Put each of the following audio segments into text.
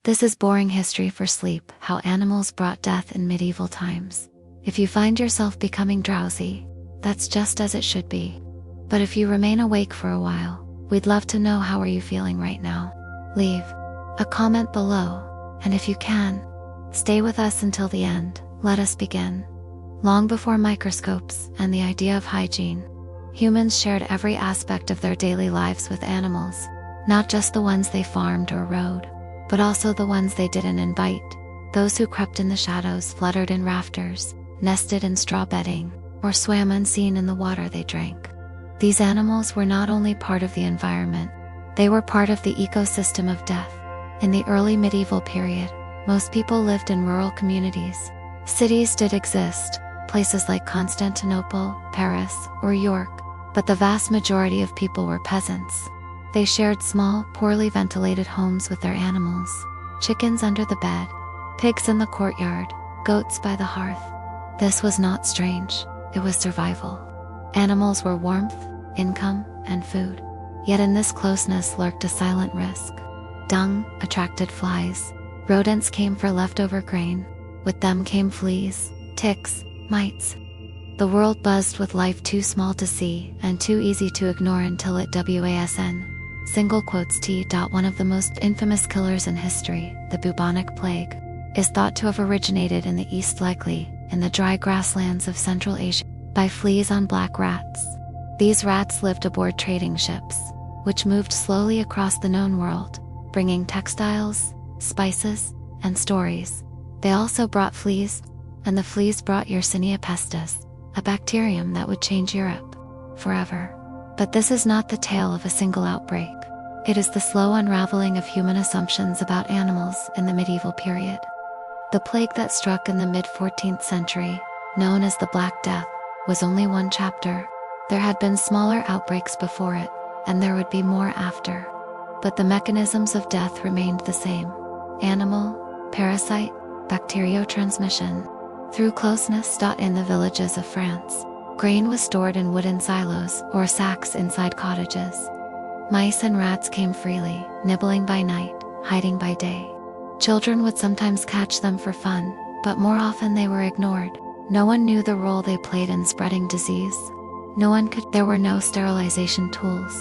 This is boring history for sleep, how animals brought death in medieval times. If you find yourself becoming drowsy, that's just as it should be. But if you remain awake for a while, we'd love to know how are you feeling right now. Leave a comment below, and if you can, stay with us until the end. Let us begin. Long before microscopes and the idea of hygiene, humans shared every aspect of their daily lives with animals, not just the ones they farmed or rode, but also the ones they didn't invite, those who crept in the shadows, fluttered in rafters, nested in straw bedding, or swam unseen in the water they drank. These animals were not only part of the environment, they were part of the ecosystem of death. In the early medieval period, most people lived in rural communities. Cities did exist, places like Constantinople, Paris, or York, but the vast majority of people were peasants. They shared small, poorly ventilated homes with their animals: chickens under the bed, pigs in the courtyard, goats by the hearth. This was not strange, it was survival. Animals were warmth, income, and food. Yet in this closeness lurked a silent risk. Dung attracted flies. Rodents came for leftover grain. With them came fleas, ticks, mites. The world buzzed with life too small to see and too easy to ignore until it wasn. One of the most infamous killers in history, the bubonic plague, is thought to have originated in the East, likely in the dry grasslands of Central Asia, by fleas on black rats. These rats lived aboard trading ships, which moved slowly across the known world, bringing textiles, spices, and stories. They also brought fleas, and the fleas brought Yersinia pestis, a bacterium that would change Europe forever. But this is not the tale of a single outbreak. It is the slow unraveling of human assumptions about animals in the medieval period. The plague that struck in the mid-14th century, known as the Black Death, was only one chapter. There had been smaller outbreaks before it, and there would be more after. But the mechanisms of death remained the same: animal, parasite, bacteriotransmission. Through closeness. In the villages of France, grain was stored in wooden silos or sacks inside cottages. Mice and rats came freely, nibbling by night, hiding by day. Children would sometimes catch them for fun, but more often they were ignored. No one knew the role they played in spreading disease. There were no sterilization tools,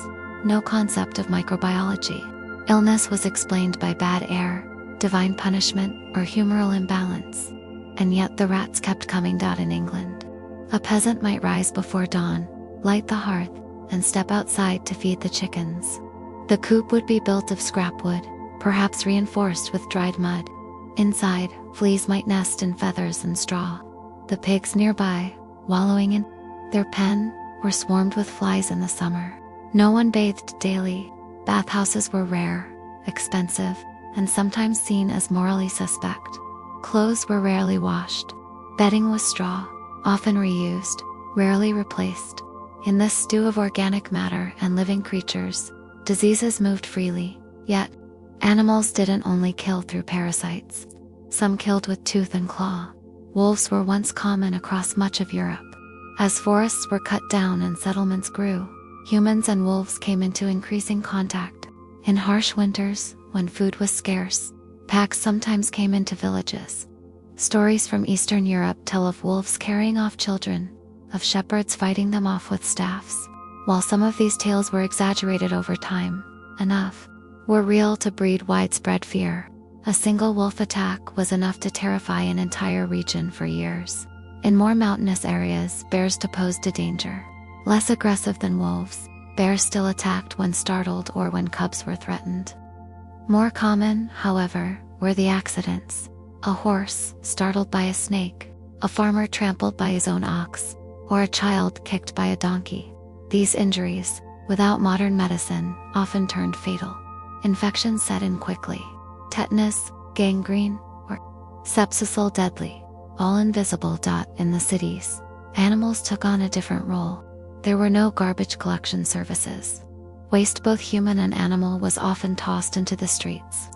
no concept of microbiology. Illness was explained by bad air, divine punishment, or humoral imbalance. And yet the rats kept coming. In England, a peasant might rise before dawn, light the hearth, and step outside to feed the chickens. The coop would be built of scrap wood, perhaps reinforced with dried mud. Inside, fleas might nest in feathers and straw. The pigs nearby, wallowing in their pen, were swarmed with flies in the summer. No one bathed daily. Bathhouses were rare, expensive, and sometimes seen as morally suspect. Clothes were rarely washed. Bedding was straw, often reused, rarely replaced. In this stew of organic matter and living creatures, diseases moved freely. Yet, animals didn't only kill through parasites. Some killed with tooth and claw. Wolves were once common across much of Europe. As forests were cut down and settlements grew, humans and wolves came into increasing contact. In harsh winters, when food was scarce, packs sometimes came into villages. Stories from Eastern Europe tell of wolves carrying off children, of shepherds fighting them off with staffs. While some of these tales were exaggerated over time, enough were real to breed widespread fear. A single wolf attack was enough to terrify an entire region for years. In more mountainous areas, bears posed a danger. Less aggressive than wolves, bears still attacked when startled or when cubs were threatened. More common, however, were the accidents. A horse startled by a snake, a farmer trampled by his own ox, or a child kicked by a donkey. These injuries, without modern medicine, often turned fatal. Infections set in quickly. Tetanus, gangrene, or sepsis, deadly, all invisible. In the cities, animals took on a different role. There were no garbage collection services. Waste, both human and animal, was often tossed into the streets.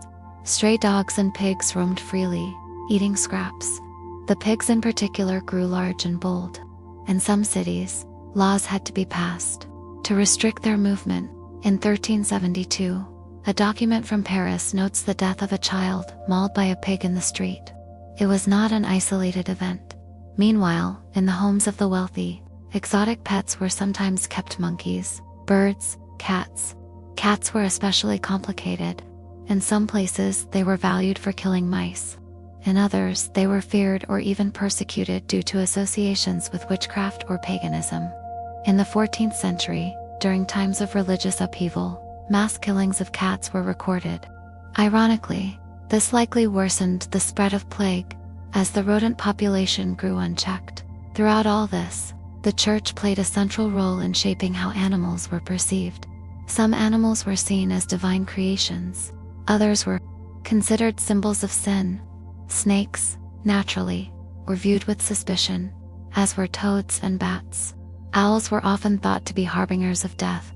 Stray dogs and pigs roamed freely, eating scraps. The pigs in particular grew large and bold. In some cities, laws had to be passed to restrict their movement. In 1372, A document from Paris notes the death of a child mauled by a pig in the street. It was not an isolated event. Meanwhile, in the homes of the wealthy, exotic pets were sometimes kept: monkeys, birds, cats. Cats were especially complicated. In some places, they were valued for killing mice. In others, they were feared or even persecuted due to associations with witchcraft or paganism. In the 14th century, during times of religious upheaval, mass killings of cats were recorded. Ironically, this likely worsened the spread of plague, as the rodent population grew unchecked. Throughout all this, the church played a central role in shaping how animals were perceived. Some animals were seen as divine creations. Others were considered symbols of sin. Snakes, naturally, were viewed with suspicion, as were toads and bats. Owls were often thought to be harbingers of death.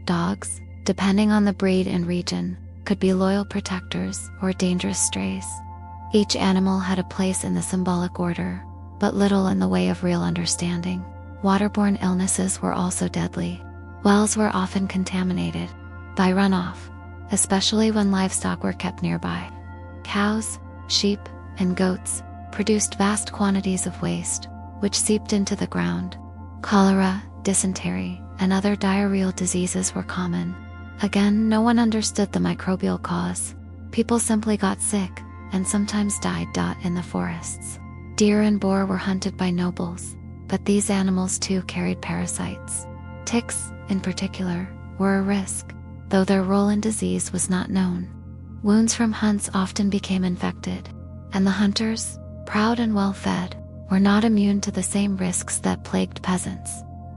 Dogs, depending on the breed and region, could be loyal protectors or dangerous strays. Each animal had a place in the symbolic order, but little in the way of real understanding. Waterborne illnesses were also deadly. Wells were often contaminated by runoff, especially when livestock were kept nearby. Cows, sheep, and goats produced vast quantities of waste, which seeped into the ground. Cholera, dysentery, and other diarrheal diseases were common. Again, no one understood the microbial cause. People simply got sick, and sometimes died. In the forests, deer and boar were hunted by nobles, but these animals too carried parasites. Ticks, in particular, were a risk, though their role in disease was not known. Wounds from hunts often became infected, and the hunters, proud and well-fed, were not immune to the same risks that plagued peasants.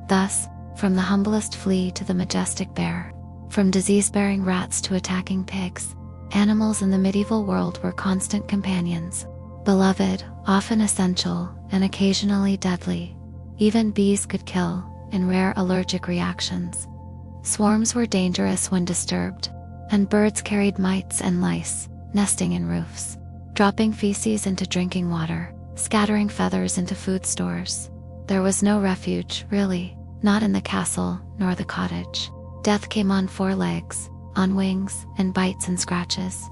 Thus, from the humblest flea to the majestic bear, from disease-bearing rats to attacking pigs, animals in the medieval world were constant companions. Beloved, often essential, and occasionally deadly. Even bees could kill, in rare allergic reactions. Swarms were dangerous when disturbed, and birds carried mites and lice, nesting in roofs, dropping feces into drinking water, scattering feathers into food stores. There was no refuge, really, not in the castle, nor the cottage. Death came on 4 legs, on wings, and bites and scratches,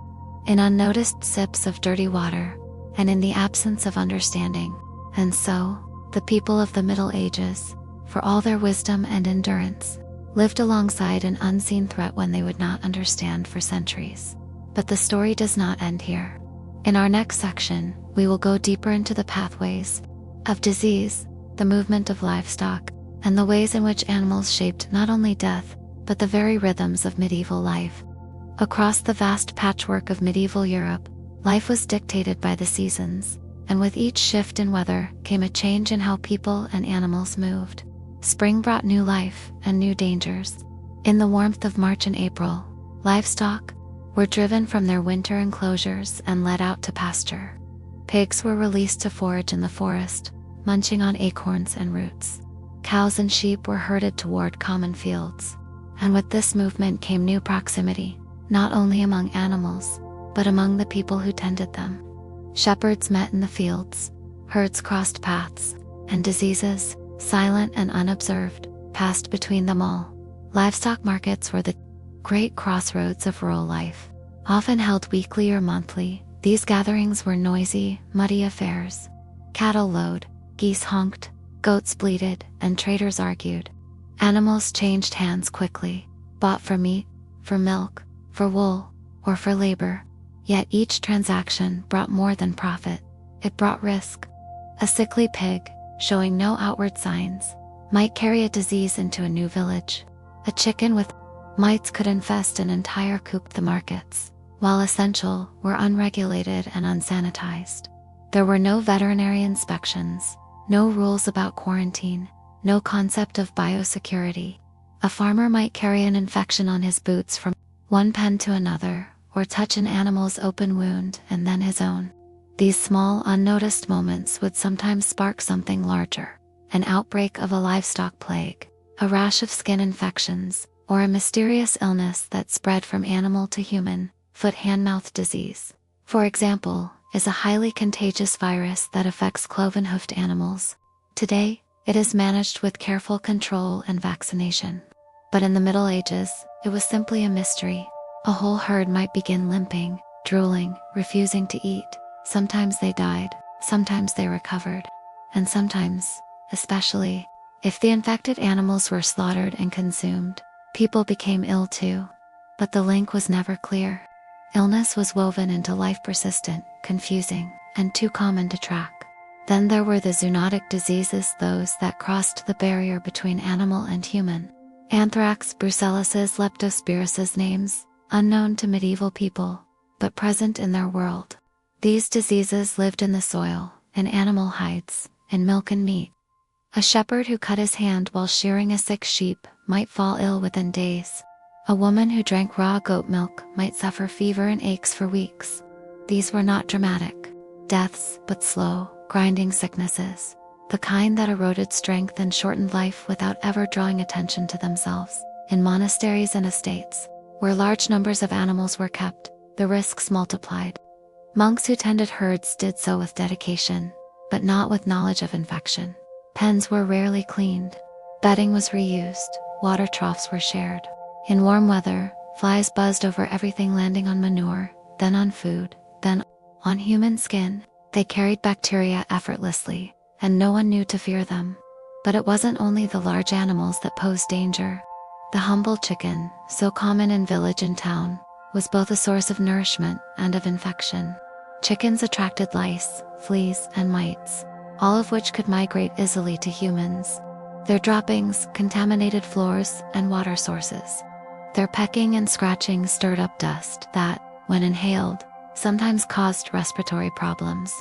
in unnoticed sips of dirty water, and in the absence of understanding. And so, the people of the Middle Ages, for all their wisdom and endurance, lived alongside an unseen threat when they would not understand for centuries. But the story does not end here. In our next section, we will go deeper into the pathways of disease, the movement of livestock, and the ways in which animals shaped not only death, but the very rhythms of medieval life. Across the vast patchwork of medieval Europe, life was dictated by the seasons, and with each shift in weather came a change in how people and animals moved. Spring brought new life and new dangers. In the warmth of March and April, livestock were driven from their winter enclosures and led out to pasture. Pigs were released to forage in the forest, munching on acorns and roots. Cows and sheep were herded toward common fields. And with this movement came new proximity, not only among animals, but among the people who tended them. Shepherds met in the fields, herds crossed paths, and diseases, silent and unobserved, passed between them all. Livestock markets were the great crossroads of rural life. Often held weekly or monthly, these gatherings were noisy, muddy affairs. Cattle lowed, geese honked, goats bleated, and traders argued. Animals changed hands quickly, bought for meat, for milk, for wool, or for labor. Yet each transaction brought more than profit. It brought risk. A sickly pig, showing no outward signs, might carry a disease into a new village. A chicken with mites could infest an entire coop. The markets, while essential, were unregulated and unsanitized. There were no veterinary inspections, no rules about quarantine, no concept of biosecurity. A farmer might carry an infection on his boots from one pen to another, or touch an animal's open wound and then his own. These small, unnoticed moments would sometimes spark something larger: an outbreak of a livestock plague, a rash of skin infections, or a mysterious illness that spread from animal to human. Foot-hand-mouth disease, for example, is a highly contagious virus that affects cloven-hoofed animals. Today, it is managed with careful control and vaccination. But in the Middle Ages, it was simply a mystery. A whole herd might begin limping, drooling, refusing to eat. Sometimes they died, sometimes they recovered, and sometimes, especially, if the infected animals were slaughtered and consumed, people became ill too. But the link was never clear. Illness was woven into life, persistent, confusing, and too common to track. Then there were the zoonotic diseases, those that crossed the barrier between animal and human. Anthrax, brucellosis, leptospirosis, names unknown to medieval people, but present in their world. These diseases lived in the soil, in animal hides, in milk and meat. A shepherd who cut his hand while shearing a sick sheep might fall ill within days. A woman who drank raw goat milk might suffer fever and aches for weeks. These were not dramatic deaths, but slow, grinding sicknesses, the kind that eroded strength and shortened life without ever drawing attention to themselves. In monasteries and estates, where large numbers of animals were kept, the risks multiplied. Monks who tended herds did so with dedication, but not with knowledge of infection. Pens were rarely cleaned. Bedding was reused. Water troughs were shared. In warm weather, flies buzzed over everything, landing on manure, then on food, then on human skin. They carried bacteria effortlessly, and no one knew to fear them. But it wasn't only the large animals that posed danger. The humble chicken, so common in village and town, was both a source of nourishment and of infection. Chickens attracted lice, fleas, and mites, all of which could migrate easily to humans. Their droppings contaminated floors and water sources. Their pecking and scratching stirred up dust that, when inhaled, sometimes caused respiratory problems.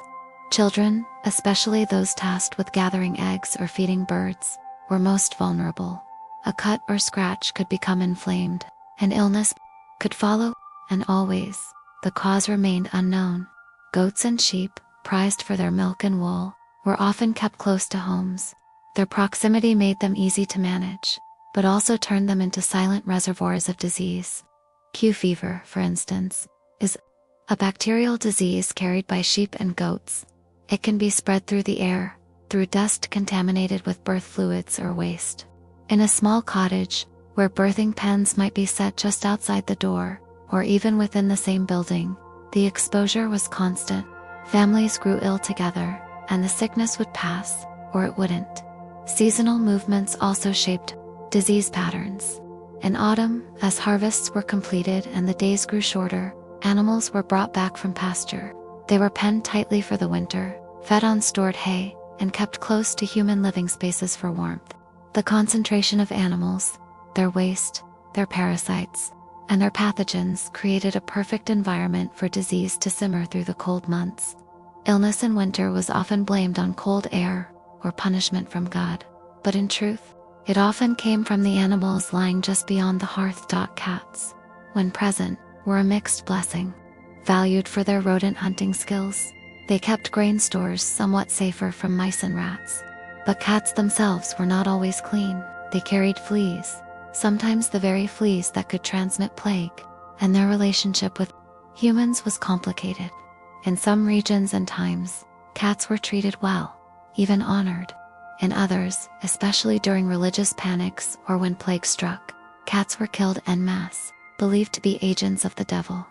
Children, especially those tasked with gathering eggs or feeding birds, were most vulnerable. A cut or scratch could become inflamed, and illness could follow, and always, the cause remained unknown. Goats and sheep, prized for their milk and wool, were often kept close to homes. Their proximity made them easy to manage, but also turned them into silent reservoirs of disease. Q fever, for instance, is a bacterial disease carried by sheep and goats. It can be spread through the air, through dust contaminated with birth fluids or waste. In a small cottage, where birthing pens might be set just outside the door, or even within the same building, the exposure was constant. Families grew ill together, and the sickness would pass, or it wouldn't. Seasonal movements also shaped disease patterns. In autumn, as harvests were completed and the days grew shorter, animals were brought back from pasture. They were penned tightly for the winter, fed on stored hay, and kept close to human living spaces for warmth. The concentration of animals, their waste, their parasites, and their pathogens created a perfect environment for disease to simmer through the cold months. Illness in winter was often blamed on cold air or punishment from God, but in truth, it often came from the animals lying just beyond the hearth. Cats, when present, were a mixed blessing. Valued for their rodent hunting skills, they kept grain stores somewhat safer from mice and rats. But cats themselves were not always clean. They carried fleas, sometimes the very fleas that could transmit plague, and their relationship with humans was complicated. In some regions and times, cats were treated well, even honored. In others, especially during religious panics or when plague struck, cats were killed en masse, believed to be agents of the devil.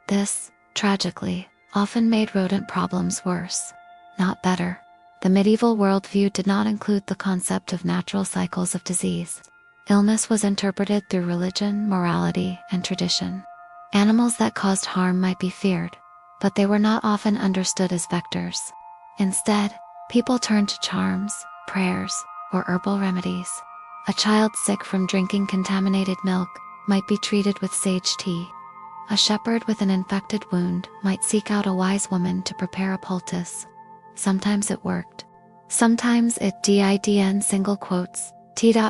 This, tragically, often made rodent problems worse, not better. The medieval worldview did not include the concept of natural cycles of disease. Illness was interpreted through religion, morality, and tradition. Animals that caused harm might be feared, but they were not often understood as vectors. Instead, people turned to charms, prayers, or herbal remedies. A child sick from drinking contaminated milk might be treated with sage tea. A shepherd with an infected wound might seek out a wise woman to prepare a poultice. Sometimes it worked. Sometimes it didn't. Single quotes.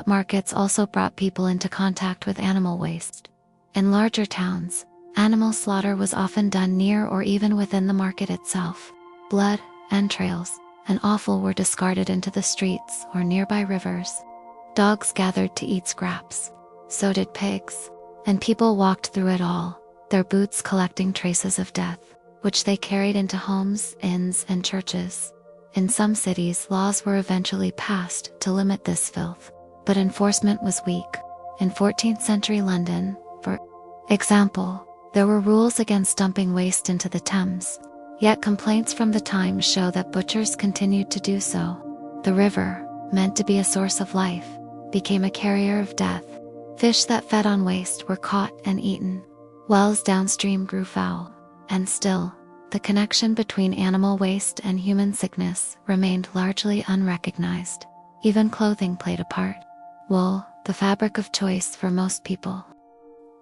Markets also brought people into contact with animal waste. In larger towns, animal slaughter was often done near or even within the market itself. Blood, entrails, and offal were discarded into the streets or nearby rivers. Dogs gathered to eat scraps. So did pigs. And people walked through it all, their boots collecting traces of death, which they carried into homes, inns, and churches. In some cities, laws were eventually passed to limit this filth, but enforcement was weak. In 14th century London, for example, There were rules against dumping waste into the Thames, yet complaints from the times show that butchers continued to do so. The river, meant to be a source of life, became a carrier of death. Fish that fed on waste were caught and eaten. Wells downstream grew foul. And still, the connection between animal waste and human sickness remained largely unrecognized. Even clothing played a part. Wool, the fabric of choice for most people,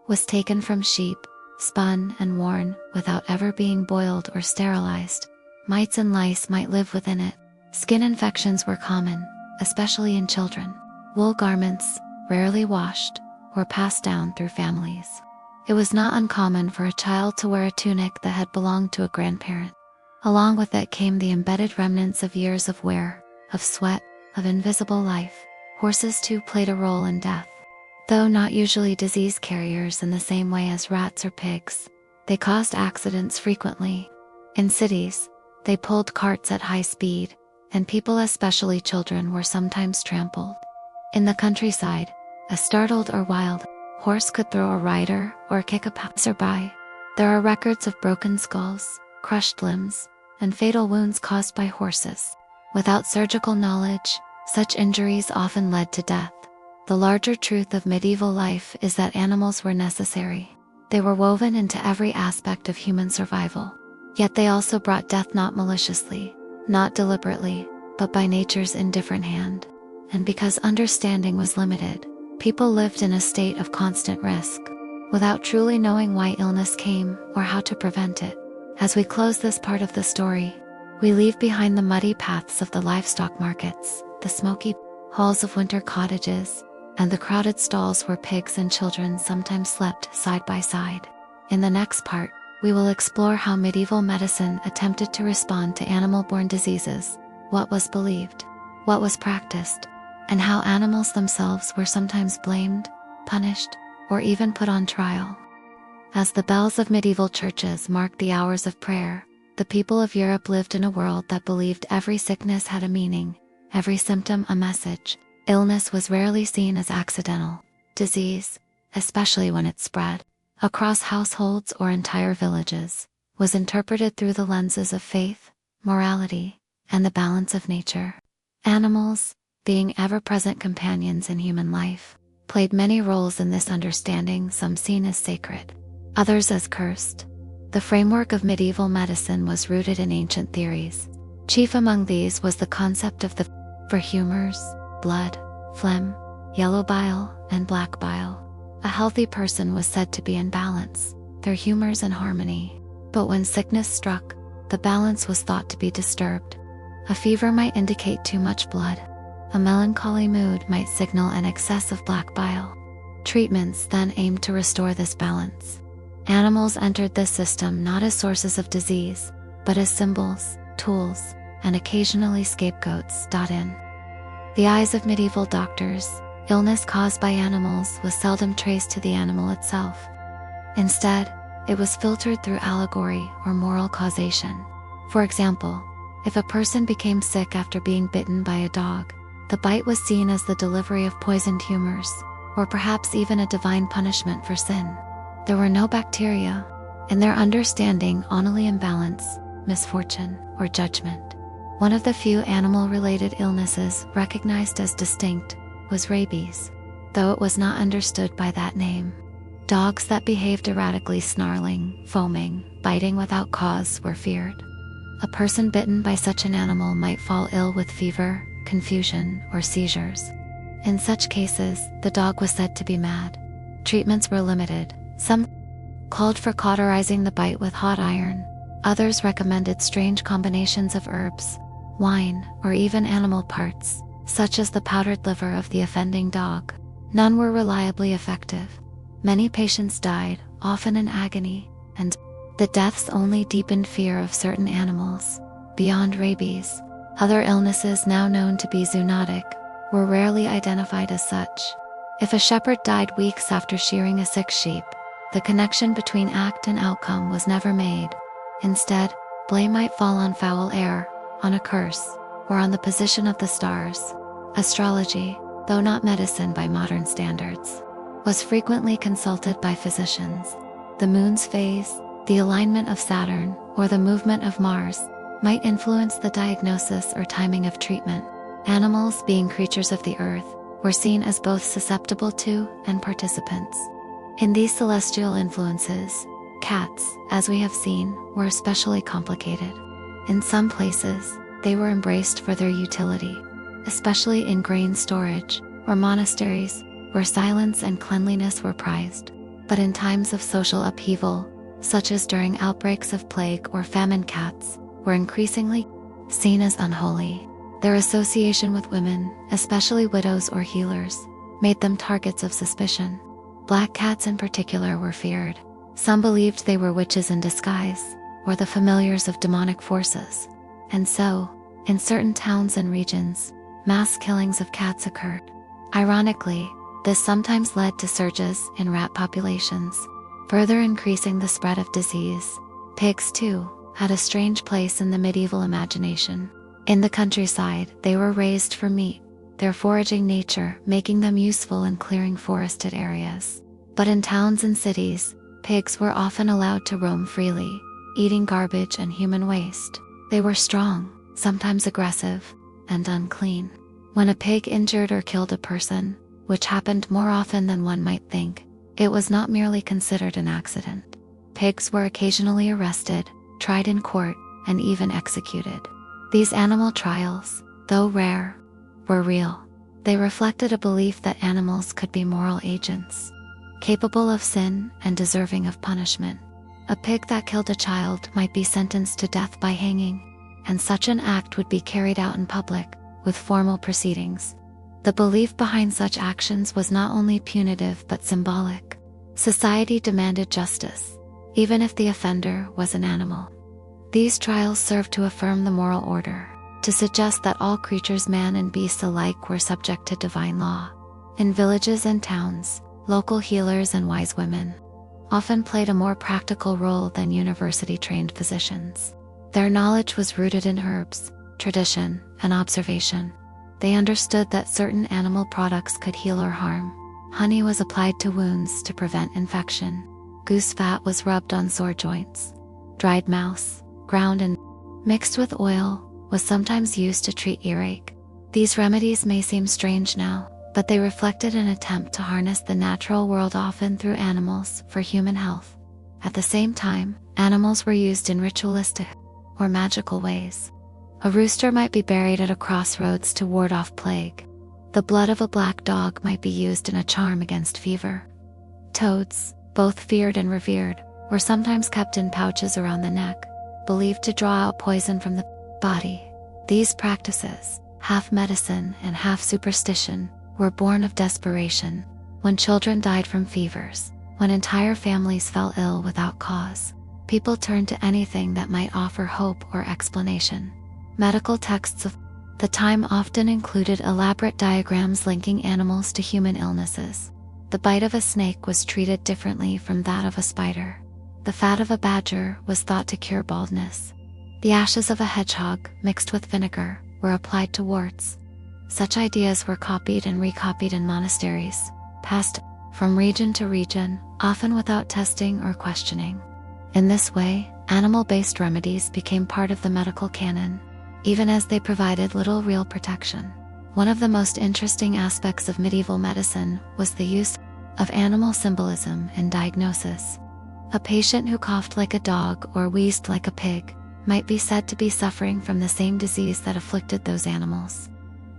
was taken from sheep, spun and worn without ever being boiled or sterilized. Mites and lice might live within it. Skin infections were common, especially in children. Wool garments, rarely washed, were passed down through families. It was not uncommon for a child to wear a tunic that had belonged to a grandparent. Along with it came the embedded remnants of years of wear, of sweat, of invisible life. Horses too played a role in death. Though not usually disease carriers in the same way as rats or pigs, they caused accidents frequently. In cities, they pulled carts at high speed, and people, especially children, were sometimes trampled. In the countryside, a startled or wild horse could throw a rider or kick a passerby. There are records of broken skulls, crushed limbs, and fatal wounds caused by horses. Without surgical knowledge, such injuries often led to death. The larger truth of medieval life is that animals were necessary. They were woven into every aspect of human survival. Yet they also brought death not maliciously, not deliberately, but by nature's indifferent hand. And because understanding was limited, people lived in a state of constant risk, without truly knowing why illness came or how to prevent it. As we close this part of the story, we leave behind the muddy paths of the livestock markets, the smoky halls of winter cottages, and the crowded stalls where pigs and children sometimes slept side by side. In the next part, we will explore how medieval medicine attempted to respond to animal-borne diseases, what was believed, what was practiced, and how animals themselves were sometimes blamed, punished, or even put on trial. As the bells of medieval churches marked the hours of prayer, the people of Europe lived in a world that believed every sickness had a meaning, every symptom a message. Illness was rarely seen as accidental. Disease, especially when it spread across households or entire villages, was interpreted through the lenses of faith, morality, and the balance of nature. Animals, being ever-present companions in human life, played many roles in this understanding, some seen as sacred, others as cursed. The framework of medieval medicine was rooted in ancient theories. Chief among these was the concept of the for humors, blood, phlegm, yellow bile, and black bile. A healthy person was said to be in balance, their humors in harmony. But when sickness struck, the balance was thought to be disturbed. A fever might indicate too much blood. A melancholy mood might signal an excess of black bile. Treatments then aimed to restore this balance. Animals entered this system not as sources of disease, but as symbols, tools, and occasionally scapegoats. In the eyes of medieval doctors, illness caused by animals was seldom traced to the animal itself. Instead, it was filtered through allegory or moral causation. For example, if a person became sick after being bitten by a dog, the bite was seen as the delivery of poisoned humors, or perhaps even a divine punishment for sin. There were no bacteria. In their understanding, only imbalance, misfortune, or judgment. One of the few animal-related illnesses recognized as distinct was rabies, though it was not understood by that name. Dogs that behaved erratically, snarling, foaming, biting without cause, were feared. A person bitten by such an animal might fall ill with fever, confusion, or seizures. In such cases, the dog was said to be mad. Treatments were limited. Some called for cauterizing the bite with hot iron. Others recommended strange combinations of herbs, wine, or even animal parts, such as the powdered liver of the offending dog. None were reliably effective. Many patients died, often in agony, and the deaths only deepened fear of certain animals. Beyond rabies, other illnesses now known to be zoonotic were rarely identified as such. If a shepherd died weeks after shearing a sick sheep, the connection between act and outcome was never made. Instead, blame might fall on foul air, on a curse, or on the position of the stars. Astrology, though not medicine by modern standards, was frequently consulted by physicians. the moon's phase, the alignment of Saturn, or the movement of Mars might influence the diagnosis or timing of treatment. Animals, being creatures of the earth, were seen as both susceptible to and participants in these celestial influences. Cats, as we have seen, were especially complicated. In some places, they were embraced for their utility, especially in grain storage or monasteries, where silence and cleanliness were prized. But in times of social upheaval, such as during outbreaks of plague or famine, cats were increasingly seen as unholy. Their association with women, especially widows or healers, made them targets of suspicion. Black cats in particular were feared. Some believed they were witches in disguise, or the familiars of demonic forces. And so, in certain towns and regions, mass killings of cats occurred. Ironically, this sometimes led to surges in rat populations, further increasing the spread of disease. Pigs, too, had a strange place in the medieval imagination. In the countryside, they were raised for meat, their foraging nature making them useful in clearing forested areas. But in towns and cities, pigs were often allowed to roam freely, eating garbage and human waste. They were strong, sometimes aggressive, and unclean. When a pig injured or killed a person, which happened more often than one might think, it was not merely considered an accident. Pigs were occasionally arrested, tried in court, and even executed. These animal trials, though rare, were real. They reflected a belief that animals could be moral agents, capable of sin and deserving of punishment. A pig that killed a child might be sentenced to death by hanging, and such an act would be carried out in public, with formal proceedings. The belief behind such actions was not only punitive but symbolic. Society demanded justice, even if the offender was an animal. These trials served to affirm the moral order, to suggest that all creatures, man and beast alike, were subject to divine law. In villages and towns, local healers and wise women often played a more practical role than university-trained physicians. Their knowledge was rooted in herbs, tradition, and observation. They understood that certain animal products could heal or harm. Honey was applied to wounds to prevent infection. Goose fat was rubbed on sore joints. Dried mouse, ground and mixed with oil, was sometimes used to treat earache. These remedies may seem strange now, but they reflected an attempt to harness the natural world, often through animals, for human health. At the same time, animals were used in ritualistic or magical ways. A rooster might be buried at a crossroads to ward off plague. The blood of a black dog might be used in a charm against fever. Toads, both feared and revered, were sometimes kept in pouches around the neck, believed to draw out poison from the body. These practices, half medicine and half superstition, were born of desperation. When children died from fevers, when entire families fell ill without cause, people turned to anything that might offer hope or explanation. Medical texts of the time often included elaborate diagrams linking animals to human illnesses. The bite of a snake was treated differently from that of a spider. The fat of a badger was thought to cure baldness. The ashes of a hedgehog, mixed with vinegar, were applied to warts. Such ideas were copied and recopied in monasteries, passed from region to region, often without testing or questioning. In this way, animal-based remedies became part of the medical canon, even as they provided little real protection. One of the most interesting aspects of medieval medicine was the use of animal symbolism in diagnosis. A patient who coughed like a dog or wheezed like a pig might be said to be suffering from the same disease that afflicted those animals.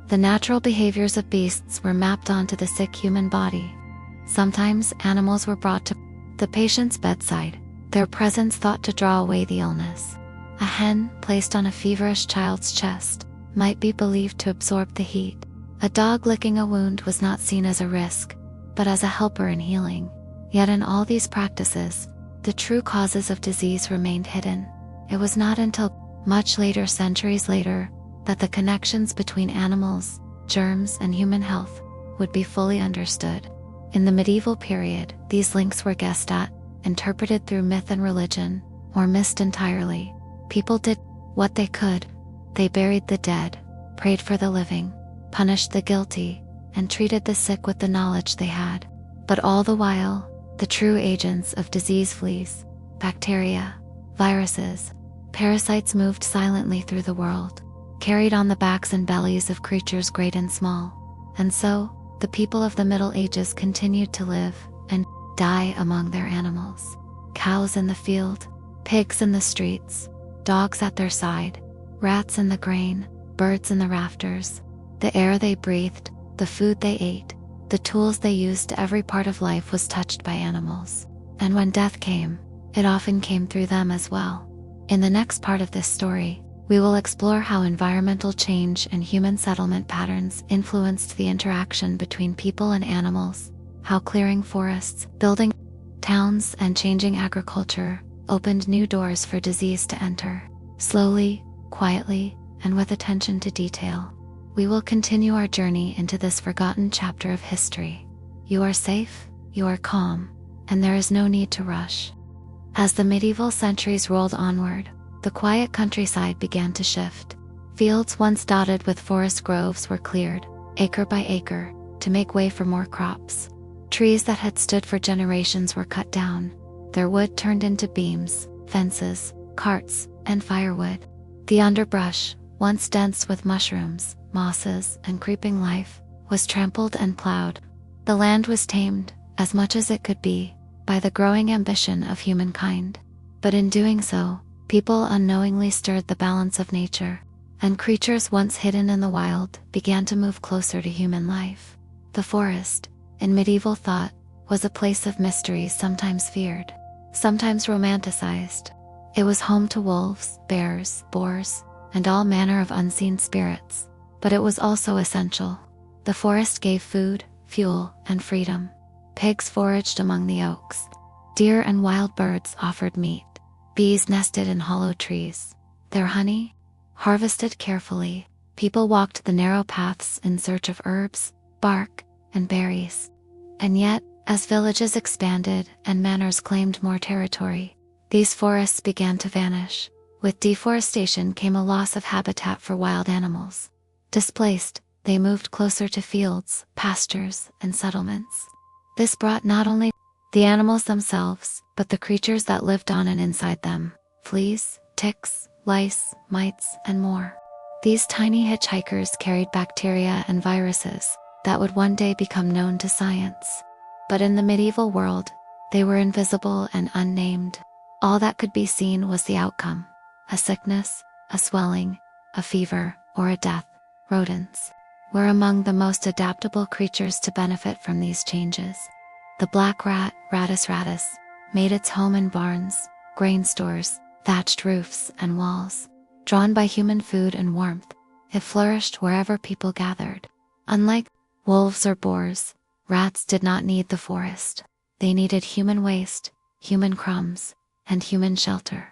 The natural behaviors of beasts were mapped onto the sick human body. Sometimes animals were brought to the patient's bedside, their presence thought to draw away the illness. A hen placed on a feverish child's chest might be believed to absorb the heat. A dog licking a wound was not seen as a risk, but as a helper in healing. Yet in all these practices, the true causes of disease remained hidden. It was not until much later, centuries later, that the connections between animals, germs, and human health would be fully understood. In the medieval period, these links were guessed at, interpreted through myth and religion, or missed entirely. People did what they could. They buried the dead, prayed for the living, punished the guilty, and treated the sick with the knowledge they had. But all the while, the true agents of disease. Fleas, bacteria, viruses, parasites moved silently through the world, carried on the backs and bellies of creatures great and small. And so, the people of the Middle Ages continued to live and die among their animals. Cows in the field, pigs in the streets, dogs at their side, rats in the grain, birds in the rafters. The air they breathed, the food they ate, the tools they used, every part of life was touched by animals. And when death came, it often came through them as well. In the next part of this story, we will explore how environmental change and human settlement patterns influenced the interaction between people and animals, how clearing forests, building towns, and changing agriculture opened new doors for disease to enter. Slowly, quietly, and with attention to detail, we will continue our journey into this forgotten chapter of history. You are safe, you are calm, and there is no need to rush. As the medieval centuries rolled onward, the quiet countryside began to shift. Fields once dotted with forest groves were cleared, acre by acre, to make way for more crops. Trees that had stood for generations were cut down, their wood turned into beams, fences, carts, and firewood. The underbrush, once dense with mushrooms, mosses, and creeping life, was trampled and plowed. The land was tamed, as much as it could be, by the growing ambition of humankind. But in doing so, people unknowingly stirred the balance of nature, and creatures once hidden in the wild began to move closer to human life. The forest, in medieval thought, was a place of mysteries, sometimes feared, sometimes romanticized. It was home to wolves, bears, boars, and all manner of unseen spirits. But it was also essential. The forest gave food, fuel, and freedom. Pigs foraged among the oaks. Deer and wild birds offered meat. Bees nested in hollow trees. Their honey, harvested carefully, people walked the narrow paths in search of herbs, bark, and berries. And yet, as villages expanded and manors claimed more territory, these forests began to vanish. With deforestation came a loss of habitat for wild animals. Displaced, they moved closer to fields, pastures, and settlements. This brought not only the animals themselves, but the creatures that lived on and inside them: fleas, ticks, lice, mites, and more. These tiny hitchhikers carried bacteria and viruses that would one day become known to science. But in the medieval world, they were invisible and unnamed. All that could be seen was the outcome: a sickness, a swelling, a fever, or a death. Rodents were among the most adaptable creatures to benefit from these changes. The black rat, Rattus rattus, made its home in barns, grain stores, thatched roofs, and walls. Drawn by human food and warmth, it flourished wherever people gathered. Unlike wolves or boars, rats did not need the forest. They needed human waste, human crumbs, and human shelter.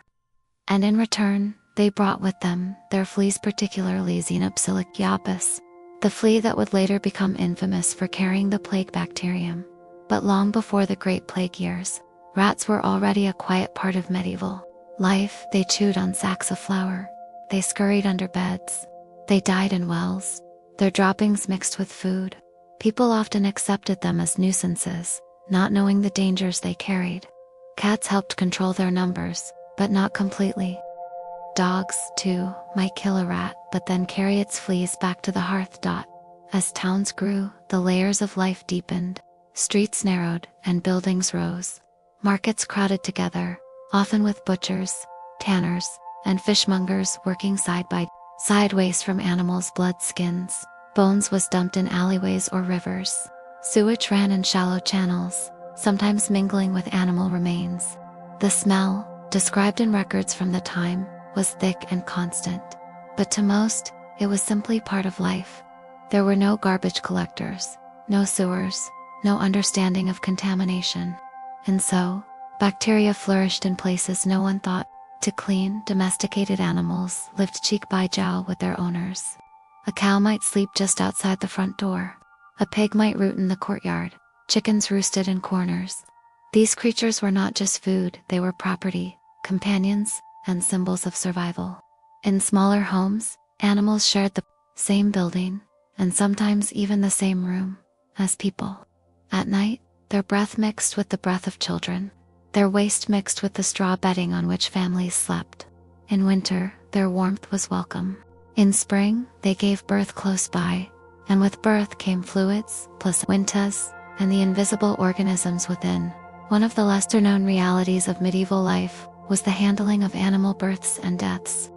And in return, they brought with them their fleas, particularly Xenopsilochiapis, the flea that would later become infamous for carrying the plague bacterium. But long before the Great Plague years, rats were already a quiet part of medieval life. They chewed on sacks of flour. They scurried under beds. They died in wells, their droppings mixed with food. People often accepted them as nuisances, not knowing the dangers they carried. Cats helped control their numbers, but not completely. Dogs, too, might kill a rat, but then carry its fleas back to the hearth. As towns grew, the layers of life deepened. Streets narrowed, and buildings rose. Markets crowded together, often with butchers, tanners, and fishmongers working side by side. Waste from animals' blood, skins, bones was dumped in alleyways or rivers. Sewage ran in shallow channels, sometimes mingling with animal remains. The smell, described in records from the time, was thick and constant. But to most, it was simply part of life. There were no garbage collectors, no sewers, no understanding of contamination. And so, bacteria flourished in places no one thought to clean. Domesticated animals lived cheek by jowl with their owners. A cow might sleep just outside the front door. A pig might root in the courtyard. Chickens roosted in corners. These creatures were not just food, they were property, companions, and symbols of survival. In smaller homes, animals shared the same building, and sometimes even the same room, as people. At night, their breath mixed with the breath of children, their waste mixed with the straw bedding on which families slept. In winter, their warmth was welcome. In spring, they gave birth close by, and with birth came fluids, placentas, and the invisible organisms within. One of the lesser-known realities of medieval life was the handling of animal births and deaths.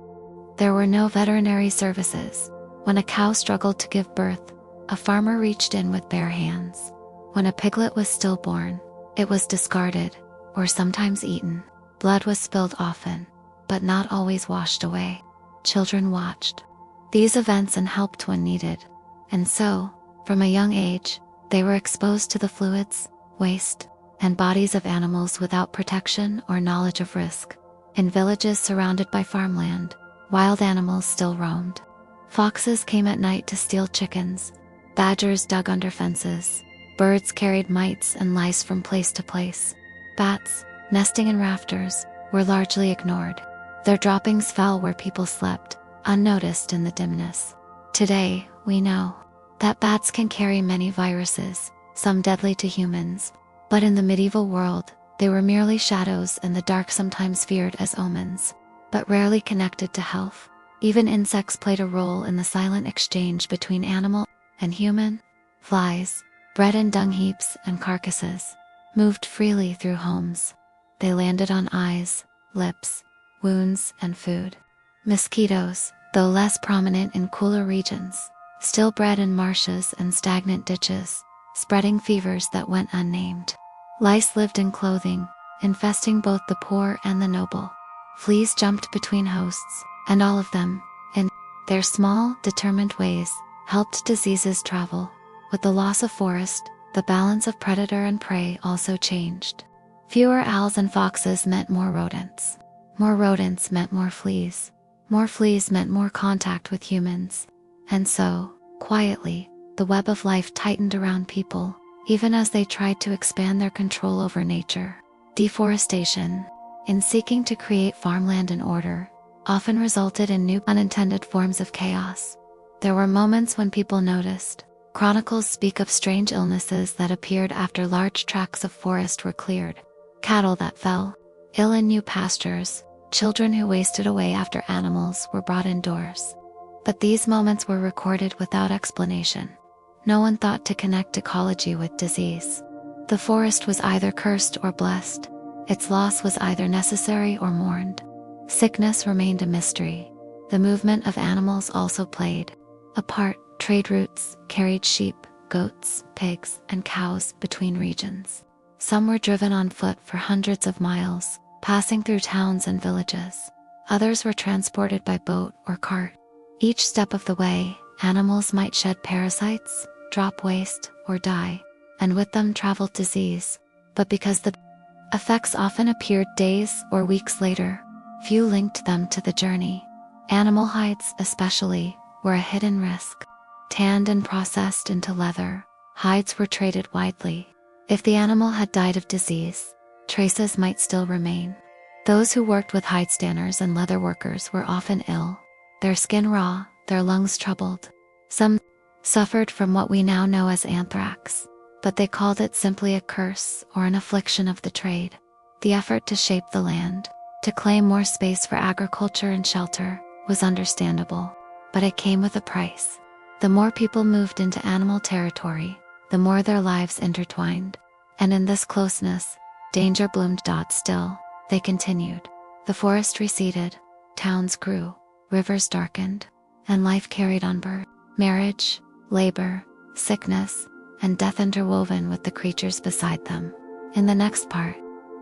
There were no veterinary services. When a cow struggled to give birth, a farmer reached in with bare hands. When a piglet was stillborn, it was discarded, or sometimes eaten. Blood was spilled often, but not always washed away. Children watched these events and helped when needed. And so, from a young age, they were exposed to the fluids, waste, and bodies of animals without protection or knowledge of risk. In villages surrounded by farmland, wild animals still roamed. Foxes came at night to steal chickens, badgers dug under fences, birds carried mites and lice from place to place. Bats, nesting in rafters, were largely ignored. Their droppings fell where people slept, unnoticed in the dimness. Today, we know that bats can carry many viruses, some deadly to humans, but in the medieval world, they were merely shadows in the dark, sometimes feared as omens, but rarely connected to health. Even insects played a role in the silent exchange between animal and human. Flies, bred in dung heaps and carcasses, moved freely through homes. They landed on eyes, lips, wounds, and food. Mosquitoes, though less prominent in cooler regions, still bred in marshes and stagnant ditches, spreading fevers that went unnamed. Lice lived in clothing, infesting both the poor and the noble. Fleas jumped between hosts, and all of them, in their small, determined ways, helped diseases travel. With the loss of forest, the balance of predator and prey also changed. Fewer owls and foxes meant more rodents. More rodents meant more fleas. More fleas meant more contact with humans. And so, quietly, the web of life tightened around people, even as they tried to expand their control over nature. Deforestation, in seeking to create farmland and order, often resulted in new unintended forms of chaos. There were moments when people noticed. Chronicles speak of strange illnesses that appeared after large tracts of forest were cleared. Cattle that fell ill in new pastures, children who wasted away after animals were brought indoors. But these moments were recorded without explanation. No one thought to connect ecology with disease. The forest was either cursed or blessed. Its loss was either necessary or mourned. Sickness remained a mystery. The movement of animals also played a part. Trade routes carried sheep, goats, pigs, and cows between regions. Some were driven on foot for hundreds of miles, passing through towns and villages. Others were transported by boat or cart. Each step of the way, animals might shed parasites, drop waste, or die, and with them traveled disease. But because the effects often appeared days or weeks later, few linked them to the journey. Animal hides, especially, were a hidden risk. Tanned and processed into leather, hides were traded widely. If the animal had died of disease, traces might still remain. Those who worked with hide stanners and leather workers were often ill, their skin raw, their lungs troubled. Some suffered from what we now know as anthrax, but they called it simply a curse or an affliction of the trade. The effort to shape the land, to claim more space for agriculture and shelter, was understandable, but it came with a price. The more people moved into animal territory, the more their lives intertwined. And in this closeness, danger bloomed. Still, they continued. The forest receded, towns grew, rivers darkened, and life carried on. Marriage, labor, sickness, and death interwoven with the creatures beside them. In the next part,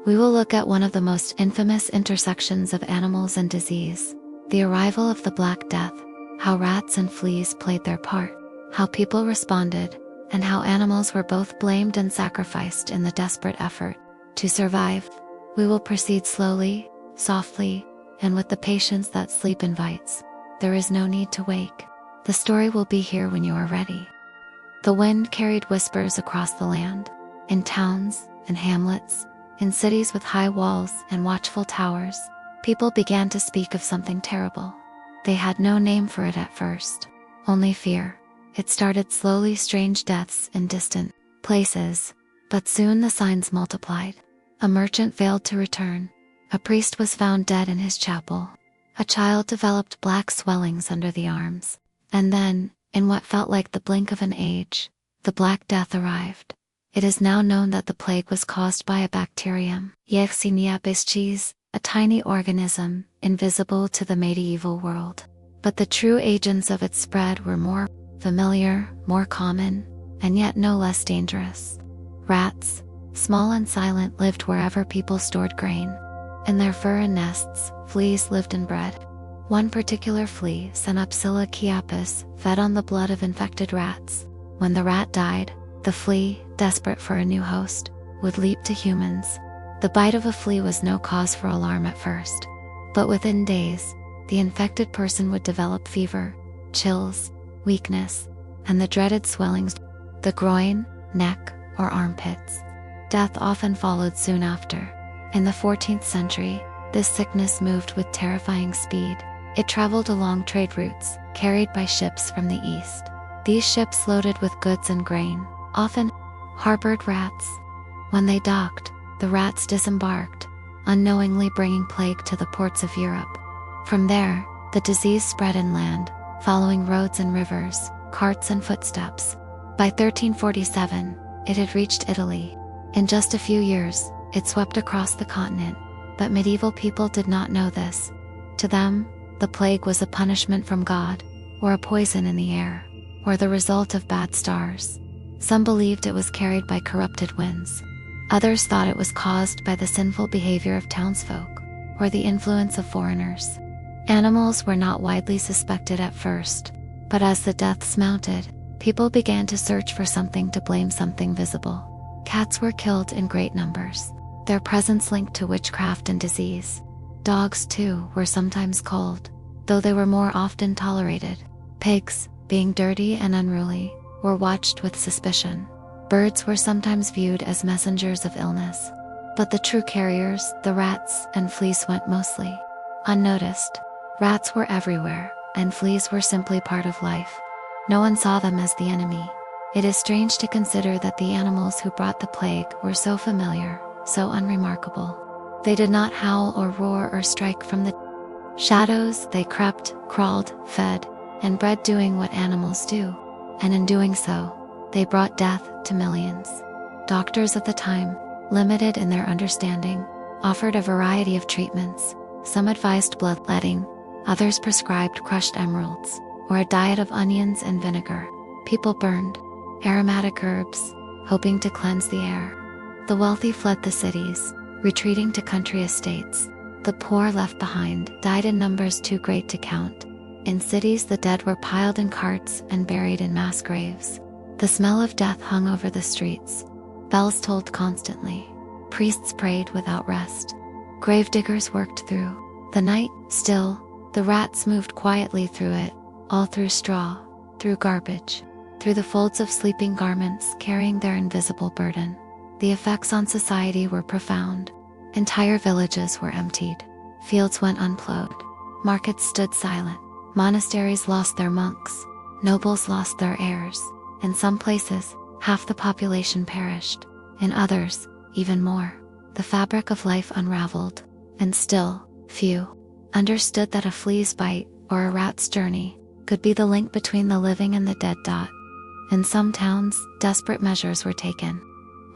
we will look at one of the most infamous intersections of animals and disease, the arrival of the Black Death. How rats and fleas played their part, how people responded, and how animals were both blamed and sacrificed in the desperate effort to survive. We will proceed slowly, softly, and with the patience that sleep invites. There is no need to wake. The story will be here when you are ready. The wind carried whispers across the land. In towns and hamlets, in cities with high walls and watchful towers, people began to speak of something terrible. They had no name for it at first, only fear. It started slowly, strange deaths in distant places, But soon the signs multiplied. A merchant failed to return. A priest was found dead in his chapel. A child developed black swellings under the arms. And then, in what felt like the blink of an age, the Black Death arrived. It is now known that the plague was caused by a bacterium, Yersinia pestis, a tiny organism, invisible to the medieval world. But the true agents of its spread were more familiar, more common, and yet no less dangerous. Rats, small and silent, lived wherever people stored grain. In their fur and nests, fleas lived and bred. One particular flea, Senopsilla chiapis, fed on the blood of infected rats. When the rat died, the flea, desperate for a new host, would leap to humans. The bite of a flea was no cause for alarm at first. But within days, the infected person would develop fever, chills, weakness, and the dreaded swellings, the groin, neck, or armpits. Death often followed soon after. In the 14th century, this sickness moved with terrifying speed. It traveled along trade routes, carried by ships from the east. These ships loaded with goods and grain, often harbored rats. When they docked, the rats disembarked, unknowingly bringing plague to the ports of Europe. From there, the disease spread inland, following roads and rivers, carts and footsteps. By 1347, it had reached Italy. In just a few years, it swept across the continent, but medieval people did not know this. To them, the plague was a punishment from God, or a poison in the air, or the result of bad stars. Some believed it was carried by corrupted winds. Others thought it was caused by the sinful behavior of townsfolk, or the influence of foreigners. Animals were not widely suspected at first, but as the deaths mounted, people began to search for something to blame, something visible. Cats were killed in great numbers, their presence linked to witchcraft and disease. Dogs, too, were sometimes culled, though they were more often tolerated. Pigs, being dirty and unruly, were watched with suspicion. Birds were sometimes viewed as messengers of illness. But the true carriers, the rats and fleas, went mostly unnoticed. Rats were everywhere, and fleas were simply part of life. No one saw them as the enemy. It is strange to consider that the animals who brought the plague were so familiar, so unremarkable. They did not howl or roar or strike from the shadows. They crept, crawled, fed, and bred, doing what animals do. And in doing so, they brought death to millions. Doctors of the time, limited in their understanding, offered a variety of treatments. Some advised bloodletting, others prescribed crushed emeralds, or a diet of onions and vinegar. People burned aromatic herbs, hoping to cleanse the air. The wealthy fled the cities, retreating to country estates. The poor, left behind, died in numbers too great to count. In cities, the dead were piled in carts and buried in mass graves. The smell of death hung over the streets. Bells tolled constantly. Priests prayed without rest. Gravediggers worked through the night. Still, the rats moved quietly through it, all through straw, through garbage, through the folds of sleeping garments, carrying their invisible burden. The effects on society were profound. Entire villages were emptied. Fields went unplowed. Markets stood silent. Monasteries lost their monks. Nobles lost their heirs. In some places, half the population perished. In others, even more. The fabric of life unraveled. And still, few understood that a flea's bite, or a rat's journey, could be the link between the living and the dead. In some towns, desperate measures were taken.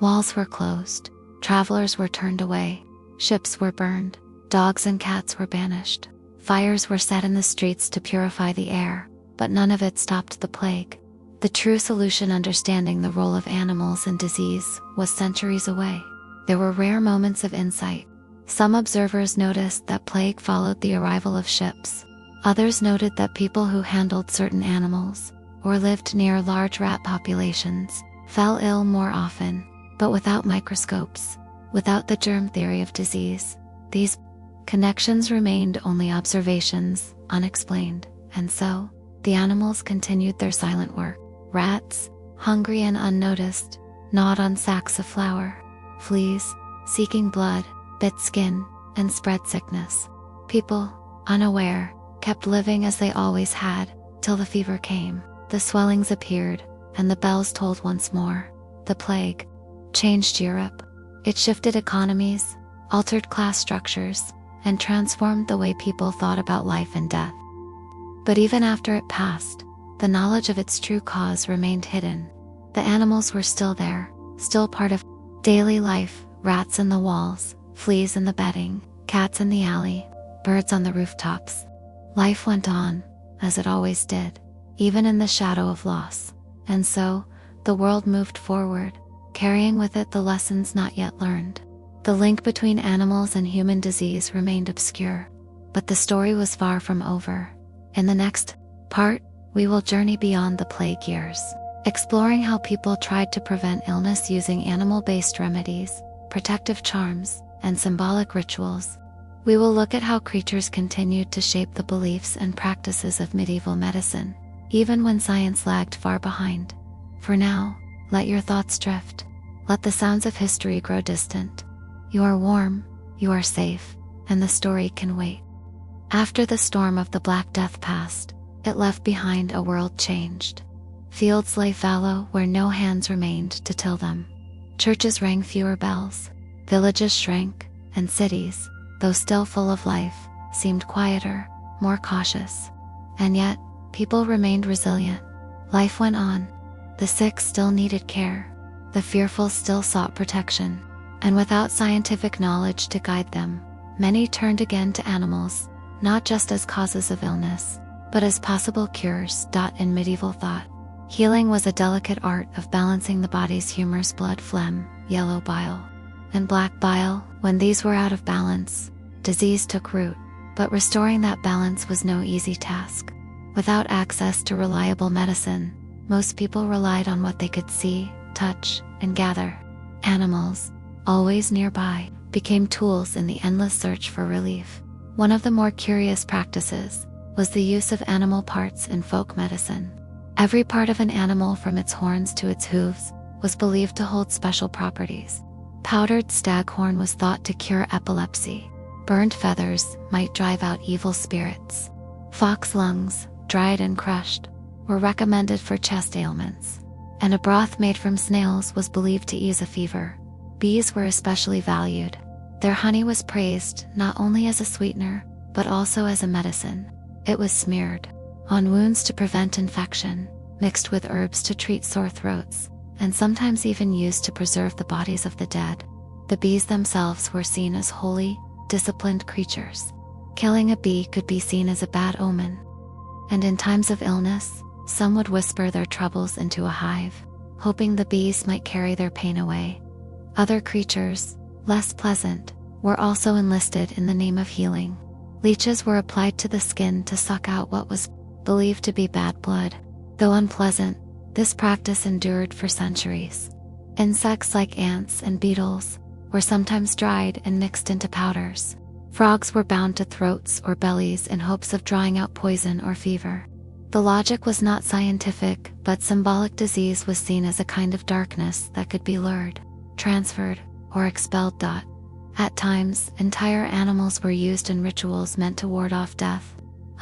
Walls were closed. Travelers were turned away. Ships were burned. Dogs and cats were banished. Fires were set in the streets to purify the air, but none of it stopped the plague. The true solution, understanding the role of animals in disease, was centuries away. There were rare moments of insight. Some observers noticed that plague followed the arrival of ships. Others noted that people who handled certain animals, or lived near large rat populations, fell ill more often. But without microscopes, without the germ theory of disease, these connections remained only observations, unexplained. And so, the animals continued their silent work. Rats, hungry and unnoticed, gnawed on sacks of flour. Fleas, seeking blood, bit skin, and spread sickness. People, unaware, kept living as they always had, till the fever came, the swellings appeared, and the bells tolled once more. The plague, changed Europe. It shifted economies, altered class structures, and transformed the way people thought about life and death. But even after it passed, the knowledge of its true cause remained hidden. The animals were still there, still part of daily life: rats in the walls, fleas in the bedding, cats in the alley, birds on the rooftops. Life went on, as it always did, even in the shadow of loss. And so, the world moved forward, carrying with it the lessons not yet learned. The link between animals and human disease remained obscure, but the story was far from over. In the next part, we will journey beyond the plague years, exploring how people tried to prevent illness using animal-based remedies, protective charms, and symbolic rituals. We will look at how creatures continued to shape the beliefs and practices of medieval medicine, even when science lagged far behind. For now, let your thoughts drift. Let the sounds of history grow distant. You are warm, you are safe, and the story can wait. After the storm of the Black Death passed, it left behind a world changed. Fields lay fallow where no hands remained to till them. Churches rang fewer bells, villages shrank, and cities, though still full of life, seemed quieter, more cautious. And yet, people remained resilient. Life went on. The sick still needed care. The fearful still sought protection. And without scientific knowledge to guide them, many turned again to animals, not just as causes of illness, but as possible cures. In medieval thought, healing was a delicate art of balancing the body's humors: blood, phlegm, yellow bile, and black bile. When these were out of balance, disease took root. But restoring that balance was no easy task. Without access to reliable medicine, most people relied on what they could see, touch, and gather. Animals, always nearby, became tools in the endless search for relief. One of the more curious practices was the use of animal parts in folk medicine. Every part of an animal, from its horns to its hooves, was believed to hold special properties. Powdered staghorn was thought to cure epilepsy. Burned feathers might drive out evil spirits. Fox lungs, dried and crushed, were recommended for chest ailments. And a broth made from snails was believed to ease a fever. Bees were especially valued. Their honey was praised not only as a sweetener, but also as a medicine. It was smeared on wounds to prevent infection, mixed with herbs to treat sore throats, and sometimes even used to preserve the bodies of the dead. The bees themselves were seen as holy, disciplined creatures. Killing a bee could be seen as a bad omen. And in times of illness, some would whisper their troubles into a hive, hoping the bees might carry their pain away. Other creatures, less pleasant, were also enlisted in the name of healing. Leeches were applied to the skin to suck out what was believed to be bad blood. Though unpleasant, this practice endured for centuries. Insects like ants and beetles were sometimes dried and mixed into powders. Frogs were bound to throats or bellies in hopes of drawing out poison or fever. The logic was not scientific, but symbolic. Disease was seen as a kind of darkness that could be lured, transferred, or expelled. At times, entire animals were used in rituals meant to ward off death.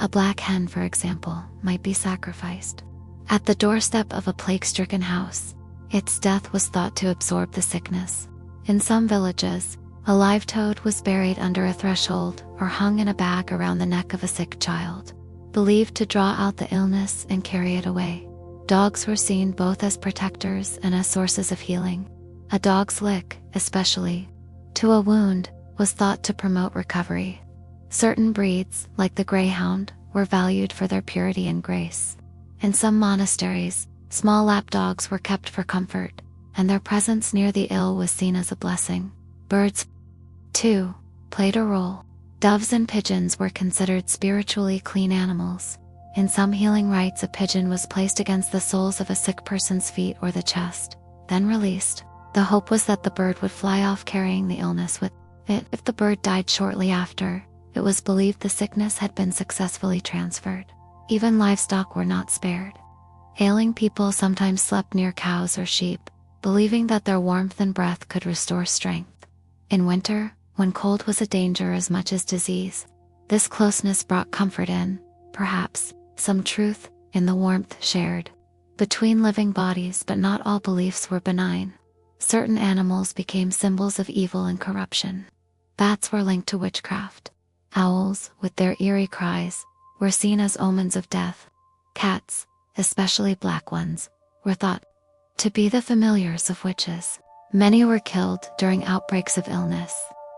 A black hen, for example, might be sacrificed at the doorstep of a plague-stricken house. Its death was thought to absorb the sickness. In some villages, a live toad was buried under a threshold or hung in a bag around the neck of a sick child, believed to draw out the illness and carry it away. Dogs were seen both as protectors and as sources of healing. A dog's lick, especially to a wound, was thought to promote recovery. Certain breeds, like the greyhound, were valued for their purity and grace. In some monasteries, small lapdogs were kept for comfort, and their presence near the ill was seen as a blessing. Birds, too, played a role. Doves and pigeons were considered spiritually clean animals. In some healing rites, a pigeon was placed against the soles of a sick person's feet or the chest, then released. The hope was that the bird would fly off carrying the illness with it. If the bird died shortly after, it was believed the sickness had been successfully transferred. Even livestock were not spared. Ailing people sometimes slept near cows or sheep, believing that their warmth and breath could restore strength. In winter, when cold was a danger as much as disease, this closeness brought comfort in, perhaps, some truth in the warmth shared between living bodies. But not all beliefs were benign. Certain animals became symbols of evil and corruption. Bats were linked to witchcraft. Owls, with their eerie cries, were seen as omens of death. Cats, especially black ones, were thought to be the familiars of witches. Many were killed during outbreaks of illness,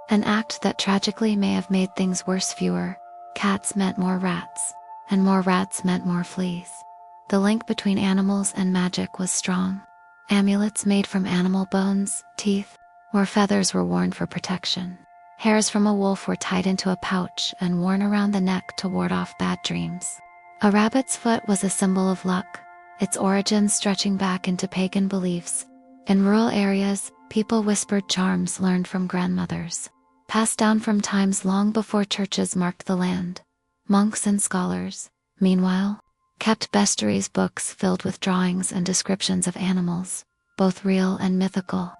an act that tragically may have made things worse. Fewer cats meant more rats, and more rats meant more fleas. The link between animals and magic was strong. Amulets made from animal bones, teeth, or feathers were worn for protection. Hairs from a wolf were tied into a pouch and worn around the neck to ward off bad dreams. A rabbit's foot was a symbol of luck, its origins stretching back into pagan beliefs. In rural areas, people whispered charms learned from grandmothers, passed down from times long before churches marked the land. Monks and scholars, meanwhile, kept bestiaries, books filled with drawings and descriptions of animals, both real and mythical.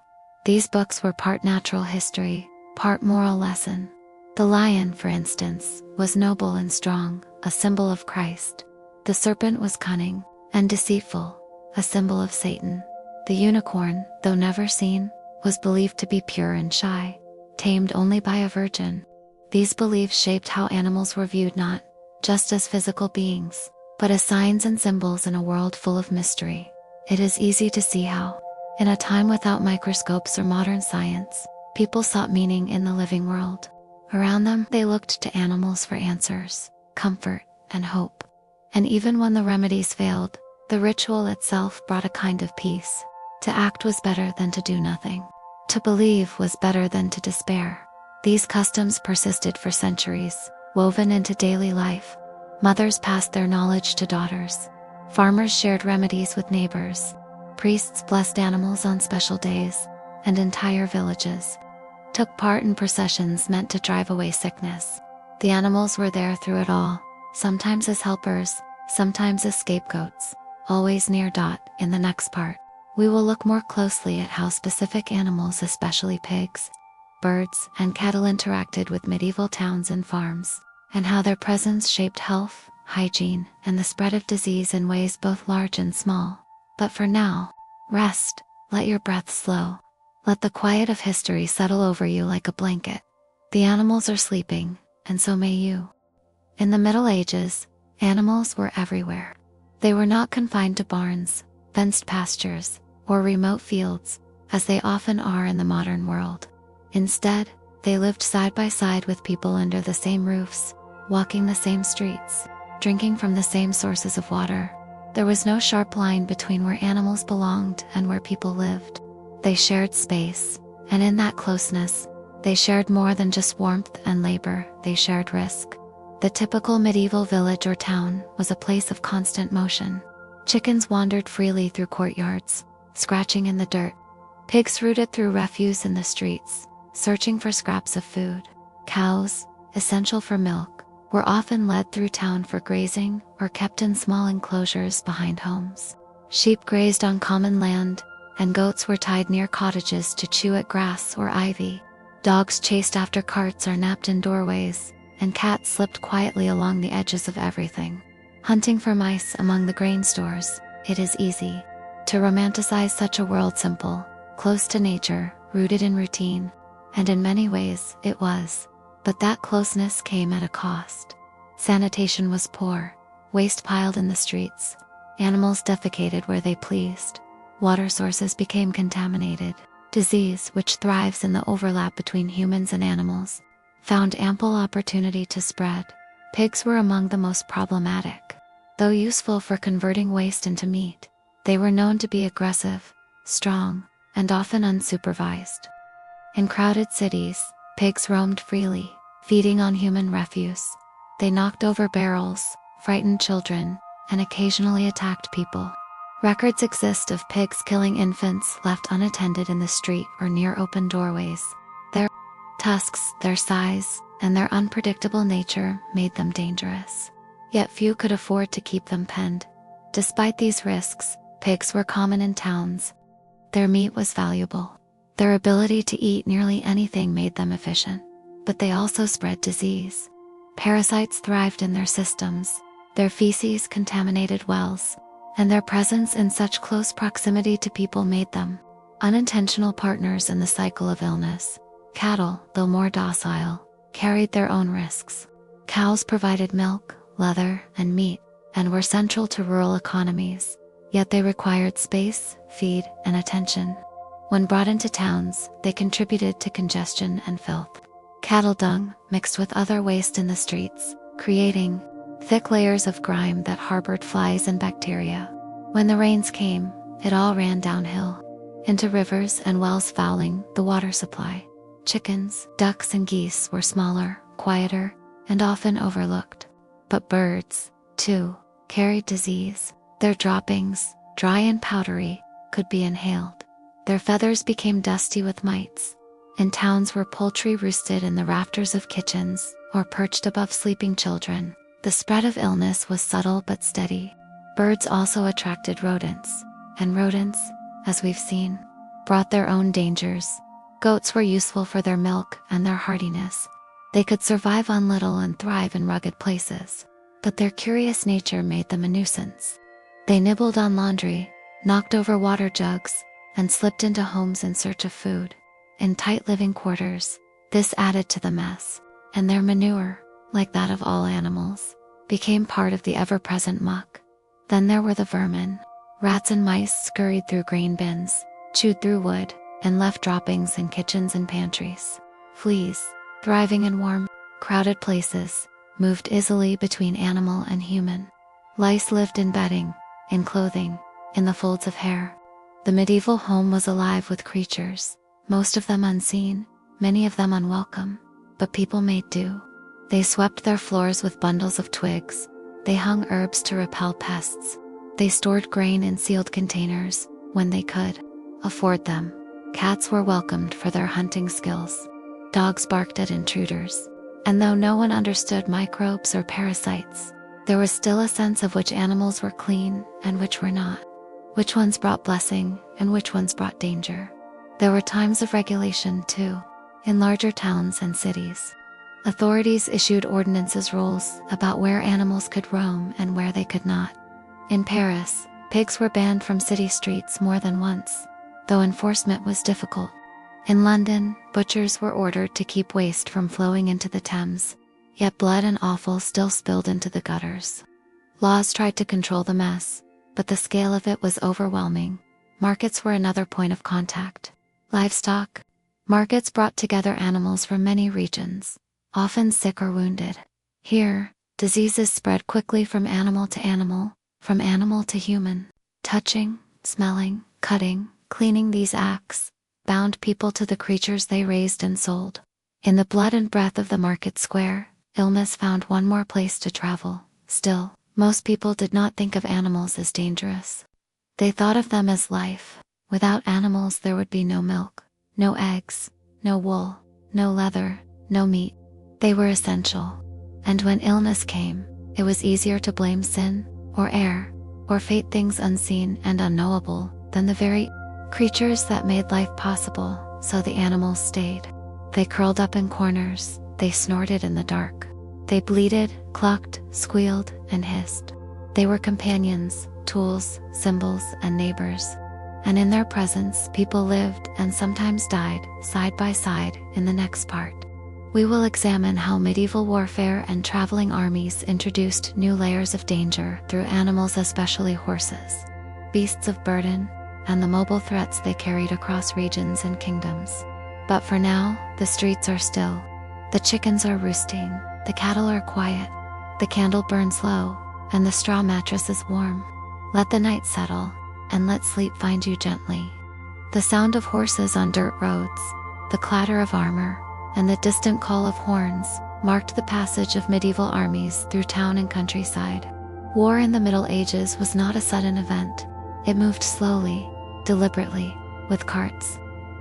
These books were part natural history, part moral lesson. The lion, for instance, was noble and strong, a symbol of Christ. The serpent was cunning and deceitful, a symbol of Satan. The unicorn, though never seen, was believed to be pure and shy, tamed only by a virgin. These beliefs shaped how animals were viewed, not just as physical beings, but as signs and symbols in a world full of mystery. It is easy to see how, in a time without microscopes or modern science, people sought meaning in the living world. Around them, they looked to animals for answers, comfort, and hope. And even when the remedies failed, the ritual itself brought a kind of peace. To act was better than to do nothing. To believe was better than to despair. These customs persisted for centuries, woven into daily life. Mothers passed their knowledge to daughters. Farmers shared remedies with neighbors. Priests blessed animals on special days, and entire villages took part in processions meant to drive away sickness. The animals were there through it all, sometimes as helpers, sometimes as scapegoats, always near. In the next part, we will look more closely at how specific animals, especially pigs, birds, and cattle, interacted with medieval towns and farms, and how their presence shaped health, hygiene, and the spread of disease in ways both large and small. But for now, rest, let your breath slow. Let the quiet of history settle over you like a blanket. The animals are sleeping, and so may you. In the Middle Ages, animals were everywhere. They were not confined to barns, fenced pastures, or remote fields, as they often are in the modern world. Instead, they lived side by side with people under the same roofs, walking the same streets, drinking from the same sources of water. There was no sharp line between where animals belonged and where people lived. They shared space, and in that closeness, they shared more than just warmth and labor, they shared risk. The typical medieval village or town was a place of constant motion. Chickens wandered freely through courtyards, scratching in the dirt. Pigs rooted through refuse in the streets, searching for scraps of food. Cows, essential for milk, were often led through town for grazing or kept in small enclosures behind homes. Sheep grazed on common land, and goats were tied near cottages to chew at grass or ivy. Dogs chased after carts or napped in doorways, and cats slipped quietly along the edges of everything. Hunting for mice among the grain stores, it is easy to romanticize such a world, simple, close to nature, rooted in routine, and in many ways, it was. But that closeness came at a cost. Sanitation was poor, waste piled in the streets, animals defecated where they pleased, water sources became contaminated. Disease, which thrives in the overlap between humans and animals, found ample opportunity to spread. Pigs were among the most problematic. Though useful for converting waste into meat, they were known to be aggressive, strong, and often unsupervised. In crowded cities, pigs roamed freely, feeding on human refuse. They knocked over barrels, frightened children, and occasionally attacked people. Records exist of pigs killing infants left unattended in the street or near open doorways. Their tusks, their size, and their unpredictable nature made them dangerous. Yet few could afford to keep them penned. Despite these risks, pigs were common in towns. Their meat was valuable. Their ability to eat nearly anything made them efficient. But they also spread disease. Parasites thrived in their systems. Their feces contaminated wells, and their presence in such close proximity to people made them unintentional partners in the cycle of illness. Cattle, though more docile, carried their own risks. Cows provided milk, leather, and meat, and were central to rural economies, yet they required space, feed, and attention. When brought into towns, they contributed to congestion and filth. Cattle dung mixed with other waste in the streets, creating thick layers of grime that harbored flies and bacteria. When the rains came, it all ran downhill, into rivers and wells, fouling the water supply. Chickens, ducks, and geese were smaller, quieter, and often overlooked. But birds, too, carried disease. Their droppings, dry and powdery, could be inhaled. Their feathers became dusty with mites. In towns where poultry roosted in the rafters of kitchens or perched above sleeping children, the spread of illness was subtle but steady. Birds also attracted rodents, and rodents, as we've seen, brought their own dangers. Goats were useful for their milk and their hardiness. They could survive on little and thrive in rugged places, but their curious nature made them a nuisance. They nibbled on laundry, knocked over water jugs, and slipped into homes in search of food. In tight living quarters, this added to the mess, and their manure, like that of all animals, became part of the ever-present muck. Then there were the vermin. Rats and mice scurried through grain bins, chewed through wood, and left droppings in kitchens and pantries. Fleas, thriving in warm, crowded places, moved easily between animal and human. Lice lived in bedding, in clothing, in the folds of hair. The medieval home was alive with creatures, most of them unseen, many of them unwelcome, but people made do. They swept their floors with bundles of twigs. They hung herbs to repel pests. They stored grain in sealed containers, when they could afford them. Cats were welcomed for their hunting skills. Dogs barked at intruders. And though no one understood microbes or parasites, there was still a sense of which animals were clean and which were not, which ones brought blessing and which ones brought danger. There were times of regulation too, in larger towns and cities. Authorities issued ordinances, rules about where animals could roam and where they could not. In Paris, pigs were banned from city streets more than once, though enforcement was difficult. In London, butchers were ordered to keep waste from flowing into the Thames, yet blood and offal still spilled into the gutters. Laws tried to control the mess, but the scale of it was overwhelming. Markets were another point of contact. Livestock. Markets brought together animals from many regions, often sick or wounded. Here, diseases spread quickly from animal to human. Touching, smelling, cutting, cleaning, these acts bound people to the creatures they raised and sold. In the blood and breath of the market square, illness found one more place to travel. Still, most people did not think of animals as dangerous. They thought of them as life. Without animals there would be no milk, no eggs, no wool, no leather, no meat. They were essential. And when illness came, it was easier to blame sin, or air, or fate, things unseen and unknowable, than the very creatures that made life possible. So the animals stayed. They curled up in corners, they snorted in the dark. They bleated, clucked, squealed, and hissed. They were companions, tools, symbols, and neighbors. And in their presence, people lived and sometimes died, side by side. In the next part, we will examine how medieval warfare and traveling armies introduced new layers of danger through animals, especially horses, beasts of burden, and the mobile threats they carried across regions and kingdoms. But for now, the streets are still. The chickens are roosting, the cattle are quiet, the candle burns low, and the straw mattress is warm. Let the night settle, and let sleep find you gently. The sound of horses on dirt roads, the clatter of armor, and the distant call of horns marked the passage of medieval armies through town and countryside. War in the Middle Ages was not a sudden event. It moved slowly, deliberately, with carts,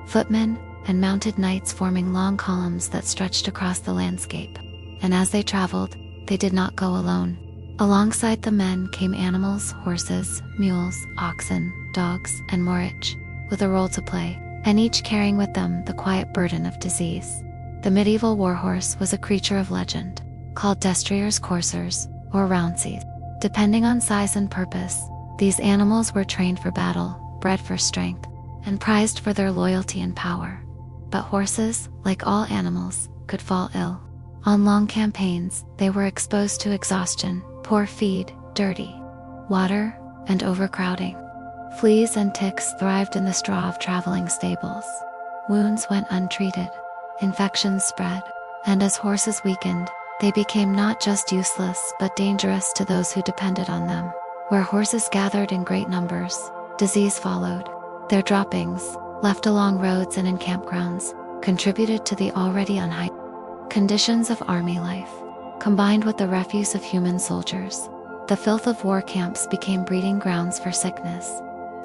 footmen, and mounted knights forming long columns that stretched across the landscape. And as they traveled, they did not go alone. Alongside the men came animals, horses, mules, oxen, dogs, and more, each with a role to play, and each carrying with them the quiet burden of disease. The medieval warhorse was a creature of legend, called destriers, coursers, or rounceys. Depending on size and purpose, these animals were trained for battle, bred for strength, and prized for their loyalty and power. But horses, like all animals, could fall ill. On long campaigns, they were exposed to exhaustion, poor feed, dirty water, and overcrowding. Fleas and ticks thrived in the straw of traveling stables. Wounds went untreated. Infections spread. And as horses weakened, they became not just useless but dangerous to those who depended on them. Where horses gathered in great numbers, disease followed. Their droppings, left along roads and in campgrounds, contributed to the already unhygienic conditions of army life. Combined with the refuse of human soldiers, the filth of war camps became breeding grounds for sickness.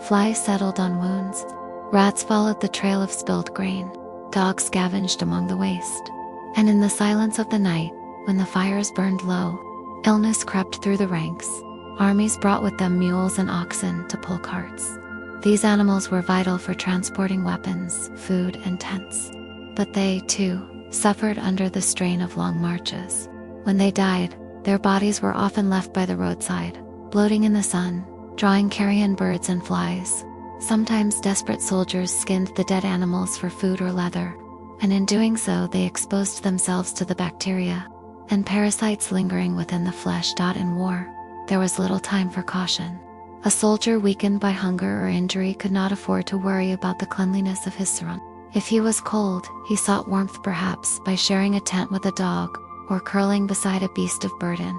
Flies settled on wounds. Rats followed the trail of spilled grain. Dogs scavenged among the waste. And in the silence of the night, when the fires burned low, illness crept through the ranks. Armies brought with them mules and oxen to pull carts. These animals were vital for transporting weapons, food, and tents. But they, too, suffered under the strain of long marches. When they died, their bodies were often left by the roadside, bloating in the sun, drawing carrion birds and flies. Sometimes desperate soldiers skinned the dead animals for food or leather, and in doing so they exposed themselves to the bacteria and parasites lingering within the flesh. In war, there was little time for caution. A soldier weakened by hunger or injury could not afford to worry about the cleanliness of his surroundings. If he was cold, he sought warmth perhaps by sharing a tent with a dog or curling beside a beast of burden.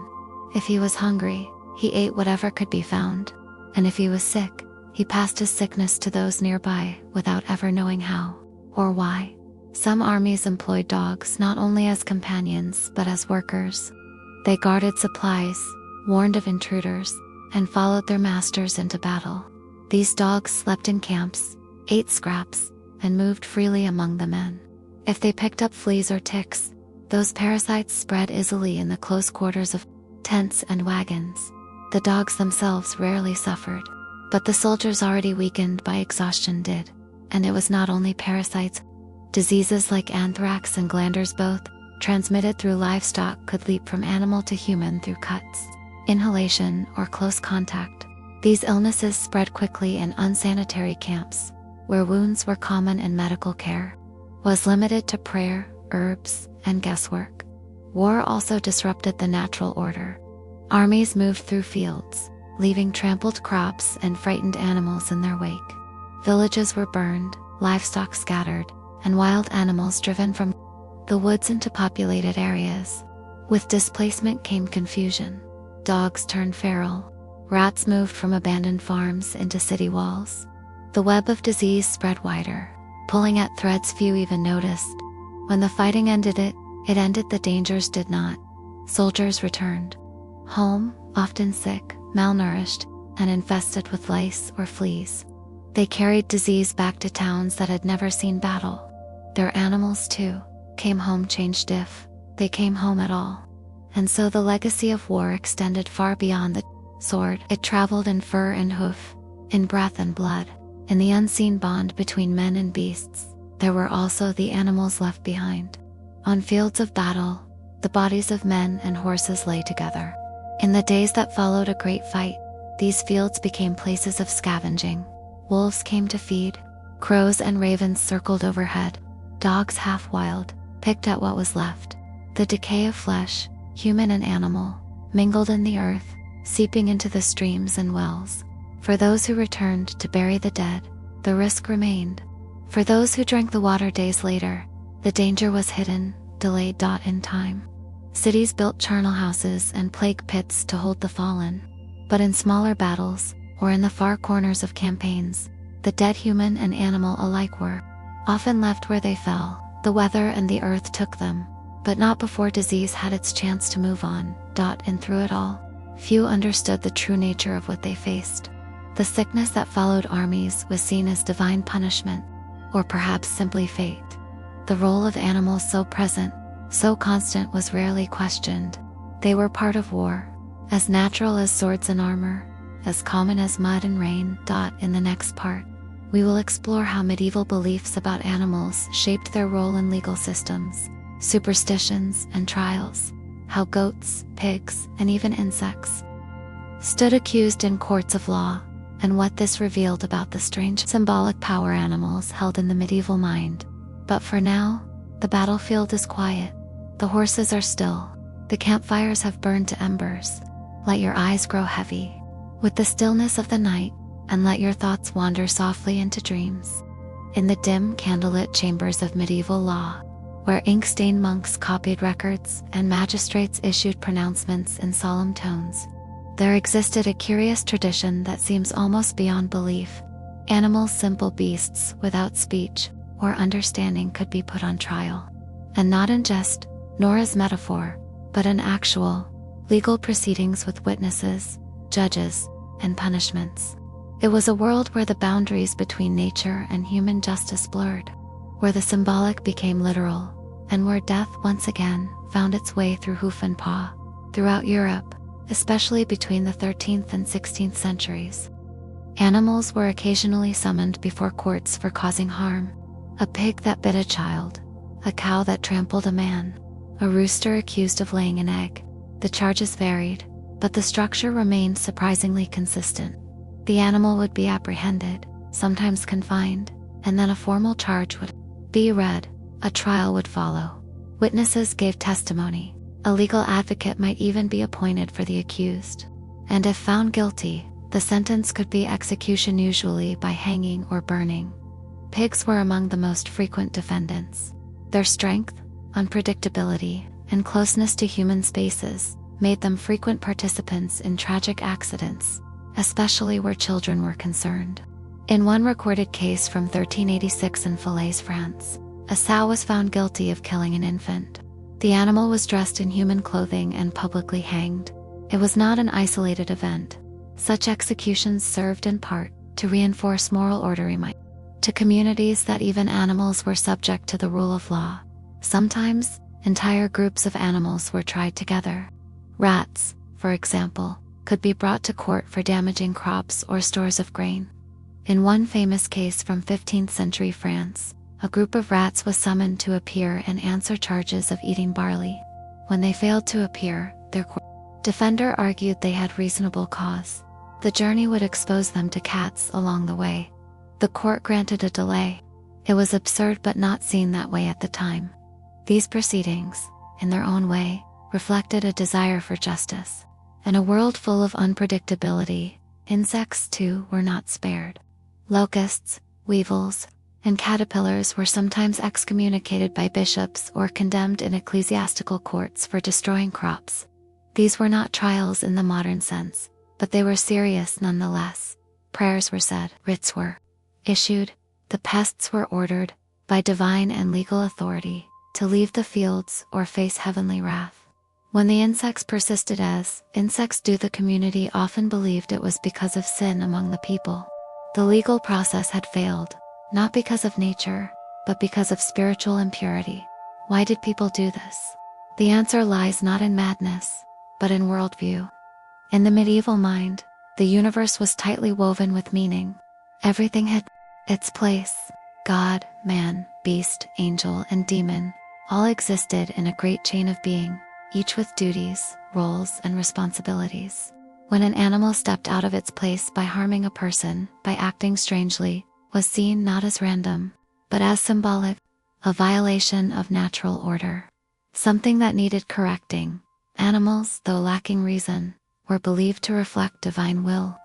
If he was hungry, he ate whatever could be found. And if he was sick, he passed his sickness to those nearby without ever knowing how or why. Some armies employed dogs not only as companions but as workers. They guarded supplies, warned of intruders, and followed their masters into battle. These dogs slept in camps, ate scraps, and moved freely among the men. If they picked up fleas or ticks, those parasites spread easily in the close quarters of tents and wagons. The dogs themselves rarely suffered, but the soldiers already weakened by exhaustion did. And it was not only parasites. Diseases like anthrax and glanders, both transmitted through livestock, could leap from animal to human through cuts, inhalation, or close contact. These illnesses spread quickly in unsanitary camps, where wounds were common and medical care was limited to prayer, herbs, and guesswork. War also disrupted the natural order. Armies moved through fields, leaving trampled crops and frightened animals in their wake. Villages were burned, livestock scattered, and wild animals driven from the woods into populated areas. With displacement came confusion. Dogs turned feral. Rats moved from abandoned farms into city walls. The web of disease spread wider, pulling at threads few even noticed. When the fighting ended, it ended. The dangers did not. Soldiers returned home, often sick, malnourished, and infested with lice or fleas. They carried disease back to towns that had never seen battle. Their animals, too, came home changed if they came home at all. And so the legacy of war extended far beyond the sword. It traveled in fur and hoof, in breath and blood. In the unseen bond between men and beasts, there were also the animals left behind. On fields of battle, the bodies of men and horses lay together. In the days that followed a great fight, these fields became places of scavenging. Wolves came to feed, crows and ravens circled overhead, dogs half wild, picked at what was left. The decay of flesh, human and animal, mingled in the earth, seeping into the streams and wells. For those who returned to bury the dead, the risk remained. For those who drank the water days later, the danger was hidden, delayed. In time, cities built charnel houses and plague pits to hold the fallen. But in smaller battles, or in the far corners of campaigns, the dead human and animal alike were often left where they fell. The weather and the earth took them, but not before disease had its chance to move on. And through it all, few understood the true nature of what they faced. The sickness that followed armies was seen as divine punishment, or perhaps simply fate. The role of animals, so present, so constant, was rarely questioned. They were part of war, as natural as swords and armor, as common as mud and rain. In the next part, we will explore how medieval beliefs about animals shaped their role in legal systems, superstitions, and trials, how goats, pigs, and even insects stood accused in courts of law, and what this revealed about the strange symbolic power animals held in the medieval mind. But for now, the battlefield is quiet. The horses are still. The campfires have burned to embers. Let your eyes grow heavy with the stillness of the night, and let your thoughts wander softly into dreams. In the dim, candlelit chambers of medieval law, where ink-stained monks copied records and magistrates issued pronouncements in solemn tones, there existed a curious tradition that seems almost beyond belief. Animals, simple beasts without speech or understanding, could be put on trial. And not in jest, nor as metaphor, but in actual, legal proceedings with witnesses, judges, and punishments. It was a world where the boundaries between nature and human justice blurred, where the symbolic became literal, and where death once again found its way through hoof and paw. Throughout Europe, especially between the 13th and 16th centuries, animals were occasionally summoned before courts for causing harm. A pig that bit a child, a cow that trampled a man, a rooster accused of laying an egg. The charges varied, but the structure remained surprisingly consistent. The animal would be apprehended, sometimes confined, and then a formal charge would be read. A trial would follow. Witnesses gave testimony. A legal advocate might even be appointed for the accused. And if found guilty, the sentence could be execution, usually by hanging or burning. Pigs were among the most frequent defendants. Their strength, unpredictability, and closeness to human spaces made them frequent participants in tragic accidents, especially where children were concerned. In one recorded case from 1386 in Falaise, France, a sow was found guilty of killing an infant. The animal was dressed in human clothing and publicly hanged. It was not an isolated event. Such executions served in part to reinforce moral order to communities that even animals were subject to the rule of law. Sometimes, entire groups of animals were tried together. Rats, for example, could be brought to court for damaging crops or stores of grain. In one famous case from 15th century France, a group of rats was summoned to appear and answer charges of eating barley. When they failed to appear, their defender argued they had reasonable cause. The journey would expose them to cats along the way. The court granted a delay. It was absurd but not seen that way at the time. These proceedings, in their own way, reflected a desire for justice. In a world full of unpredictability, insects too were not spared. Locusts, weevils, and caterpillars were sometimes excommunicated by bishops or condemned in ecclesiastical courts for destroying crops. These were not trials in the modern sense, but they were serious nonetheless. Prayers were said, writs were issued, the pests were ordered, by divine and legal authority, to leave the fields or face heavenly wrath. When the insects persisted as insects do, the community often believed it was because of sin among the people. The legal process had failed, not because of nature, but because of spiritual impurity. Why did people do this? The answer lies not in madness, but in worldview. In the medieval mind, the universe was tightly woven with meaning. Everything had its place. God, man, beast, angel, and demon all existed in a great chain of being, each with duties, roles, and responsibilities. When an animal stepped out of its place by harming a person, by acting strangely, was seen not as random, but as symbolic, a violation of natural order. Something that needed correcting. Animals, though lacking reason, were believed to reflect divine will.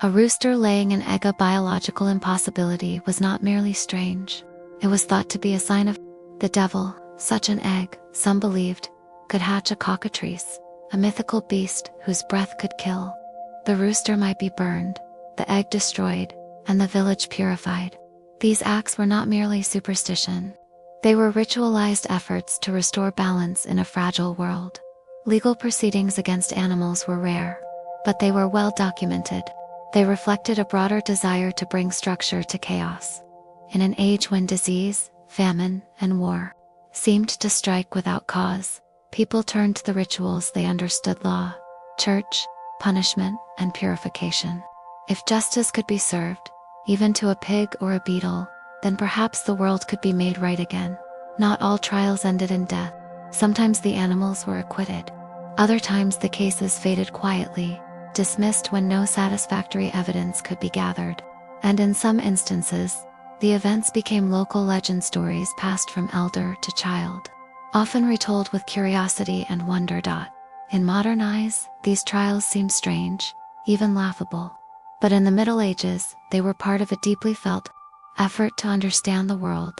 A rooster laying an egg, a biological impossibility, was not merely strange. It was thought to be a sign of the devil. Such an egg, some believed, could hatch a cockatrice, a mythical beast whose breath could kill. The rooster might be burned, the egg destroyed, and the village purified. These acts were not merely superstition. They were ritualized efforts to restore balance in a fragile world. Legal proceedings against animals were rare, but they were well documented. They reflected a broader desire to bring structure to chaos. In an age when disease, famine, and war seemed to strike without cause, people turned to the rituals they understood: law, church, punishment, and purification. If justice could be served, even to a pig or a beetle, then perhaps the world could be made right again. Not all trials ended in death. Sometimes the animals were acquitted. Other times the cases faded quietly, dismissed when no satisfactory evidence could be gathered. And in some instances, the events became local legend stories passed from elder to child, often retold with curiosity and wonder. In modern eyes, these trials seem strange, even laughable. But in the Middle Ages, they were part of a deeply felt effort to understand the world.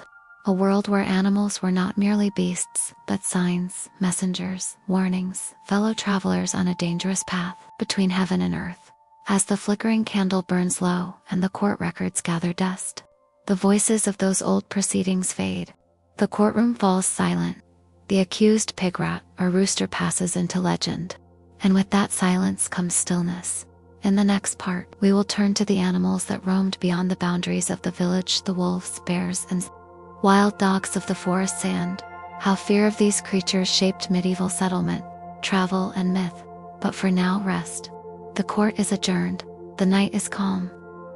A world where animals were not merely beasts, but signs, messengers, warnings, fellow travelers on a dangerous path between heaven and earth. As the flickering candle burns low and the court records gather dust, the voices of those old proceedings fade. The courtroom falls silent. The accused pig rat or rooster passes into legend. And with that silence comes stillness. In the next part, we will turn to the animals that roamed beyond the boundaries of the village, the wolves, bears, and wild dogs of the forest sand, how fear of these creatures shaped medieval settlement, travel, and myth. But for now, rest. The court is adjourned, the night is calm.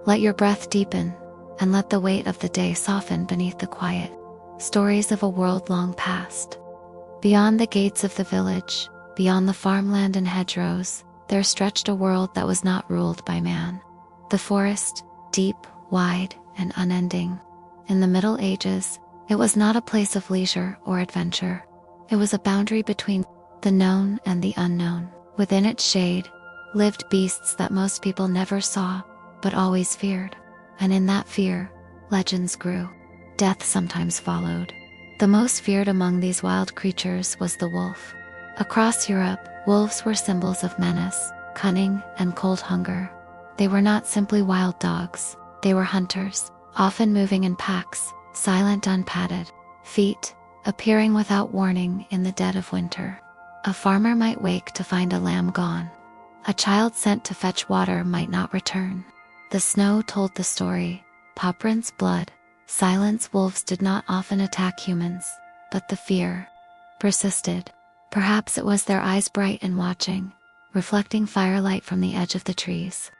Let your breath deepen, and let the weight of the day soften beneath the quiet stories of a world long past. Beyond the gates of the village, beyond the farmland and hedgerows, there stretched a world that was not ruled by man. The forest, deep, wide, and unending. In the Middle Ages, it was not a place of leisure or adventure. It was a boundary between the known and the unknown. Within its shade, lived beasts that most people never saw, but always feared. And in that fear, legends grew. Death sometimes followed. The most feared among these wild creatures was the wolf. Across Europe, wolves were symbols of menace, cunning, and cold hunger. They were not simply wild dogs, they were hunters, often moving in packs, silent, unpadded feet, appearing without warning in the dead of winter. A farmer might wake to find a lamb gone. A child sent to fetch water might not return. The snow told the story, paw prints, blood, silence. Wolves did not often attack humans, but the fear persisted. Perhaps it was their eyes bright and watching, reflecting firelight from the edge of the trees.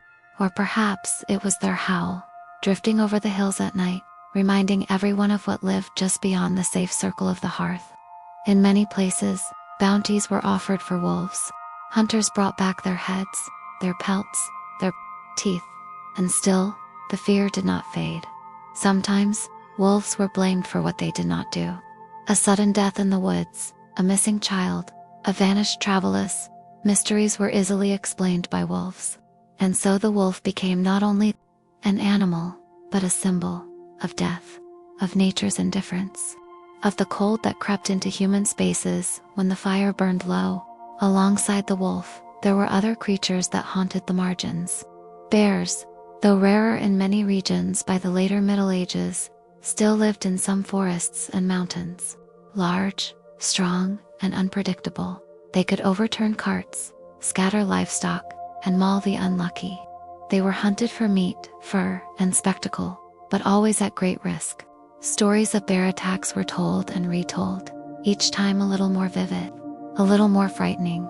Or perhaps it was their howl, drifting over the hills at night, reminding everyone of what lived just beyond the safe circle of the hearth. In many places, bounties were offered for wolves. Hunters brought back their heads, their pelts, their teeth, and still, the fear did not fade. Sometimes, wolves were blamed for what they did not do. A sudden death in the woods, a missing child, a vanished traveless, mysteries were easily explained by wolves. And so the wolf became not only an animal, but a symbol of death, of nature's indifference, of the cold that crept into human spaces when the fire burned low. Alongside the wolf, there were other creatures that haunted the margins. Bears, though rarer in many regions by the later Middle Ages, still lived in some forests and mountains. Large, strong, and unpredictable, they could overturn carts, scatter livestock, and maul the unlucky. They were hunted for meat, fur, and spectacle, but always at great risk. Stories of bear attacks were told and retold, each time a little more vivid, a little more frightening.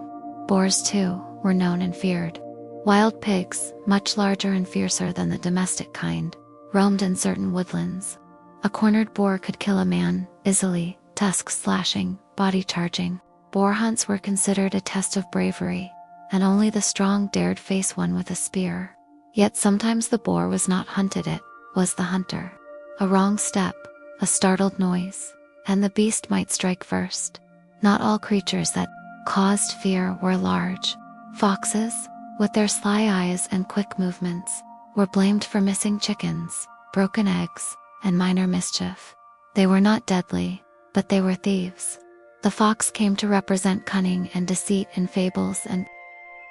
Boars, too, were known and feared. Wild pigs, much larger and fiercer than the domestic kind, roamed in certain woodlands. A cornered boar could kill a man easily, tusks slashing, body charging. Boar hunts were considered a test of bravery, and only the strong dared face one with a spear. Yet sometimes the boar was not hunted, it was the hunter. A wrong step, a startled noise, and the beast might strike first. Not all creatures that caused fear were large. Foxes, with their sly eyes and quick movements, were blamed for missing chickens, broken eggs, and minor mischief. They were not deadly, but they were thieves. The fox came to represent cunning and deceit in fables and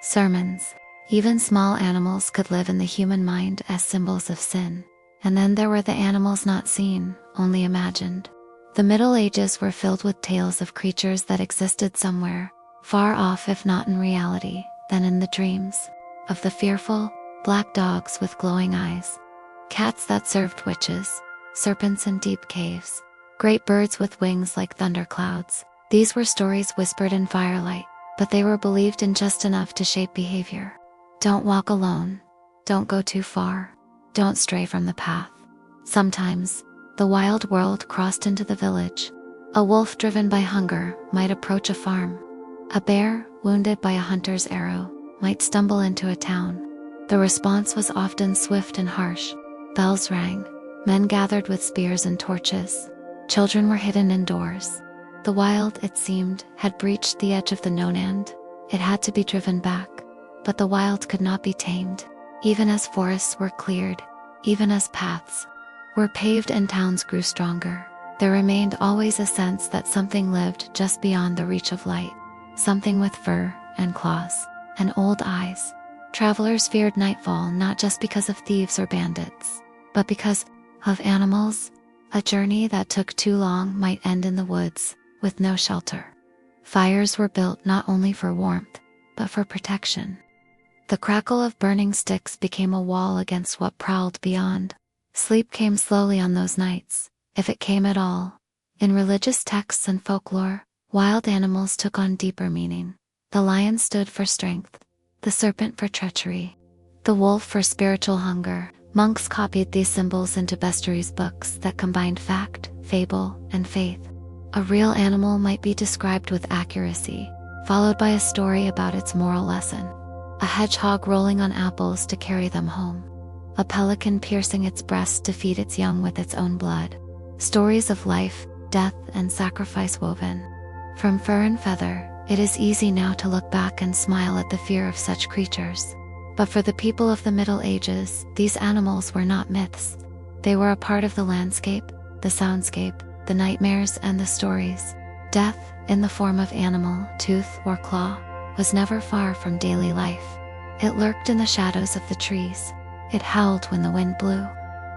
sermons. Even small animals could live in the human mind as symbols of sin. And then there were the animals not seen, only imagined. The Middle Ages were filled with tales of creatures that existed somewhere, far off if not in reality, then in the dreams. Of the fearful, black dogs with glowing eyes, cats that served witches, serpents in deep caves, great birds with wings like thunderclouds. These were stories whispered in firelight, but they were believed in just enough to shape behavior. Don't walk alone. Don't go too far. Don't stray from the path. Sometimes, the wild world crossed into the village. A wolf driven by hunger might approach a farm. A bear, wounded by a hunter's arrow, might stumble into a town. The response was often swift and harsh. Bells rang. Men gathered with spears and torches. Children were hidden indoors. The wild, it seemed, had breached the edge of the known end. It had to be driven back. But the wild could not be tamed. Even as forests were cleared, even as paths were paved and towns grew stronger, there remained always a sense that something lived just beyond the reach of light. Something with fur and claws and old eyes. Travelers feared nightfall not just because of thieves or bandits, but because of animals. A journey that took too long might end in the woods, with no shelter. Fires were built not only for warmth, but for protection. The crackle of burning sticks became a wall against what prowled beyond. Sleep came slowly on those nights, if it came at all. In religious texts and folklore, wild animals took on deeper meaning. The lion stood for strength, the serpent for treachery, the wolf for spiritual hunger. Monks copied these symbols into bestiaries books that combined fact, fable, and faith. A real animal might be described with accuracy, followed by a story about its moral lesson. A hedgehog rolling on apples to carry them home. A pelican piercing its breast to feed its young with its own blood. Stories of life, death, and sacrifice woven from fur and feather. It is easy now to look back and smile at the fear of such creatures. But for the people of the Middle Ages, these animals were not myths. They were a part of the landscape, the soundscape, the nightmares, and the stories. Death, in the form of animal, tooth, or claw, was never far from daily life. It lurked in the shadows of the trees. It howled when the wind blew.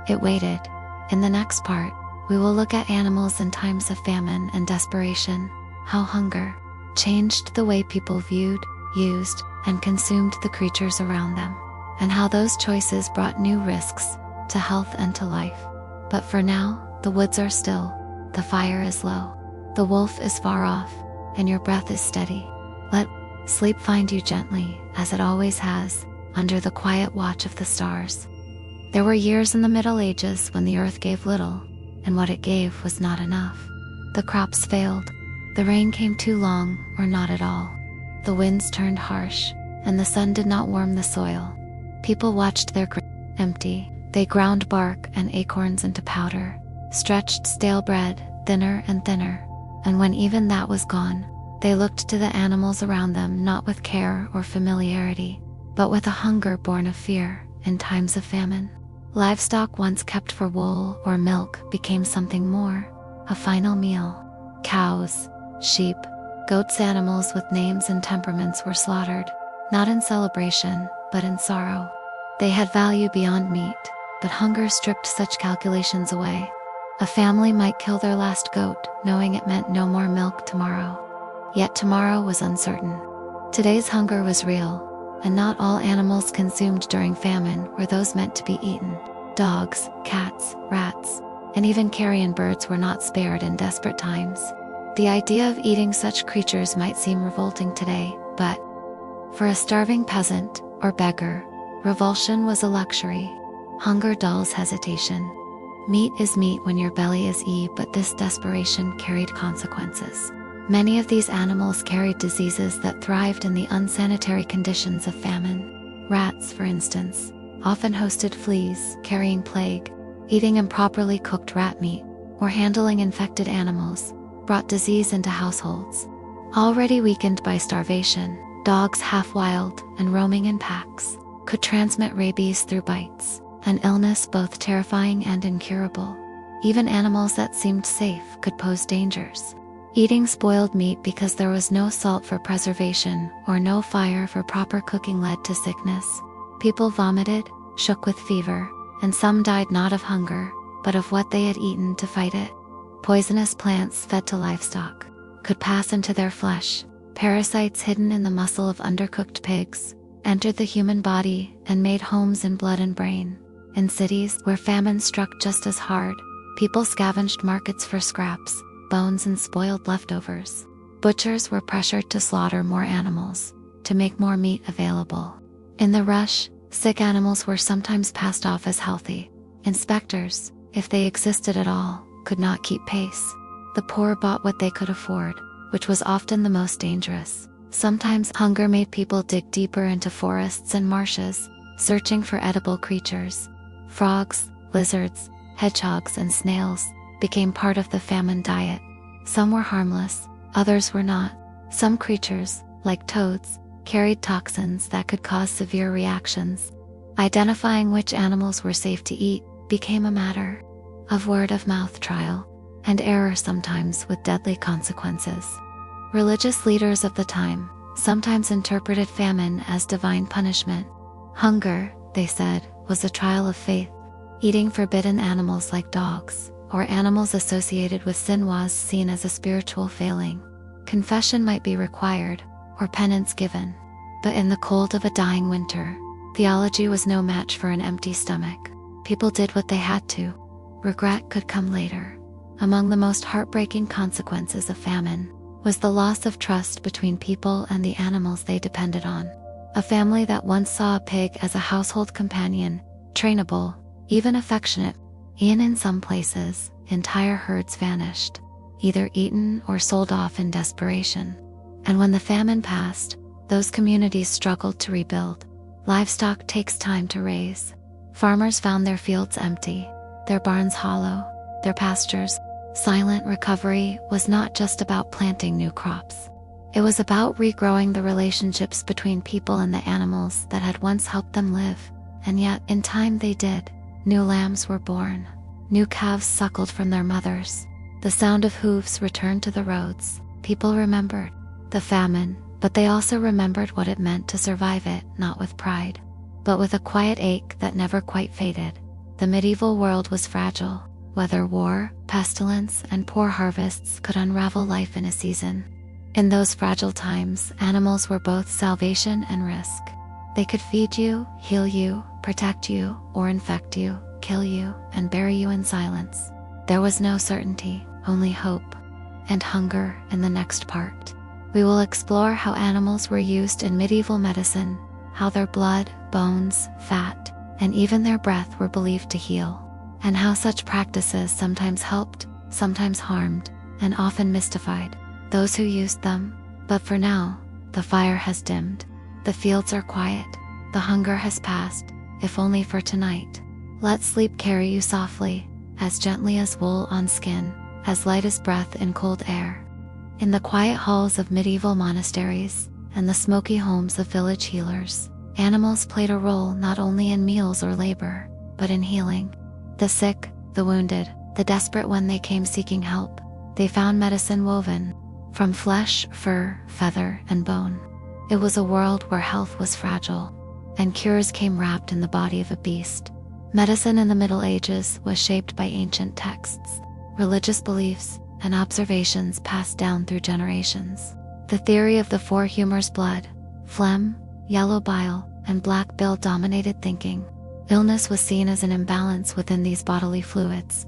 It waited. In the next part, we will look at animals in times of famine and desperation, how hunger changed the way people viewed, used, and consumed the creatures around them, and how those choices brought new risks to health and to life. But for now, the woods are still, the fire is low, the wolf is far off, and your breath is steady. Let sleep find you gently, as it always has, under the quiet watch of the stars. There were years in the Middle Ages when the earth gave little, and what it gave was not enough. The crops failed, the rain came too long or not at all. The winds turned harsh, and the sun did not warm the soil. People watched their grain empty. They ground bark and acorns into powder, stretched stale bread thinner and thinner, and when even that was gone, they looked to the animals around them not with care or familiarity, but with a hunger born of fear in times of famine. Livestock once kept for wool or milk became something more, a final meal. Cows, sheep, goats, animals with names and temperaments were slaughtered, not in celebration, but in sorrow. They had value beyond meat, but hunger stripped such calculations away. A family might kill their last goat, knowing it meant no more milk tomorrow. Yet tomorrow was uncertain. Today's hunger was real, and not all animals consumed during famine were those meant to be eaten. Dogs, cats, rats, and even carrion birds were not spared in desperate times. The idea of eating such creatures might seem revolting today, but for a starving peasant or beggar, revulsion was a luxury. Hunger dulls hesitation. Meat is meat when your belly is but this desperation carried consequences. Many of these animals carried diseases that thrived in the unsanitary conditions of famine. Rats, for instance, often hosted fleas, carrying plague. Eating improperly cooked rat meat, or handling infected animals, brought disease into households. Already weakened by starvation, dogs half wild and roaming in packs could transmit rabies through bites, an illness both terrifying and incurable. Even animals that seemed safe could pose dangers. Eating spoiled meat because there was no salt for preservation or no fire for proper cooking led to sickness. People vomited, shook with fever, and some died not of hunger, but of what they had eaten to fight it. Poisonous plants fed to livestock could pass into their flesh. Parasites hidden in the muscle of undercooked pigs entered the human body and made homes in blood and brain. In cities where famine struck just as hard, people scavenged markets for scraps, bones, and spoiled leftovers. Butchers were pressured to slaughter more animals to make more meat available. In the rush, sick animals were sometimes passed off as healthy. Inspectors, if they existed at all, could not keep pace. The poor bought what they could afford, which was often the most dangerous. Sometimes hunger made people dig deeper into forests and marshes, searching for edible creatures. Frogs, lizards, hedgehogs, and snails became part of the famine diet. Some were harmless, others were not. Some creatures, like toads, carried toxins that could cause severe reactions. Identifying which animals were safe to eat became a matter of word-of-mouth trial and error, sometimes with deadly consequences. Religious leaders of the time sometimes interpreted famine as divine punishment. Hunger, they said, was a trial of faith. Eating forbidden animals like dogs or animals associated with sin was seen as a spiritual failing. Confession might be required or penance given. But in the cold of a dying winter, theology was no match for an empty stomach. People did what they had to. Regret could come later. Among the most heartbreaking consequences of famine was the loss of trust between people and the animals they depended on. A family that once saw a pig as a household companion, trainable, even affectionate, and in some places, entire herds vanished, either eaten or sold off in desperation. And when the famine passed, those communities struggled to rebuild. Livestock takes time to raise. Farmers found their fields empty, their barns hollow, their pastures silent. Recovery was not just about planting new crops. It was about regrowing the relationships between people and the animals that had once helped them live. And yet, in time they did. New lambs were born. New calves suckled from their mothers. The sound of hooves returned to the roads. People remembered the famine, but they also remembered what it meant to survive it, not with pride, but with a quiet ache that never quite faded. The medieval world was fragile. Whether war, pestilence, and poor harvests could unravel life in a season. In those fragile times, animals were both salvation and risk. They could feed you, heal you, protect you, or infect you, kill you, and bury you in silence. There was no certainty, only hope and hunger. In the next part, we will explore how animals were used in medieval medicine, how their blood, bones, fat, and even their breath were believed to heal, and how such practices sometimes helped, sometimes harmed, and often mystified those who used them. But for now, the fire has dimmed, the fields are quiet, the hunger has passed, if only for tonight. Let sleep carry you softly, as gently as wool on skin, as light as breath in cold air. In the quiet halls of medieval monasteries and the smoky homes of village healers, animals played a role not only in meals or labor, but in healing. The sick, the wounded, the desperate, when they came seeking help, they found medicine woven from flesh, fur, feather, and bone. It was a world where health was fragile, and cures came wrapped in the body of a beast. Medicine in the Middle Ages was shaped by ancient texts, religious beliefs, and observations passed down through generations. The theory of the four humors, blood, phlegm, yellow bile, and black bile, dominated thinking. Illness was seen as an imbalance within these bodily fluids.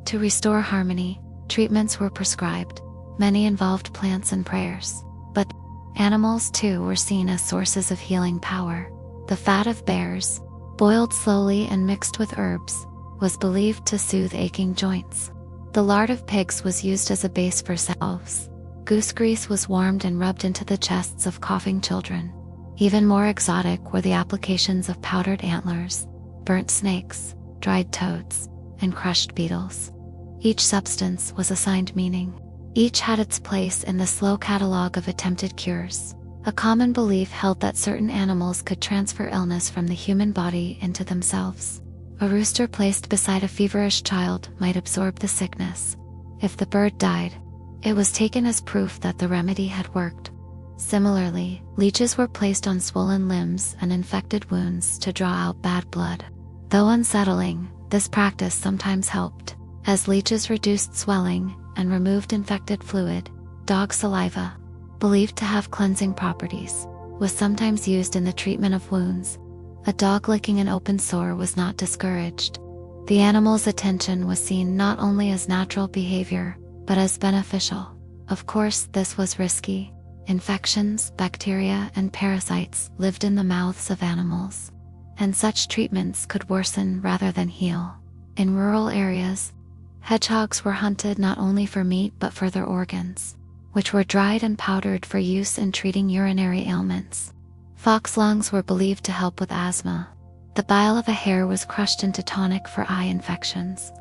To restore harmony, treatments were prescribed. Many involved plants and prayers. But animals too were seen as sources of healing power. The fat of bears, boiled slowly and mixed with herbs, was believed to soothe aching joints. The lard of pigs was used as a base for salves. Goose grease was warmed and rubbed into the chests of coughing children. Even more exotic were the applications of powdered antlers, burnt snakes, dried toads, and crushed beetles. Each substance was assigned meaning. Each had its place in the slow catalogue of attempted cures. A common belief held that certain animals could transfer illness from the human body into themselves. A rooster placed beside a feverish child might absorb the sickness. If the bird died, it was taken as proof that the remedy had worked. Similarly, leeches were placed on swollen limbs and infected wounds to draw out bad blood. Though unsettling, this practice sometimes helped, as leeches reduced swelling and removed infected fluid. Dog saliva, believed to have cleansing properties, was sometimes used in the treatment of wounds. A dog licking an open sore was not discouraged. The animal's attention was seen not only as natural behavior, but as beneficial. Of course, this was risky. Infections, bacteria, and parasites lived in the mouths of animals, and such treatments could worsen rather than heal. In rural areas, hedgehogs were hunted not only for meat but for their organs. which were dried and powdered for use in treating urinary ailments. Fox lungs were believed to help with asthma. The bile of a hare was crushed into tonic for eye infections.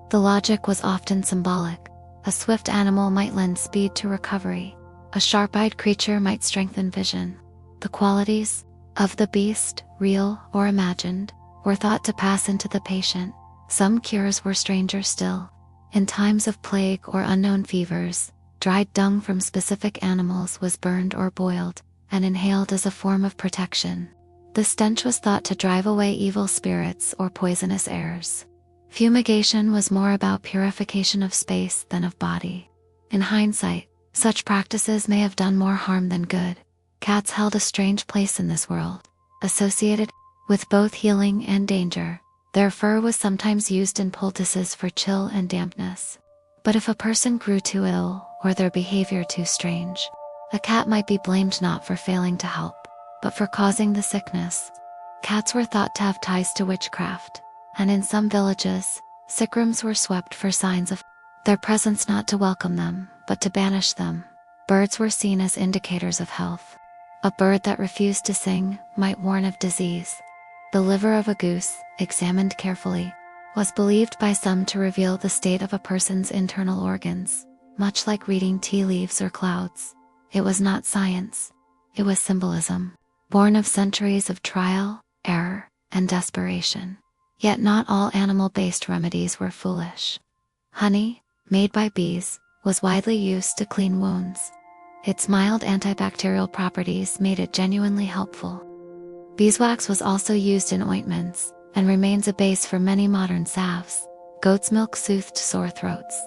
The logic was often symbolic. A swift animal might lend speed to recovery. A sharp-eyed creature might strengthen vision. The qualities of the beast, real or imagined, were thought to pass into the patient. Some cures were stranger still. In times of plague or unknown fevers, dried dung from specific animals was burned or boiled and inhaled as a form of protection. The stench was thought to drive away evil spirits or poisonous airs. Fumigation was more about purification of space than of body. In hindsight, such practices may have done more harm than good. Cats held a strange place in this world. Associated with both healing and danger, their fur was sometimes used in poultices for chill and dampness. But if a person grew too ill or their behavior too strange, a cat might be blamed not for failing to help, but for causing the sickness. Cats were thought to have ties to witchcraft, and in some villages, sick rooms were swept for signs of their presence, not to welcome them, but to banish them. Birds were seen as indicators of health. A bird that refused to sing might warn of disease. The liver of a goose, examined carefully, was believed by some to reveal the state of a person's internal organs, much like reading tea leaves or clouds. It was not science. It was symbolism, born of centuries of trial, error, and desperation. Yet not all animal-based remedies were foolish. Honey, made by bees, was widely used to clean wounds. Its mild antibacterial properties made it genuinely helpful. Beeswax was also used in ointments, and remains a base for many modern salves. Goat's milk soothed sore throats.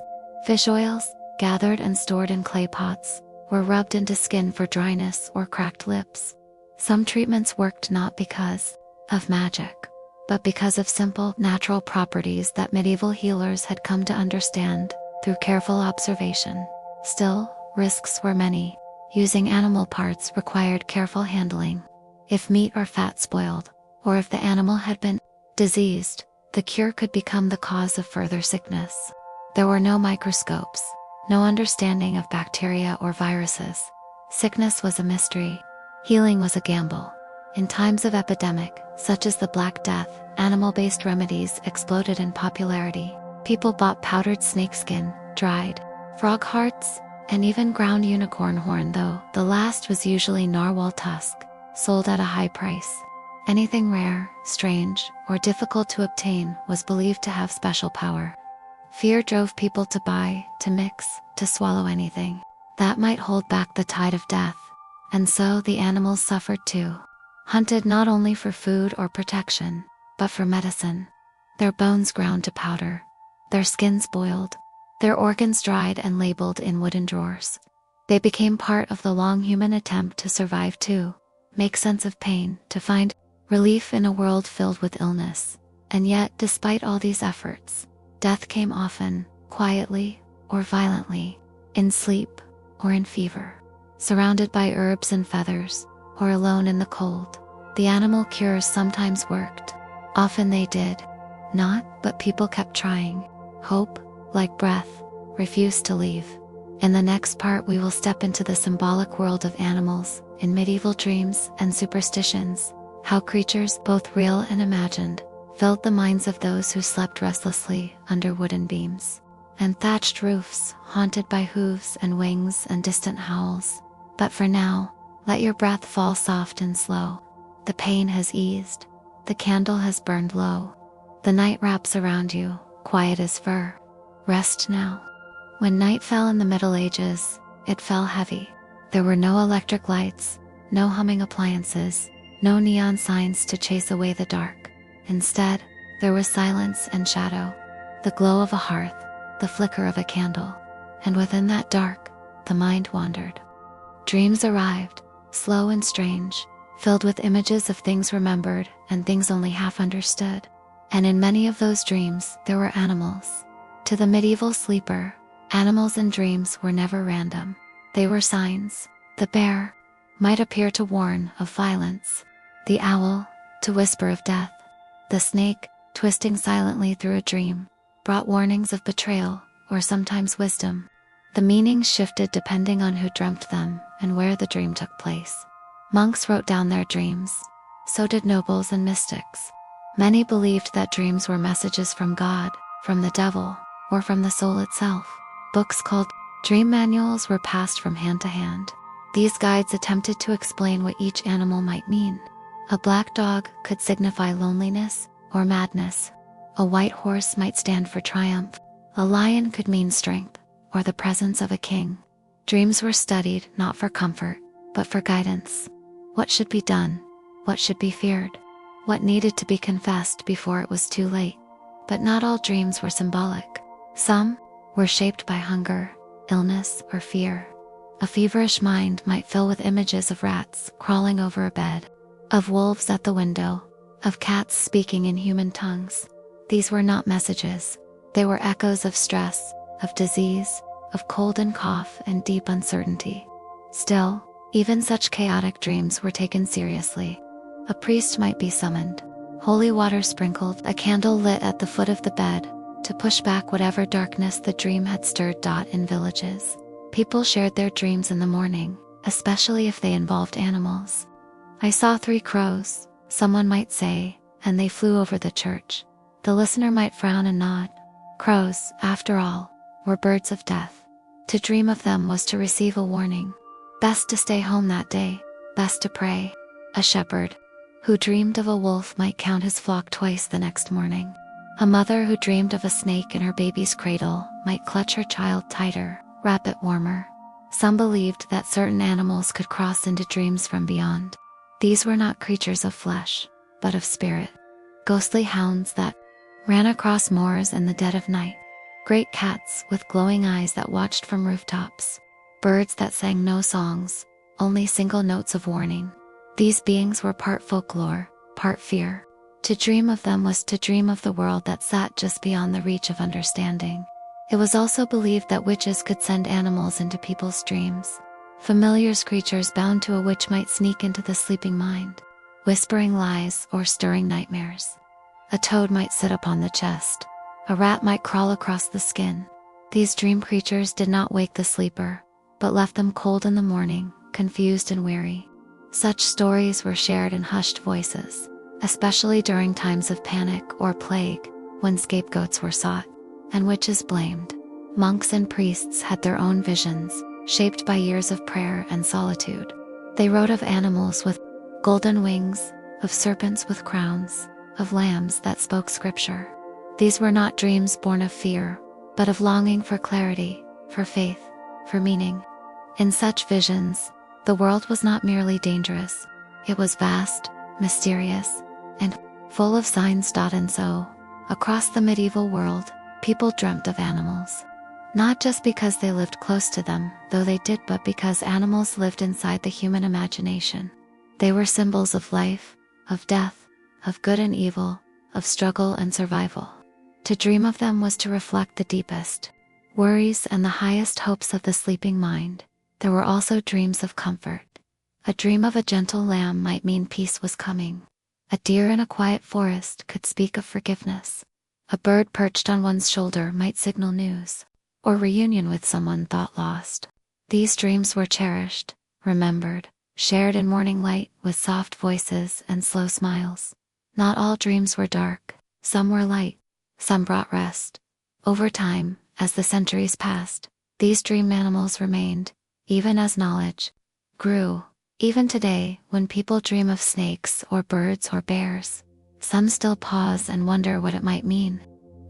Fish oils, gathered and stored in clay pots, were rubbed into skin for dryness or cracked lips. Some treatments worked not because of magic, but because of simple, natural properties that medieval healers had come to understand through careful observation. Still, risks were many. Using animal parts required careful handling. If meat or fat spoiled, or if the animal had been diseased, the cure could become the cause of further sickness. There were no microscopes, no understanding of bacteria or viruses. Sickness was a mystery. Healing was a gamble. In times of epidemic, such as the Black Death, animal-based remedies exploded in popularity. People bought powdered snakeskin, dried frog hearts, and even ground unicorn horn, though the last was usually narwhal tusk, sold at a high price. Anything rare, strange, or difficult to obtain was believed to have special power. Fear drove people to buy, to mix, to swallow anything that might hold back the tide of death. And so the animals suffered too. Hunted not only for food or protection, but for medicine. Their bones ground to powder, their skins boiled, their organs dried and labeled in wooden drawers. They became part of the long human attempt to survive, to make sense of pain, to find relief in a world filled with illness. And yet, despite all these efforts, death came often, quietly or violently, in sleep or in fever, surrounded by herbs and feathers, or alone in the cold. The animal cures sometimes worked. Often they did not, but people kept trying. Hope, like breath, refused to leave. In the next part, we will step into the symbolic world of animals, in medieval dreams and superstitions, how creatures, both real and imagined, filled the minds of those who slept restlessly under wooden beams and thatched roofs, haunted by hooves and wings and distant howls. But for now, let your breath fall soft and slow. The pain has eased. The candle has burned low. The night wraps around you, quiet as fur. Rest now. When night fell in the Middle Ages, it fell heavy. There were no electric lights, no humming appliances, no neon signs to chase away the dark. Instead, there was silence and shadow, the glow of a hearth, the flicker of a candle. And within that dark, the mind wandered. Dreams arrived, slow and strange, filled with images of things remembered and things only half understood. And in many of those dreams, there were animals. To the medieval sleeper, animals in dreams were never random. They were signs. The bear might appear to warn of violence, the owl to whisper of death. The snake, twisting silently through a dream, brought warnings of betrayal or sometimes wisdom. The meanings shifted depending on who dreamt them and where the dream took place. Monks wrote down their dreams. So did nobles and mystics. Many believed that dreams were messages from God, from the devil, or from the soul itself. Books called dream manuals were passed from hand to hand. These guides attempted to explain what each animal might mean. A black dog could signify loneliness or madness. A white horse might stand for triumph. A lion could mean strength or the presence of a king. Dreams were studied not for comfort, but for guidance. What should be done? What should be feared? What needed to be confessed before it was too late? But not all dreams were symbolic. Some were shaped by hunger, illness, or fear. A feverish mind might fill with images of rats crawling over a bed, of wolves at the window, of cats speaking in human tongues. These were not messages. They were echoes of stress, of disease, of cold and cough and deep uncertainty. Still, even such chaotic dreams were taken seriously. A priest might be summoned, holy water sprinkled, a candle lit at the foot of the bed, to push back whatever darkness the dream had stirred. In villages, people shared their dreams in the morning, especially if they involved animals. I saw 3 crows, someone might say, and they flew over the church. The listener might frown and nod. Crows, after all, were birds of death. To dream of them was to receive a warning. Best to stay home that day, best to pray. A shepherd who dreamed of a wolf might count his flock twice the next morning. A mother who dreamed of a snake in her baby's cradle might clutch her child tighter, wrap it warmer. Some believed that certain animals could cross into dreams from beyond. These were not creatures of flesh, but of spirit. Ghostly hounds that ran across moors in the dead of night. Great cats with glowing eyes that watched from rooftops. Birds that sang no songs, only single notes of warning. These beings were part folklore, part fear. To dream of them was to dream of the world that sat just beyond the reach of understanding. It was also believed that witches could send animals into people's dreams. Familiars, creatures bound to a witch, might sneak into the sleeping mind, whispering lies or stirring nightmares. A toad might sit upon the chest. A rat might crawl across the skin. These dream creatures did not wake the sleeper, but left them cold in the morning, confused and weary. Such stories were shared in hushed voices, especially during times of panic or plague, when scapegoats were sought and witches blamed. Monks and priests had their own visions, shaped by years of prayer and solitude. They wrote of animals with golden wings, of serpents with crowns, of lambs that spoke scripture. These were not dreams born of fear, but of longing for clarity, for faith, for meaning. In such visions, the world was not merely dangerous, it was vast, mysterious, and full of signs. And so, across the medieval world, people dreamt of animals. Not just because they lived close to them, though they did, but because animals lived inside the human imagination. They were symbols of life, of death, of good and evil, of struggle and survival. To dream of them was to reflect the deepest worries and the highest hopes of the sleeping mind. There were also dreams of comfort. A dream of a gentle lamb might mean peace was coming. A deer in a quiet forest could speak of forgiveness. A bird perched on one's shoulder might signal news, or reunion with someone thought lost. These dreams were cherished, remembered, shared in morning light with soft voices and slow smiles. Not all dreams were dark, some were light, some brought rest. Over time, as the centuries passed, these dream animals remained, even as knowledge grew. Even today, when people dream of snakes or birds or bears, some still pause and wonder what it might mean.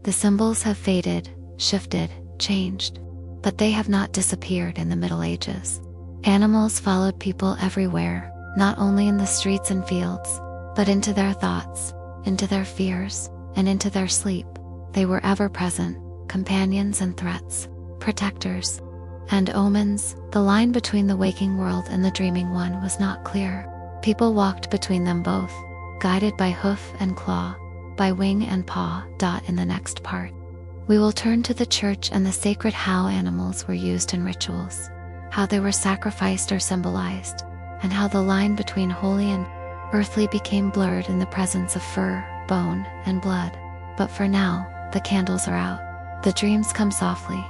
The symbols have faded, shifted, changed, but they have not disappeared in the Middle Ages. Animals followed people everywhere, not only in the streets and fields, but into their thoughts, into their fears, and into their sleep. They were ever present, companions and threats, protectors and omens. The line between the waking world and the dreaming one was not clear. People walked between them both, guided by hoof and claw, by wing and paw. In the next part, we will turn to the church and the sacred, how animals were used in rituals, how they were sacrificed or symbolized, and how the line between holy and earthly became blurred in the presence of fur, bone, and blood. But for now, the candles are out. The dreams come softly,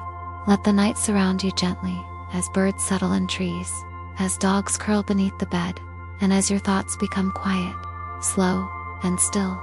Let the night surround you gently, as birds settle in trees, as dogs curl beneath the bed, and as your thoughts become quiet, slow, and still.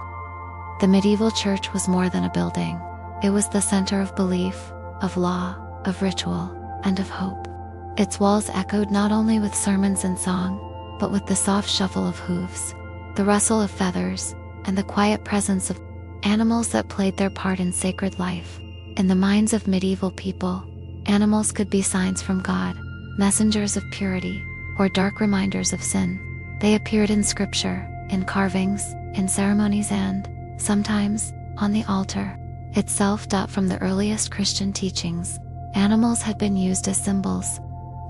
The medieval church was more than a building. It was the center of belief, of law, of ritual, and of hope. Its walls echoed not only with sermons and song, but with the soft shuffle of hooves, the rustle of feathers, and the quiet presence of animals that played their part in sacred life. In the minds of medieval people, animals could be signs from God, messengers of purity, or dark reminders of sin. They appeared in scripture, in carvings, in ceremonies, and, sometimes, on the altar itself. From the earliest Christian teachings, animals had been used as symbols.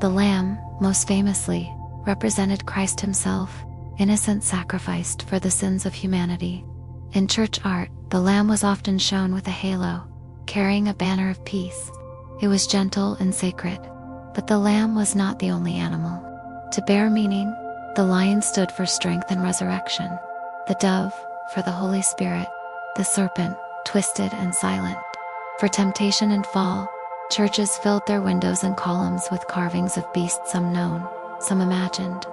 The lamb, most famously, represented Christ himself, innocent sacrificed for the sins of humanity. In church art, the lamb was often shown with a halo, carrying a banner of peace. It was gentle and sacred. But the lamb was not the only animal to bear meaning. The lion stood for strength and resurrection, the dove for the Holy Spirit, the serpent, twisted and silent, for temptation and fall. Churches filled their windows and columns with carvings of beasts, some known, some imagined.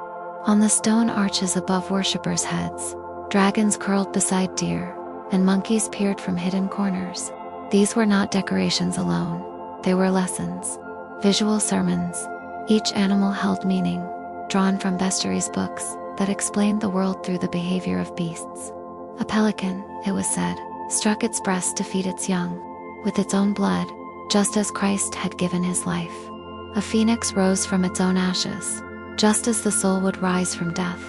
On the stone arches above worshippers' heads, dragons curled beside deer, and monkeys peered from hidden corners. These were not decorations alone, they were lessons, visual sermons. Each animal held meaning, drawn from bestiaries books that explained the world through the behavior of beasts. A pelican, it was said, struck its breast to feed its young, with its own blood, just as Christ had given his life. A phoenix rose from its own ashes, just as the soul would rise from death.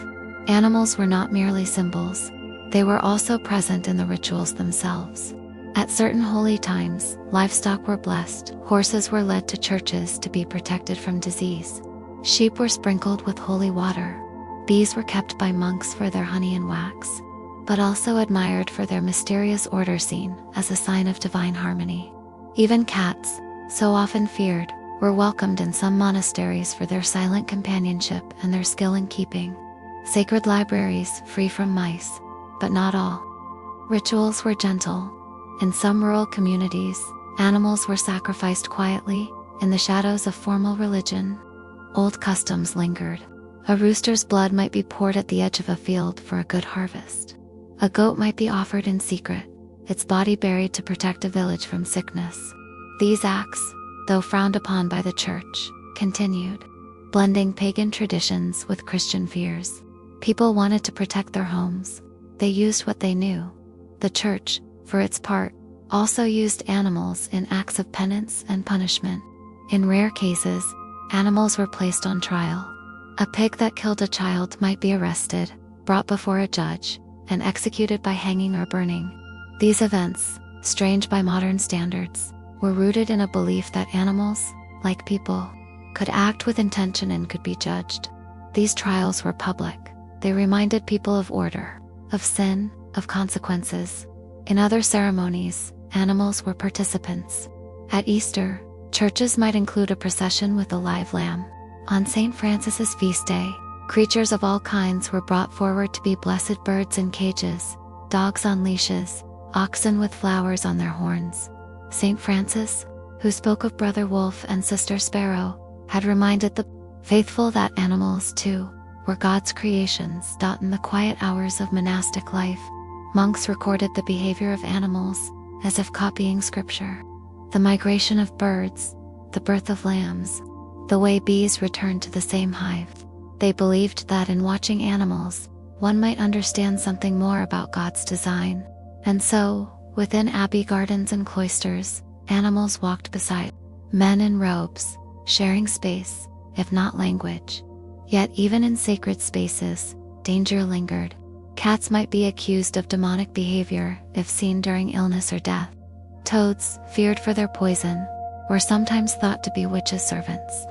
Animals were not merely symbols, they were also present in the rituals themselves. At certain holy times, livestock were blessed, horses were led to churches to be protected from disease. Sheep were sprinkled with holy water. Bees were kept by monks for their honey and wax, but also admired for their mysterious order, seen as a sign of divine harmony. Even cats, so often feared, were welcomed in some monasteries for their silent companionship and their skill in keeping sacred libraries free from mice, but not all. Rituals were gentle. In some rural communities, animals were sacrificed quietly, in the shadows of formal religion. Old customs lingered. A rooster's blood might be poured at the edge of a field for a good harvest. A goat might be offered in secret, its body buried to protect a village from sickness. These acts, though frowned upon by the church, continued, blending pagan traditions with Christian fears. People wanted to protect their homes. They used what they knew. The church, for its part, also used animals in acts of penance and punishment. In rare cases, animals were placed on trial. A pig that killed a child might be arrested, brought before a judge, and executed by hanging or burning. These events, strange by modern standards, were rooted in a belief that animals, like people, could act with intention and could be judged. These trials were public. They reminded people of order, of sin, of consequences. In other ceremonies, animals were participants. At Easter, churches might include a procession with a live lamb. On St. Francis's feast day, creatures of all kinds were brought forward to be blessed: birds in cages, dogs on leashes, oxen with flowers on their horns. St. Francis, who spoke of Brother Wolf and Sister Sparrow, had reminded the faithful that animals, too, were God's creations. In the quiet hours of monastic life, monks recorded the behavior of animals, as if copying scripture. The migration of birds, the birth of lambs, the way bees returned to the same hive. They believed that in watching animals, one might understand something more about God's design. And so, within abbey gardens and cloisters, animals walked beside men in robes, sharing space, if not language. Yet even in sacred spaces, danger lingered. Cats might be accused of demonic behavior if seen during illness or death. Toads, feared for their poison, were sometimes thought to be witches' servants.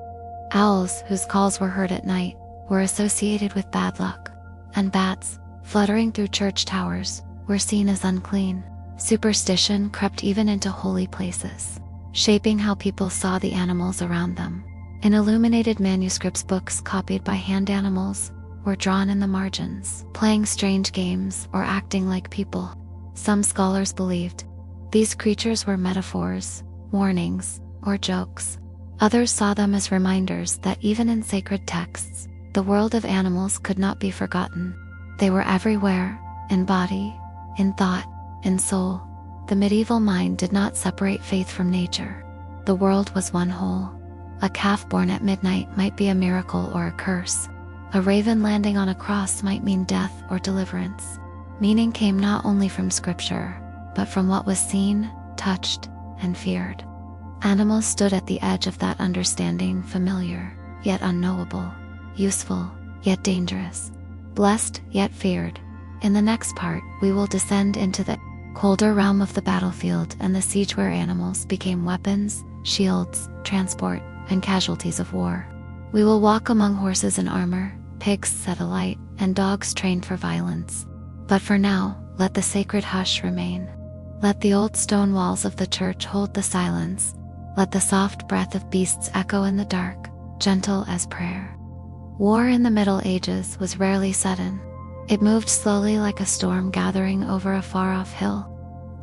Owls, whose calls were heard at night, were associated with bad luck. And bats, fluttering through church towers, were seen as unclean. Superstition crept even into holy places, shaping how people saw the animals around them. In illuminated manuscripts, books copied by hand animals were drawn in the margins, playing strange games or acting like people. Some scholars believed these creatures were metaphors, warnings, or jokes. Others saw them as reminders that even in sacred texts, the world of animals could not be forgotten. They were everywhere, in body, in thought, in soul. The medieval mind did not separate faith from nature. The world was one whole. A calf born at midnight might be a miracle or a curse. A raven landing on a cross might mean death or deliverance. Meaning came not only from scripture, but from what was seen, touched, and feared. Animals stood at the edge of that understanding, familiar, yet unknowable, useful, yet dangerous, blessed, yet feared. In the next part, we will descend into the colder realm of the battlefield and the siege where animals became weapons, shields, transport, and casualties of war. We will walk among horses in armor, pigs set alight, and dogs trained for violence. But for now, let the sacred hush remain. Let the old stone walls of the church hold the silence. Let the soft breath of beasts echo in the dark, gentle as prayer. War in the Middle Ages was rarely sudden. It moved slowly like a storm gathering over a far-off hill.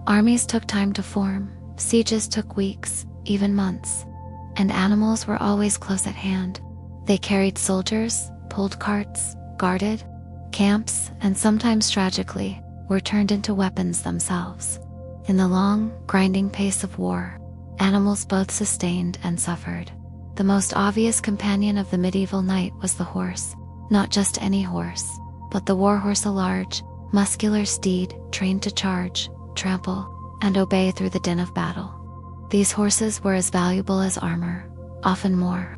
Armies took time to form, sieges took weeks, even months. And animals were always close at hand. They carried soldiers, pulled carts, guarded camps, and sometimes tragically, were turned into weapons themselves. In the long, grinding pace of war, animals both sustained and suffered. The most obvious companion of the medieval knight was the horse. Not just any horse, but the war horse, a large, muscular steed trained to charge, trample, and obey through the din of battle. These horses were as valuable as armor, often more.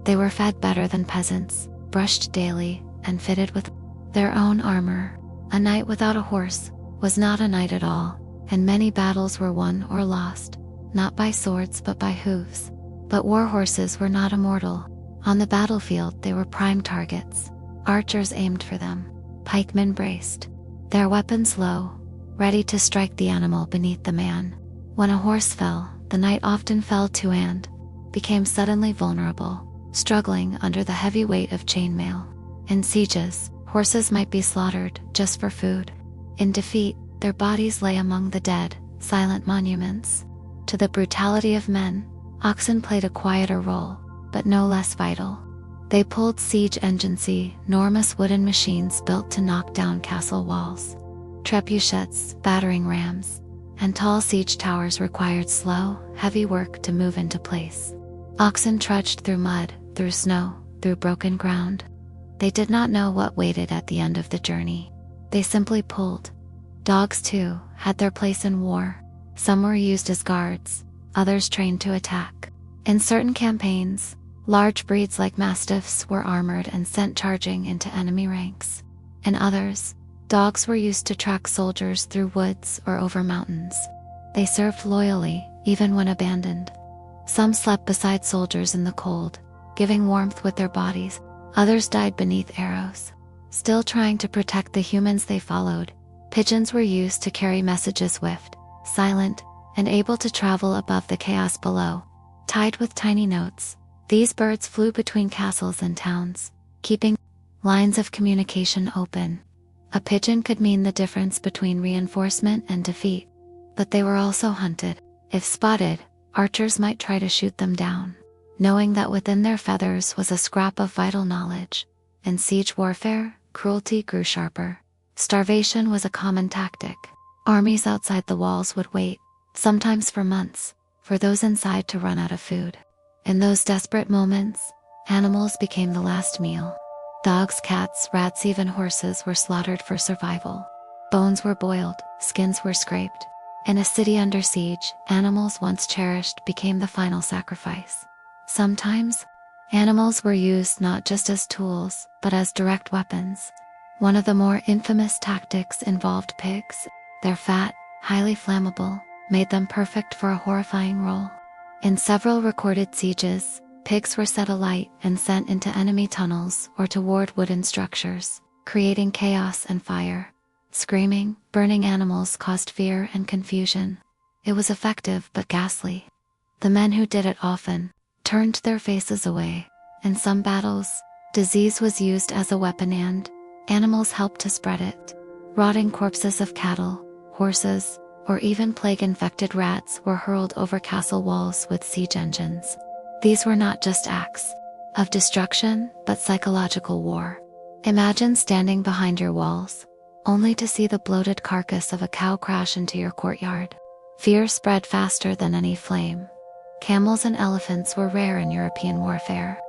They were fed better than peasants, brushed daily, and fitted with their own armor. A knight without a horse was not a knight at all, and many battles were won or lost, not by swords but by hooves. But war horses were not immortal. On the battlefield they were prime targets. Archers aimed for them, pikemen braced, their weapons low, ready to strike the animal beneath the man. When a horse fell, the knight often fell too and became suddenly vulnerable, struggling under the heavy weight of chainmail. In sieges, horses might be slaughtered just for food. In defeat, their bodies lay among the dead, silent monuments. To the brutality of men, oxen played a quieter role, but no less vital. They pulled siege engines, enormous wooden machines built to knock down castle walls. Trebuchets, battering rams, and tall siege towers required slow, heavy work to move into place. Oxen trudged through mud, through snow, through broken ground. They did not know what waited at the end of the journey. They simply pulled. Dogs, too, had their place in war. Some were used as guards, others trained to attack. In certain campaigns, large breeds like mastiffs were armored and sent charging into enemy ranks. In others, dogs were used to track soldiers through woods or over mountains. They served loyally, even when abandoned. Some slept beside soldiers in the cold, giving warmth with their bodies. Others died beneath arrows. Still trying to protect the humans they followed, pigeons were used to carry messages swift, silent, and able to travel above the chaos below. Tied with tiny notes, these birds flew between castles and towns, keeping lines of communication open. A pigeon could mean the difference between reinforcement and defeat, but they were also hunted. If spotted, archers might try to shoot them down, knowing that within their feathers was a scrap of vital knowledge. In siege warfare, cruelty grew sharper. Starvation was a common tactic. Armies outside the walls would wait, sometimes for months, for those inside to run out of food. In those desperate moments, animals became the last meal. Dogs, cats, rats, even horses were slaughtered for survival. Bones were boiled, skins were scraped. In a city under siege, animals once cherished became the final sacrifice. Sometimes, animals were used not just as tools, but as direct weapons. One of the more infamous tactics involved pigs. Their fat, highly flammable, made them perfect for a horrifying role. In several recorded sieges, pigs were set alight and sent into enemy tunnels or toward wooden structures, creating chaos and fire. Screaming, burning animals caused fear and confusion. It was effective but ghastly. The men who did it often turned their faces away. In some battles, disease was used as a weapon and animals helped to spread it. Rotting corpses of cattle, horses, or even plague-infected rats were hurled over castle walls with siege engines. These were not just acts of destruction, but psychological war. Imagine standing behind your walls, only to see the bloated carcass of a cow crash into your courtyard. Fear spread faster than any flame. Camels and elephants were rare in European warfare.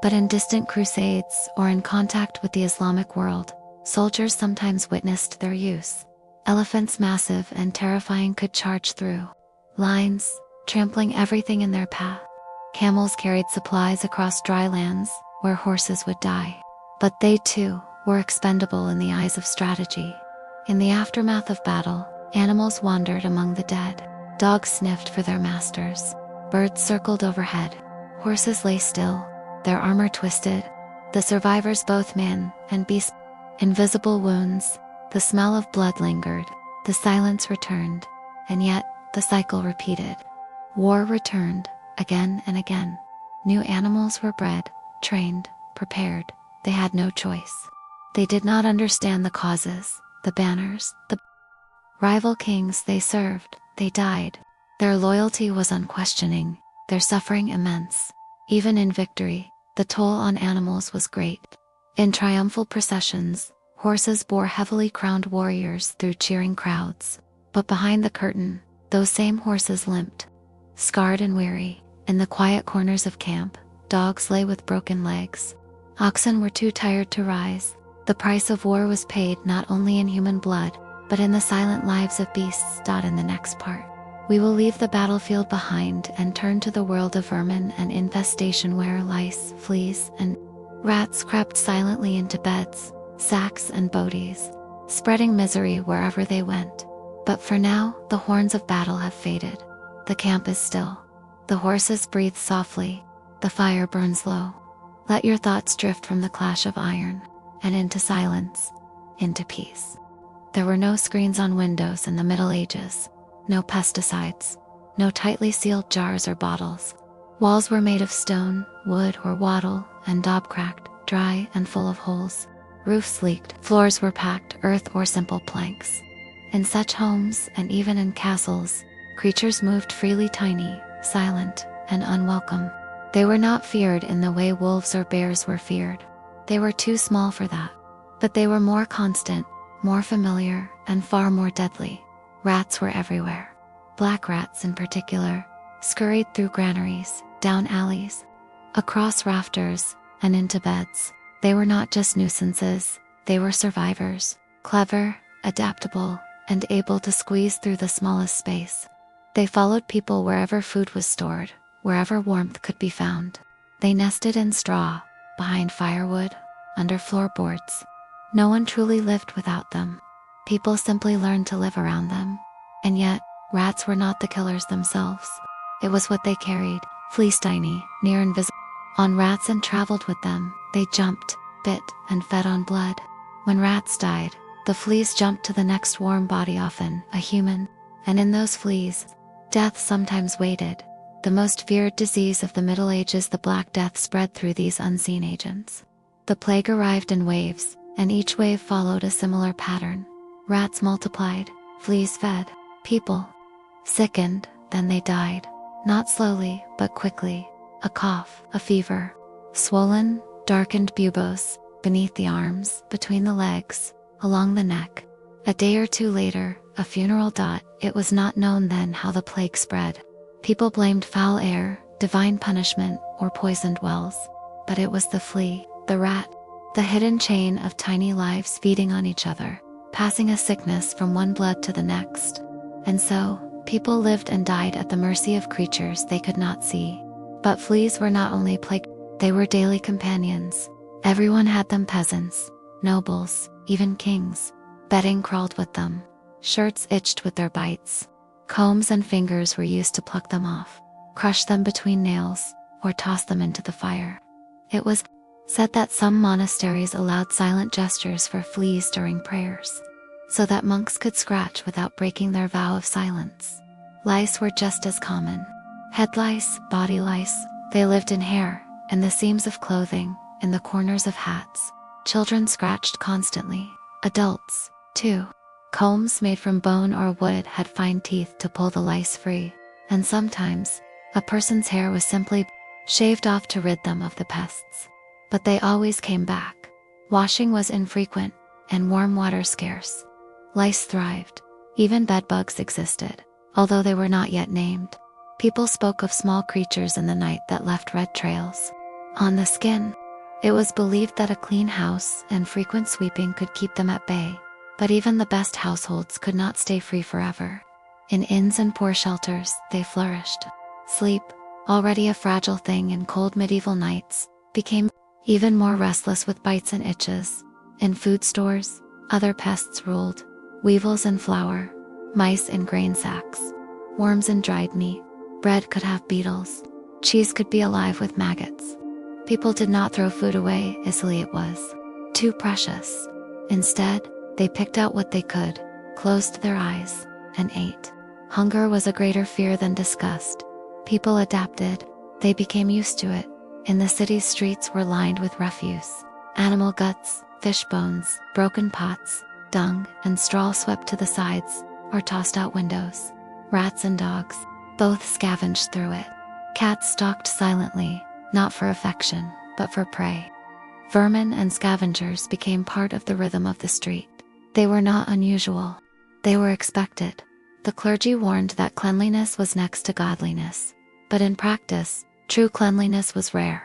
But in distant crusades or in contact with the Islamic world, soldiers sometimes witnessed their use. Elephants, massive and terrifying, could charge through lines, trampling everything in their path. Camels carried supplies across dry lands where horses would die. But they too were expendable in the eyes of strategy. In the aftermath of battle, animals wandered among the dead. Dogs sniffed for their masters. Birds circled overhead. Horses lay still, their armor twisted. The survivors, both man and beast, invisible wounds. The smell of blood lingered. The silence returned. And yet, the cycle repeated. War returned, again and again. New animals were bred, trained, prepared. They had no choice. They did not understand the causes, the banners, the rival kings they served. They died. Their loyalty was unquestioning, their suffering immense. Even in victory, the toll on animals was great. In triumphal processions, horses bore heavily crowned warriors through cheering crowds. But behind the curtain, those same horses limped, scarred and weary. In the quiet corners of camp, dogs lay with broken legs. Oxen were too tired to rise. The price of war was paid not only in human blood, but in the silent lives of beasts. In the next part, we will leave the battlefield behind and turn to the world of vermin and infestation, where lice, fleas, and rats crept silently into beds, sacks, and bodies, spreading misery wherever they went. But for now, the horns of battle have faded. The camp is still. The horses breathe softly. The fire burns low. Let your thoughts drift from the clash of iron and into silence, into peace. There were no screens on windows in the Middle Ages, no pesticides, no tightly sealed jars or bottles. Walls were made of stone, wood, or wattle, and daub-cracked, dry, and full of holes. Roofs leaked, floors were packed earth or simple planks. In such homes, and even in castles, creatures moved freely, tiny, silent, and unwelcome. They were not feared in the way wolves or bears were feared. They were too small for that. But they were more constant, more familiar, and far more deadly. Rats were everywhere. Black rats in particular, scurried through granaries, down alleys, across rafters, and into beds. They were not just nuisances, they were survivors, clever, adaptable, and able to squeeze through the smallest space. They followed people wherever food was stored, wherever warmth could be found. They nested in straw, behind firewood, under floorboards. No one truly lived without them. People simply learned to live around them. And yet, rats were not the killers themselves. It was what they carried, fleeced, tiny, near invisible, on rats and traveled with them. They jumped, bit, and fed on blood. When rats died, the fleas jumped to the next warm body, often a human. And in those fleas, death sometimes waited. The most feared disease of the Middle Ages, the Black Death, spread through these unseen agents. The plague arrived in waves, and each wave followed a similar pattern. Rats multiplied, fleas fed, people sickened, then they died. Not slowly, but quickly. A cough, a fever, swollen, darkened buboes, beneath the arms, between the legs, along the neck. A day or two later, a funeral. It was not known then how the plague spread. People blamed foul air, divine punishment, or poisoned wells. But it was the flea, the rat, the hidden chain of tiny lives feeding on each other, passing a sickness from one blood to the next. And so, people lived and died at the mercy of creatures they could not see. But fleas were not only plague, they were daily companions. Everyone had them: peasants, nobles, even kings. Bedding crawled with them. Shirts itched with their bites. Combs and fingers were used to pluck them off, crush them between nails, or toss them into the fire. It was said that some monasteries allowed silent gestures for fleas during prayers, so that monks could scratch without breaking their vow of silence. Lice were just as common. Head lice, body lice. They lived in hair, in the seams of clothing, in the corners of hats. Children scratched constantly. Adults, too. Combs made from bone or wood had fine teeth to pull the lice free, and sometimes, a person's hair was simply shaved off to rid them of the pests. But they always came back. Washing was infrequent, and warm water scarce. Lice thrived. Even bedbugs existed, although they were not yet named. People spoke of small creatures in the night that left red trails on the skin. It was believed that a clean house and frequent sweeping could keep them at bay, but even the best households could not stay free forever. In inns and poor shelters, they flourished. Sleep, already a fragile thing in cold medieval nights, became even more restless with bites and itches. In food stores, other pests ruled: weevils in flour, mice in grain sacks, worms in dried meat. Bread could have beetles. Cheese could be alive with maggots. People did not throw food away easily. It was too precious. Instead, they picked out what they could, closed their eyes, and ate. Hunger was a greater fear than disgust. People adapted. They became used to it. In the city's streets were lined with refuse: animal guts, fish bones, broken pots, dung, and straw swept to the sides or tossed out windows. Rats and dogs both scavenged through it. Cats stalked silently, not for affection, but for prey. Vermin and scavengers became part of the rhythm of the street. They were not unusual. They were expected. The clergy warned that cleanliness was next to godliness. But in practice, true cleanliness was rare.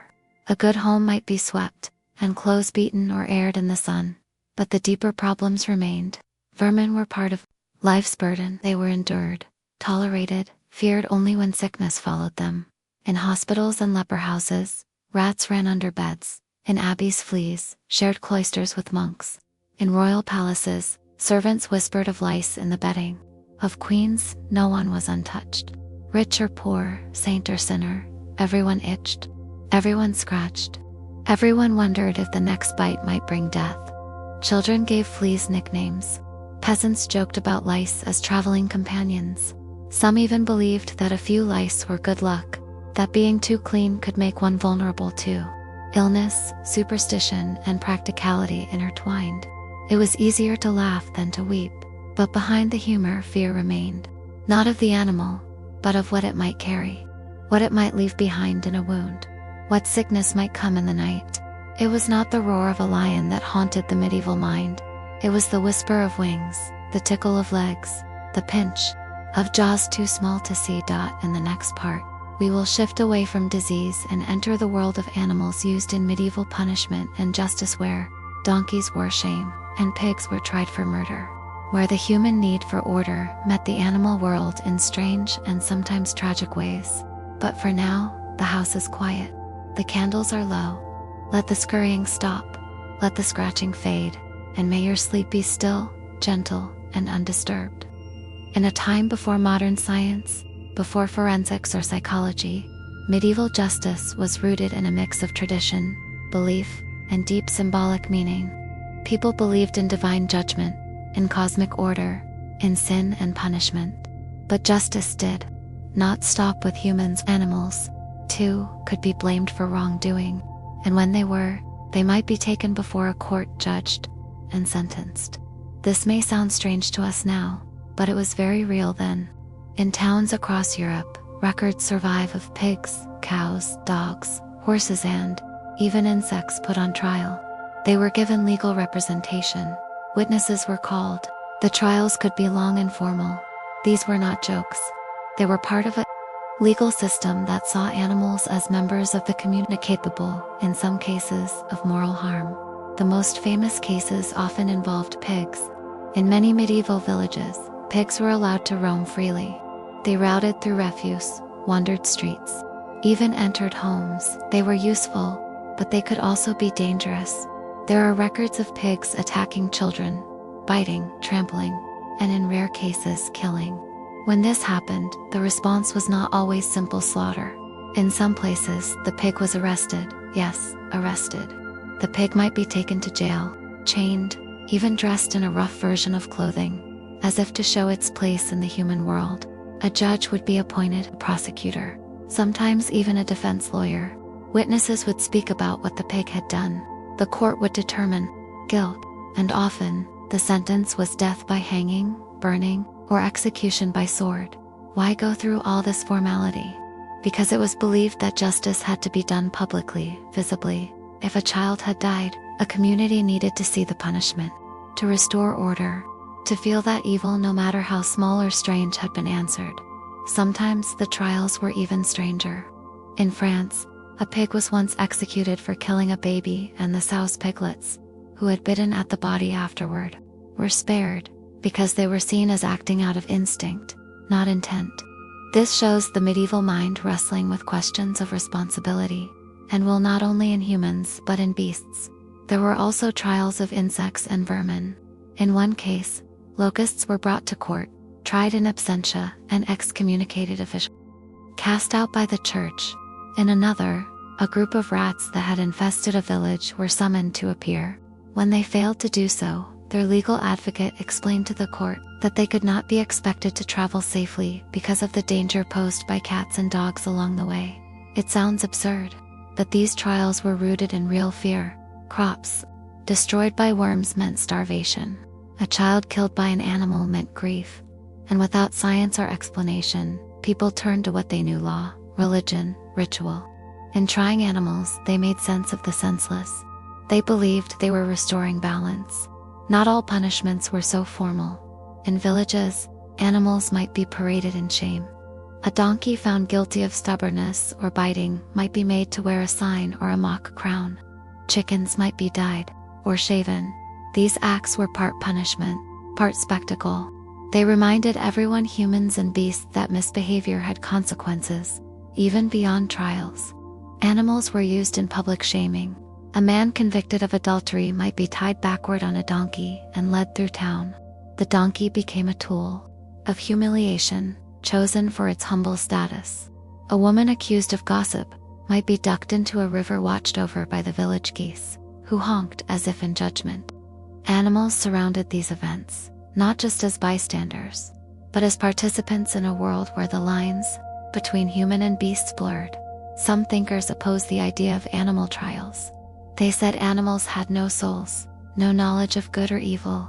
A good home might be swept, and clothes beaten or aired in the sun. But the deeper problems remained. Vermin were part of life's burden. They were endured, tolerated, feared only when sickness followed them. In hospitals and leper houses, rats ran under beds. In abbeys, fleas shared cloisters with monks. In royal palaces, servants whispered of lice in the bedding. Of queens, no one was untouched. Rich or poor, saint or sinner, everyone itched. Everyone scratched. Everyone wondered if the next bite might bring death. Children gave fleas nicknames. Peasants joked about lice as traveling companions. Some even believed that a few lice were good luck, that being too clean could make one vulnerable to illness. Superstition and practicality intertwined. It was easier to laugh than to weep, but behind the humor fear remained. Not of the animal, but of what it might carry. What it might leave behind in a wound. What sickness might come in the night. It was not the roar of a lion that haunted the medieval mind. It was the whisper of wings, the tickle of legs, the pinch of jaws too small to see. In the next part, we will shift away from disease and enter the world of animals used in medieval punishment and justice, where donkeys wore shame and pigs were tried for murder, where the human need for order met the animal world in strange and sometimes tragic ways. But for now, the house is quiet. The candles are low. Let the scurrying stop. Let the scratching fade. And may your sleep be still, gentle, and undisturbed. In a time before modern science, before forensics or psychology, medieval justice was rooted in a mix of tradition, belief, and deep symbolic meaning. People believed in divine judgment, in cosmic order, in sin and punishment. But justice did not stop with humans. Animals, too, could be blamed for wrongdoing, and when they were, they might be taken before a court, judged, and sentenced. This may sound strange to us now, but it was very real then. In towns across Europe, records survive of pigs, cows, dogs, horses, and even insects put on trial. They were given legal representation. Witnesses were called. The trials could be long and formal. These were not jokes. They were part of a legal system that saw animals as members of the community, capable, in some cases, of moral harm. The most famous cases often involved pigs. In many medieval villages, pigs were allowed to roam freely. They routed through refuse, wandered streets, even entered homes. They were useful, but they could also be dangerous. There are records of pigs attacking children, biting, trampling, and in rare cases, killing. When this happened, the response was not always simple slaughter. In some places, the pig was arrested. Yes, arrested. The pig might be taken to jail, chained, even dressed in a rough version of clothing, as if to show its place in the human world. A judge would be appointed, a prosecutor, sometimes even a defense lawyer. Witnesses would speak about what the pig had done. The court would determine guilt, and often, The sentence was death by hanging, burning, or execution by sword. Why go through all this formality? Because it was believed that justice had to be done publicly, visibly. If a child had died, a community needed to see the punishment, to restore order, to feel that evil, no matter how small or strange, had been answered. Sometimes the trials were even stranger. In France, a pig was once executed for killing a baby, and the sow's piglets, who had bitten at the body afterward, were spared, because they were seen as acting out of instinct, not intent. This shows the medieval mind wrestling with questions of responsibility and will, not only in humans but in beasts. There were also trials of insects and vermin. In one case, locusts were brought to court, tried in absentia, and excommunicated officials, cast out by the church. In another, a group of rats that had infested a village were summoned to appear. When they failed to do so, their legal advocate explained to the court that they could not be expected to travel safely because of the danger posed by cats and dogs along the way. It sounds absurd, but these trials were rooted in real fear. Crops destroyed by worms meant starvation. A child killed by an animal meant grief. And without science or explanation, people turned to what they knew: law, religion, ritual. In trying animals, they made sense of the senseless. They believed they were restoring balance. Not all punishments were so formal. In villages, animals might be paraded in shame. A donkey found guilty of stubbornness or biting might be made to wear a sign or a mock crown. Chickens might be dyed or shaven. These acts were part punishment, part spectacle. They reminded everyone, humans and beasts, that misbehavior had consequences, even beyond trials. Animals were used in public shaming. A man convicted of adultery might be tied backward on a donkey and led through town. The donkey became a tool of humiliation, chosen for its humble status. A woman accused of gossip might be ducked into a river watched over by the village geese, who honked as if in judgment. Animals surrounded these events, not just as bystanders, but as participants in a world where the lines between human and beasts blurred. Some thinkers opposed the idea of animal trials. They said animals had no souls, no knowledge of good or evil.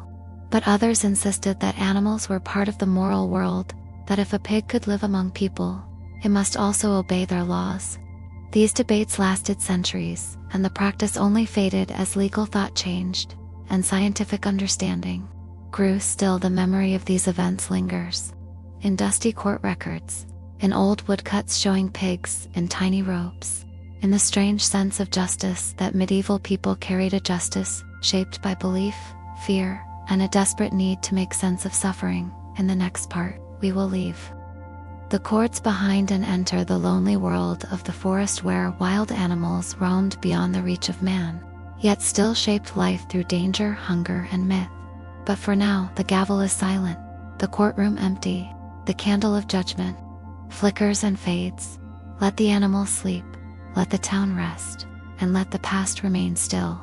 But others insisted that animals were part of the moral world, that if a pig could live among people, it must also obey their laws. These debates lasted centuries, and the practice only faded as legal thought changed, and scientific understanding grew. Still, the memory of these events lingers. In dusty court records, in old woodcuts showing pigs in tiny robes, in the strange sense of justice that medieval people carried, a justice shaped by belief, fear, and a desperate need to make sense of suffering. In the next part, we will leave the courts behind and enter the lonely world of the forest, where wild animals roamed beyond the reach of man, yet still shaped life through danger, hunger, and myth. But for now, the gavel is silent, the courtroom empty, the candle of judgment flickers and fades. Let the animals sleep, let the town rest, and let the past remain still.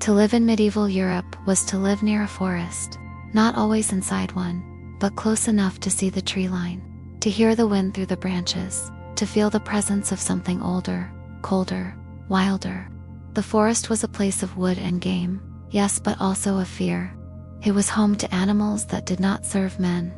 To live in medieval Europe was to live near a forest, not always inside one, but close enough to see the tree line, to hear the wind through the branches, to feel the presence of something older, colder, wilder. The forest was a place of wood and game, yes, but also of fear. It was home to animals that did not serve men,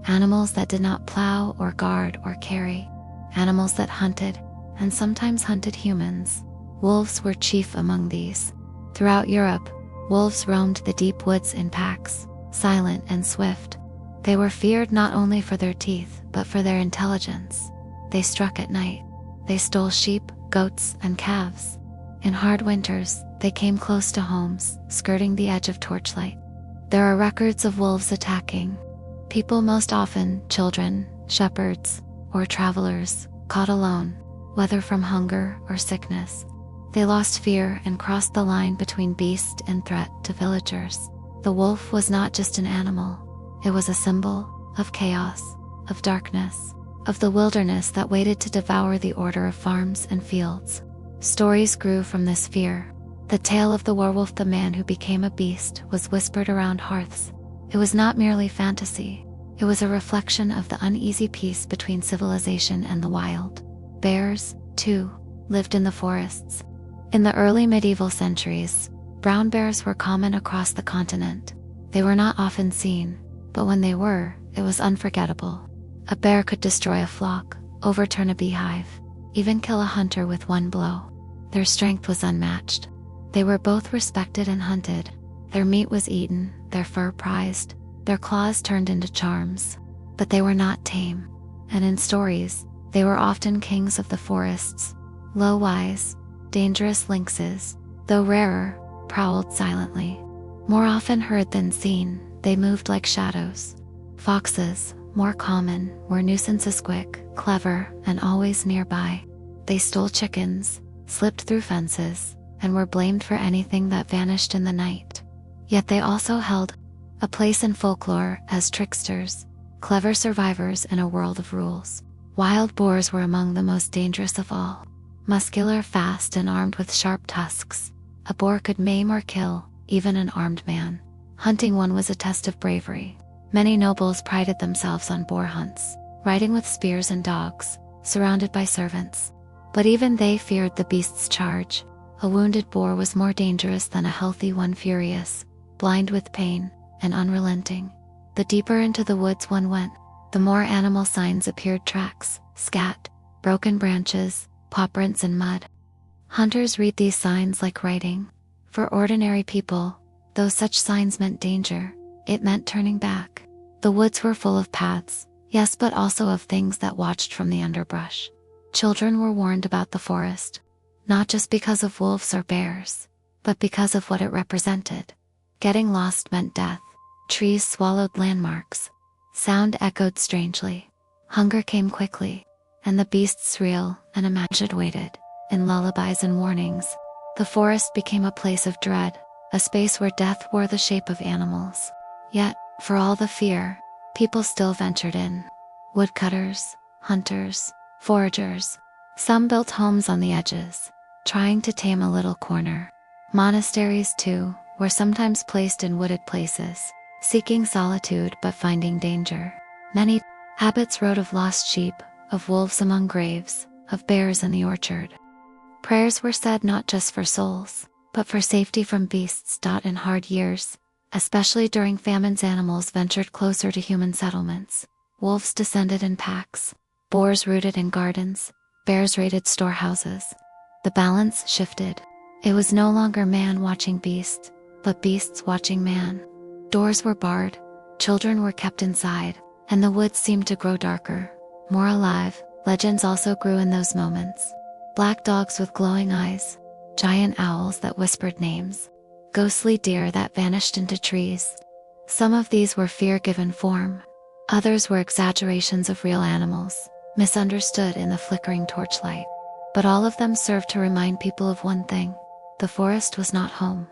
animals that did not plow or guard or carry, animals that hunted, and sometimes hunted humans. Wolves were chief among these. Throughout Europe, wolves roamed the deep woods in packs, silent and swift. They were feared not only for their teeth, but for their intelligence. They struck at night. They stole sheep, goats, and calves. In hard winters, they came close to homes, skirting the edge of torchlight. There are records of wolves attacking people, most often children, shepherds, or travelers, caught alone, whether from hunger or sickness. They lost fear and crossed the line between beast and threat to villagers. The wolf was not just an animal, it was a symbol of chaos, of darkness, of the wilderness that waited to devour the order of farms and fields. Stories grew from this fear. The tale of the werewolf, the man who became a beast, was whispered around hearths. It was not merely fantasy, it was a reflection of the uneasy peace between civilization and the wild. Bears, too, lived in the forests. In the early medieval centuries, brown bears were common across the continent. They were not often seen, but when they were, it was unforgettable. A bear could destroy a flock, overturn a beehive, even kill a hunter with one blow. Their strength was unmatched. They were both respected and hunted. Their meat was eaten, their fur prized, their claws turned into charms. But they were not tame. And in stories, they were often kings of the forests. Low-wise, dangerous lynxes, though rarer, prowled silently. More often heard than seen, they moved like shadows. Foxes, more common, were nuisances, quick, clever, and always nearby. They stole chickens, slipped through fences, and were blamed for anything that vanished in the night. Yet they also held a place in folklore as tricksters, clever survivors in a world of rules. Wild boars were among the most dangerous of all. Muscular, fast, and armed with sharp tusks, a boar could maim or kill even an armed man. Hunting one was a test of bravery. Many nobles prided themselves on boar hunts, riding with spears and dogs, surrounded by servants. But even they feared the beast's charge. A wounded boar was more dangerous than a healthy one, furious, blind with pain, and unrelenting. The deeper into the woods one went, the more animal signs appeared: tracks, scat, broken branches, paw prints, and mud. Hunters read these signs like writing. For ordinary people, though such signs meant danger, it meant turning back. The woods were full of paths, yes, but also of things that watched from the underbrush. Children were warned about the forest, not just because of wolves or bears, but because of what it represented. Getting lost meant death. Trees swallowed landmarks. Sound echoed strangely. Hunger came quickly, and the beasts, real and imagined, waited. In lullabies and warnings, the forest became a place of dread, a space where death wore the shape of animals. Yet, for all the fear, people still ventured in. Woodcutters, hunters, foragers. Some built homes on the edges, trying to tame a little corner. Monasteries, too, were sometimes placed in wooded places, seeking solitude but finding danger. Many habits wrote of lost sheep, of wolves among graves, of bears in the orchard. Prayers were said not just for souls, but for safety from beasts. In hard years, especially during famines, animals ventured closer to human settlements. Wolves descended in packs, boars rooted in gardens, bears raided storehouses. The balance shifted. It was no longer man watching beast, but beasts watching man. Doors were barred, children were kept inside, and the woods seemed to grow darker, more alive. Legends also grew in those moments. Black dogs with glowing eyes, giant owls that whispered names, ghostly deer that vanished into trees. Some of these were fear given form. Others were exaggerations of real animals, misunderstood in the flickering torchlight. But all of them served to remind people of one thing: the forest was not home.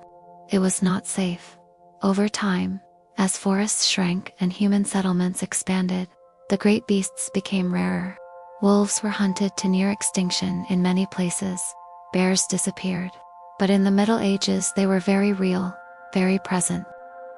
It was not safe. Over time, as forests shrank and human settlements expanded, the great beasts became rarer. Wolves were hunted to near extinction in many places. Bears disappeared. But in the Middle Ages they were very real, very present.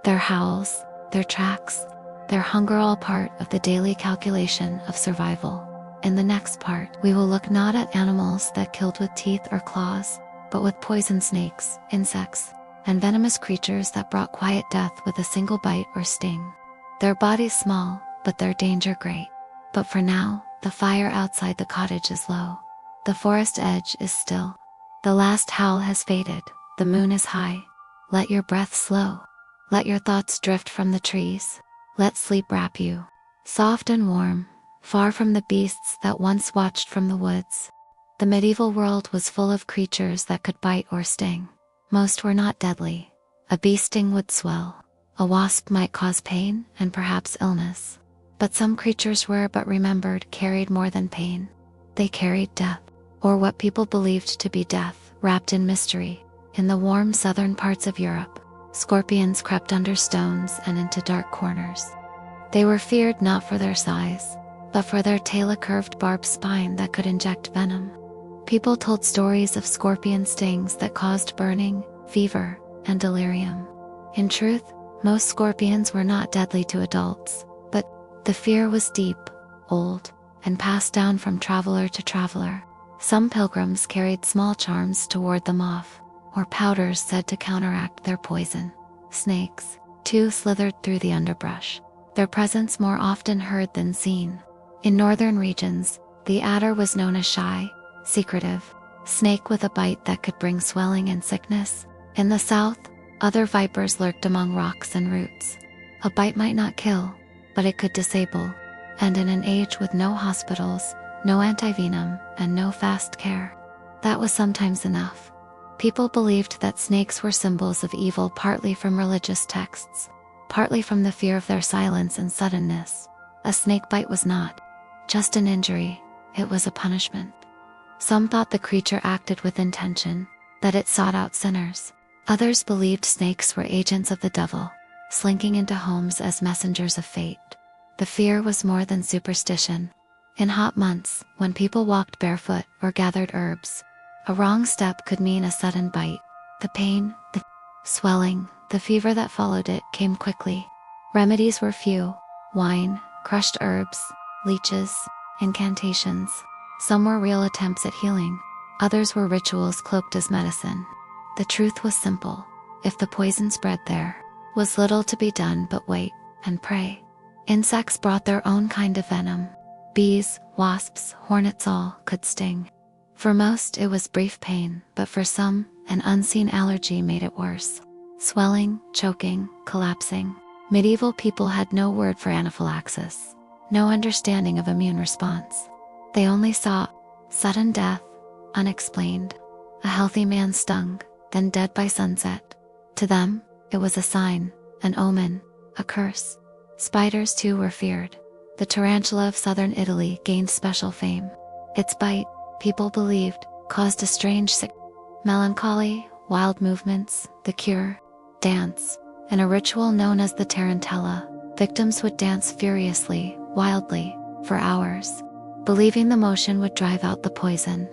Their howls, their tracks, their hunger, all part of the daily calculation of survival. In the next part, we will look not at animals that killed with teeth or claws, but with poison: snakes, insects, and venomous creatures that brought quiet death with a single bite or sting. Their bodies small, but their danger great. But for now, the fire outside the cottage is low. The forest edge is still. The last howl has faded. The moon is high. Let your breath slow. Let your thoughts drift from the trees. Let sleep wrap you, soft and warm, far from the beasts that once watched from the woods. The medieval world was full of creatures that could bite or sting. Most were not deadly. A bee sting would swell. A wasp might cause pain and perhaps illness. But some creatures were but remembered carried more than pain. They carried death, or what people believed to be death, wrapped in mystery. In the warm southern parts of Europe, scorpions crept under stones and into dark corners. They were feared not for their size, but for their tail, a curved barbed spine that could inject venom. People told stories of scorpion stings that caused burning, fever, and delirium. In truth, most scorpions were not deadly to adults, but the fear was deep, old, and passed down from traveler to traveler. Some pilgrims carried small charms to ward them off, or powders said to counteract their poison. Snakes, Two slithered through the underbrush, their presence more often heard than seen. In northern regions, the adder was known as shy, secretive, snake with a bite that could bring swelling and sickness. In the south, other vipers lurked among rocks and roots. A bite might not kill, but it could disable. And in an age with no hospitals, no antivenom, and no fast care, that was sometimes enough. People believed that snakes were symbols of evil, partly from religious texts, partly from the fear of their silence and suddenness. A snake bite was not just an injury, it was a punishment. Some thought the creature acted with intention, that it sought out sinners. Others believed snakes were agents of the devil, slinking into homes as messengers of fate. The fear was more than superstition. In hot months, when people walked barefoot or gathered herbs, a wrong step could mean a sudden bite. The pain, the swelling, the fever that followed it came quickly. Remedies were few: wine, crushed herbs, leeches, incantations. Some were real attempts at healing, others were rituals cloaked as medicine. The truth was simple: if the poison spread, there was little to be done but wait and pray. Insects brought their own kind of venom. Bees, wasps, hornets, all could sting. For most, it was brief pain, but for some, an unseen allergy made it worse. Swelling, choking, collapsing. Medieval people had no word for anaphylaxis, no understanding of immune response. They only saw sudden death, unexplained. A healthy man stung, then dead by sunset. To them, it was a sign, an omen, a curse. Spiders too were feared. The tarantula of southern Italy gained special fame. Its bite, people believed, caused a strange melancholy, wild movements. The cure: dance. In a ritual known as the tarantella, victims would dance furiously, wildly, for hours, believing the motion would drive out the poison.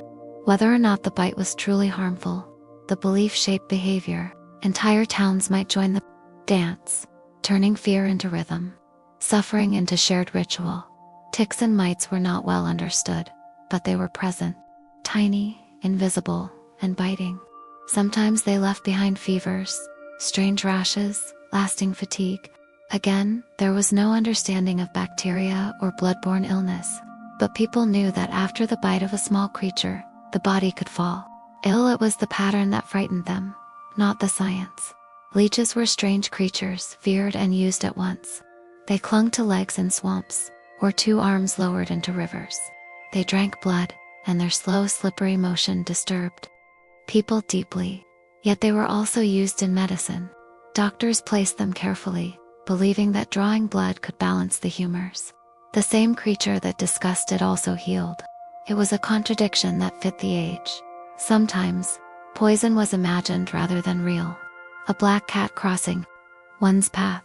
Whether or not the bite was truly harmful, the belief shaped behavior. Entire towns might join the dance, turning fear into rhythm, suffering into shared ritual. Ticks and mites were not well understood, but they were present, tiny, invisible, and biting. Sometimes they left behind fevers, strange rashes, lasting fatigue. Again, there was no understanding of bacteria or blood-borne illness, but people knew that after the bite of a small creature, the body could fall ill. It was the pattern that frightened them, not the science. Leeches were strange creatures, feared and used at once. They clung to legs in swamps, or two arms lowered into rivers. They drank blood, and their slow, slippery motion disturbed people deeply. Yet they were also used in medicine. Doctors placed them carefully, believing that drawing blood could balance the humors. The same creature that disgusted also healed. It was a contradiction that fit the age. Sometimes, poison was imagined rather than real. A black cat crossing one's path,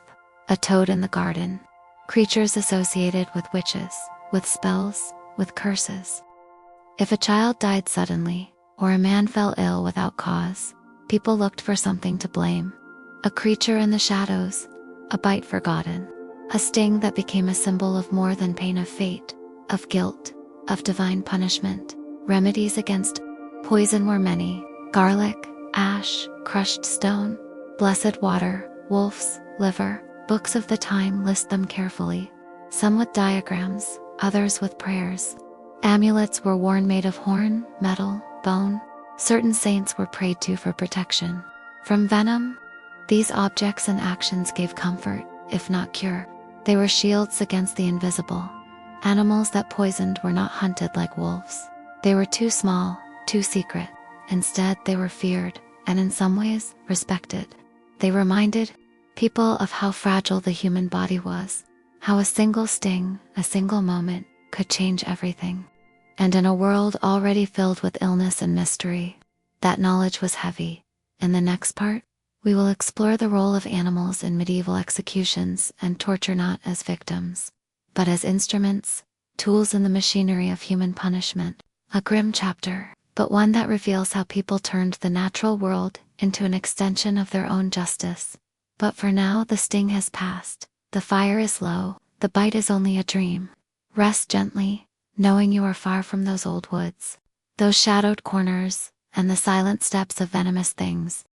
a toad in the garden. Creatures associated with witches, with spells, with curses. If a child died suddenly, or a man fell ill without cause, people looked for something to blame. A creature in the shadows, a bite forgotten, a sting that became a symbol of more than pain, of fate, of guilt, of divine punishment. Remedies against poison were many: garlic, ash, crushed stone, blessed water, wolf's liver. Books of the time list them carefully, some with diagrams, others with prayers. Amulets were worn made of horn, metal, bone. Certain saints were prayed to for protection from venom. These objects and actions gave comfort, if not cure. They were shields against the invisible. Animals that poisoned were not hunted like wolves. They were too small, too secret. Instead, they were feared, and in some ways, respected. They reminded people of how fragile the human body was, how a single sting, a single moment, could change everything. And in a world already filled with illness and mystery, that knowledge was heavy. In the next part, we will explore the role of animals in medieval executions and torture, not as victims, but as instruments, tools in the machinery of human punishment. A grim chapter, but one that reveals how people turned the natural world into an extension of their own justice. But for now, the sting has passed, the fire is low, the bite is only a dream. Rest gently, knowing you are far from those old woods, those shadowed corners, and the silent steps of venomous things.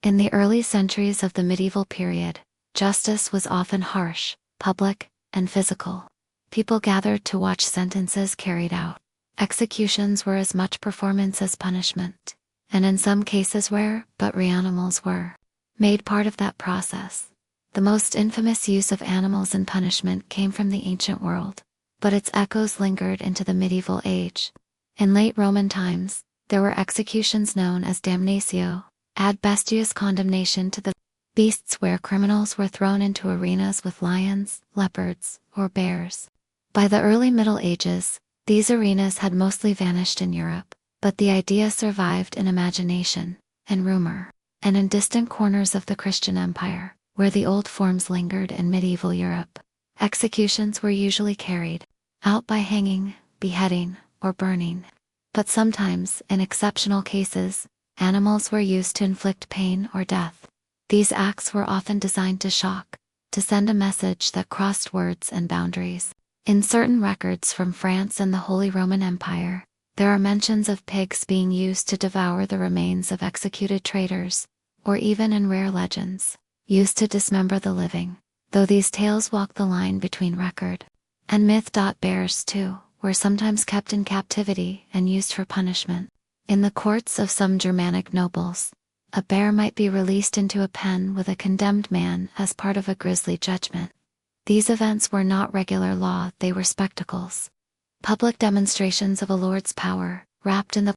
In the early centuries of the medieval period, Justice was often harsh, public, and physical. People gathered to watch sentences carried out. Executions were as much performance as punishment, and in some cases animals were made part of that process. The most infamous use of animals in punishment came from the ancient world, but its echoes lingered into the medieval age. In late Roman times, there were executions known as damnatio, ad bestias, condemnation to the beasts, where criminals were thrown into arenas with lions, leopards, or bears. By the early Middle Ages, these arenas had mostly vanished in Europe, but the idea survived in imagination and rumor, and in distant corners of the Christian Empire, where the old forms lingered in medieval Europe. Executions were usually carried out by hanging, beheading, or burning. But sometimes, in exceptional cases, animals were used to inflict pain or death. These acts were often designed to shock, to send a message that crossed words and boundaries. In certain records from France and the Holy Roman Empire, there are mentions of pigs being used to devour the remains of executed traitors, or even in rare legends, used to dismember the living, though these tales walk the line between record and myth. Bears, too, were sometimes kept in captivity and used for punishment. In the courts of some Germanic nobles, a bear might be released into a pen with a condemned man as part of a grisly judgment. These events were not regular law, they were spectacles. Public demonstrations of a lord's power, wrapped in the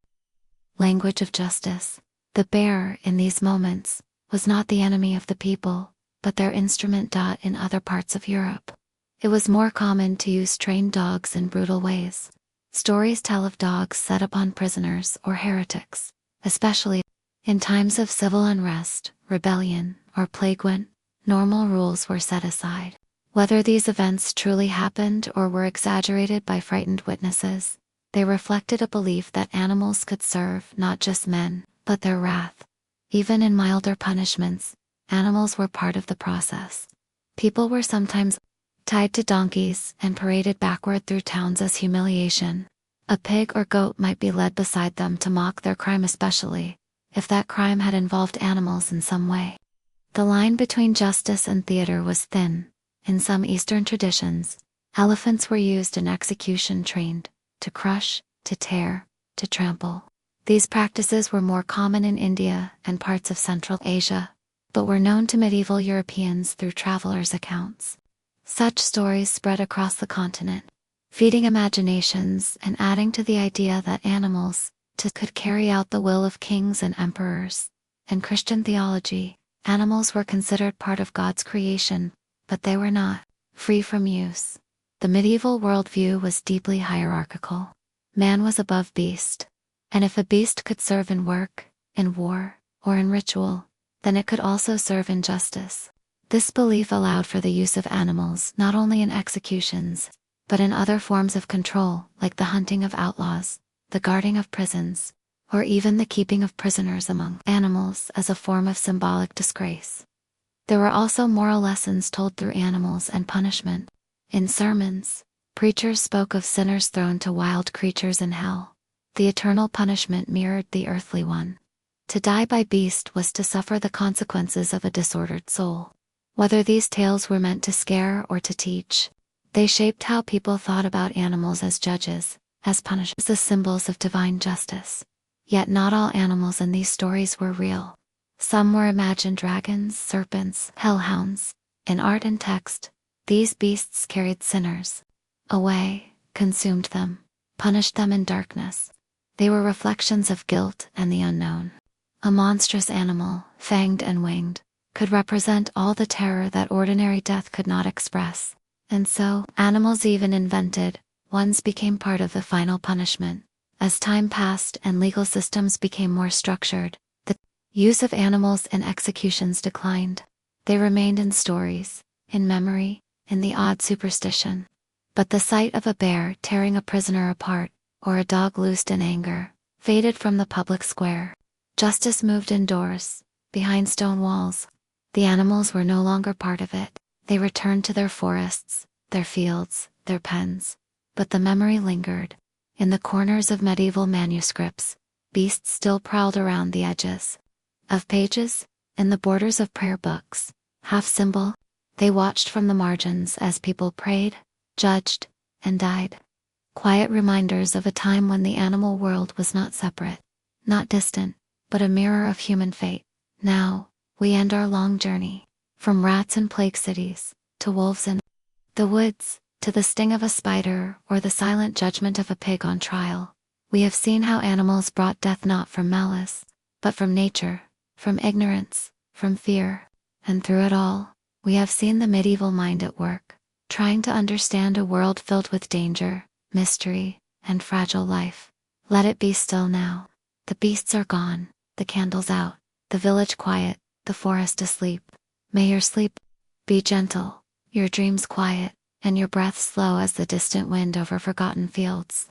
language of justice. The bear, in these moments, was not the enemy of the people, but their instrument. In other parts of Europe, it was more common to use trained dogs in brutal ways. Stories tell of dogs set upon prisoners or heretics, especially in times of civil unrest, rebellion, or plague, when normal rules were set aside. Whether these events truly happened or were exaggerated by frightened witnesses, they reflected a belief that animals could serve not just men, but their wrath. Even in milder punishments, animals were part of the process. People were sometimes tied to donkeys and paraded backward through towns as humiliation. A pig or goat might be led beside them to mock their crime, especially if that crime had involved animals in some way. The line between justice and theater was thin. In some Eastern traditions, elephants were used in execution, trained to crush, to tear, to trample. These practices were more common in India and parts of Central Asia, but were known to medieval Europeans through travelers' accounts. Such stories spread across the continent, feeding imaginations and adding to the idea that animals could carry out the will of kings and emperors. In Christian theology, animals were considered part of God's creation, but they were not free from use. The medieval worldview was deeply hierarchical. Man was above beast, and if a beast could serve in work, in war, or in ritual, then it could also serve in justice. This belief allowed for the use of animals not only in executions, but in other forms of control, like the hunting of outlaws, the guarding of prisons, or even the keeping of prisoners among animals as a form of symbolic disgrace. There were also moral lessons told through animals and punishment. In sermons, preachers spoke of sinners thrown to wild creatures in hell. The eternal punishment mirrored the earthly one. To die by beast was to suffer the consequences of a disordered soul. Whether these tales were meant to scare or to teach, they shaped how people thought about animals as judges, as punishers, as symbols of divine justice. Yet not all animals in these stories were real. Some were imagined: dragons, serpents, hellhounds. In art and text, these beasts carried sinners away, consumed them, punished them in darkness. They were reflections of guilt and the unknown. A monstrous animal, fanged and winged, could represent all the terror that ordinary death could not express. And so, animals, even invented ones, became part of the final punishment. As time passed and legal systems became more structured, the use of animals in executions declined. They remained in stories, in memory, in the odd superstition. But the sight of a bear tearing a prisoner apart, or a dog loosed in anger, faded from the public square. Justice moved indoors, behind stone walls. The animals were no longer part of it. They returned to their forests, their fields, their pens. But the memory lingered. In the corners of medieval manuscripts, beasts still prowled around the edges of pages, in the borders of prayer books, half symbol, They watched from the margins as people prayed, judged, and died. Quiet reminders of a time when the animal world was not separate, not distant, but a mirror of human fate. Now, we end our long journey, from rats in plague cities, to wolves in the woods, to the sting of a spider or the silent judgment of a pig on trial. We have seen how animals brought death not from malice, but from nature, from ignorance, from fear. And through it all, we have seen the medieval mind at work, trying to understand a world filled with danger, mystery, and fragile life. Let it be still now. The beasts are gone, the candles out, the village quiet, the forest asleep. May your sleep be gentle, your dreams quiet, and your breath slow as the distant wind over forgotten fields.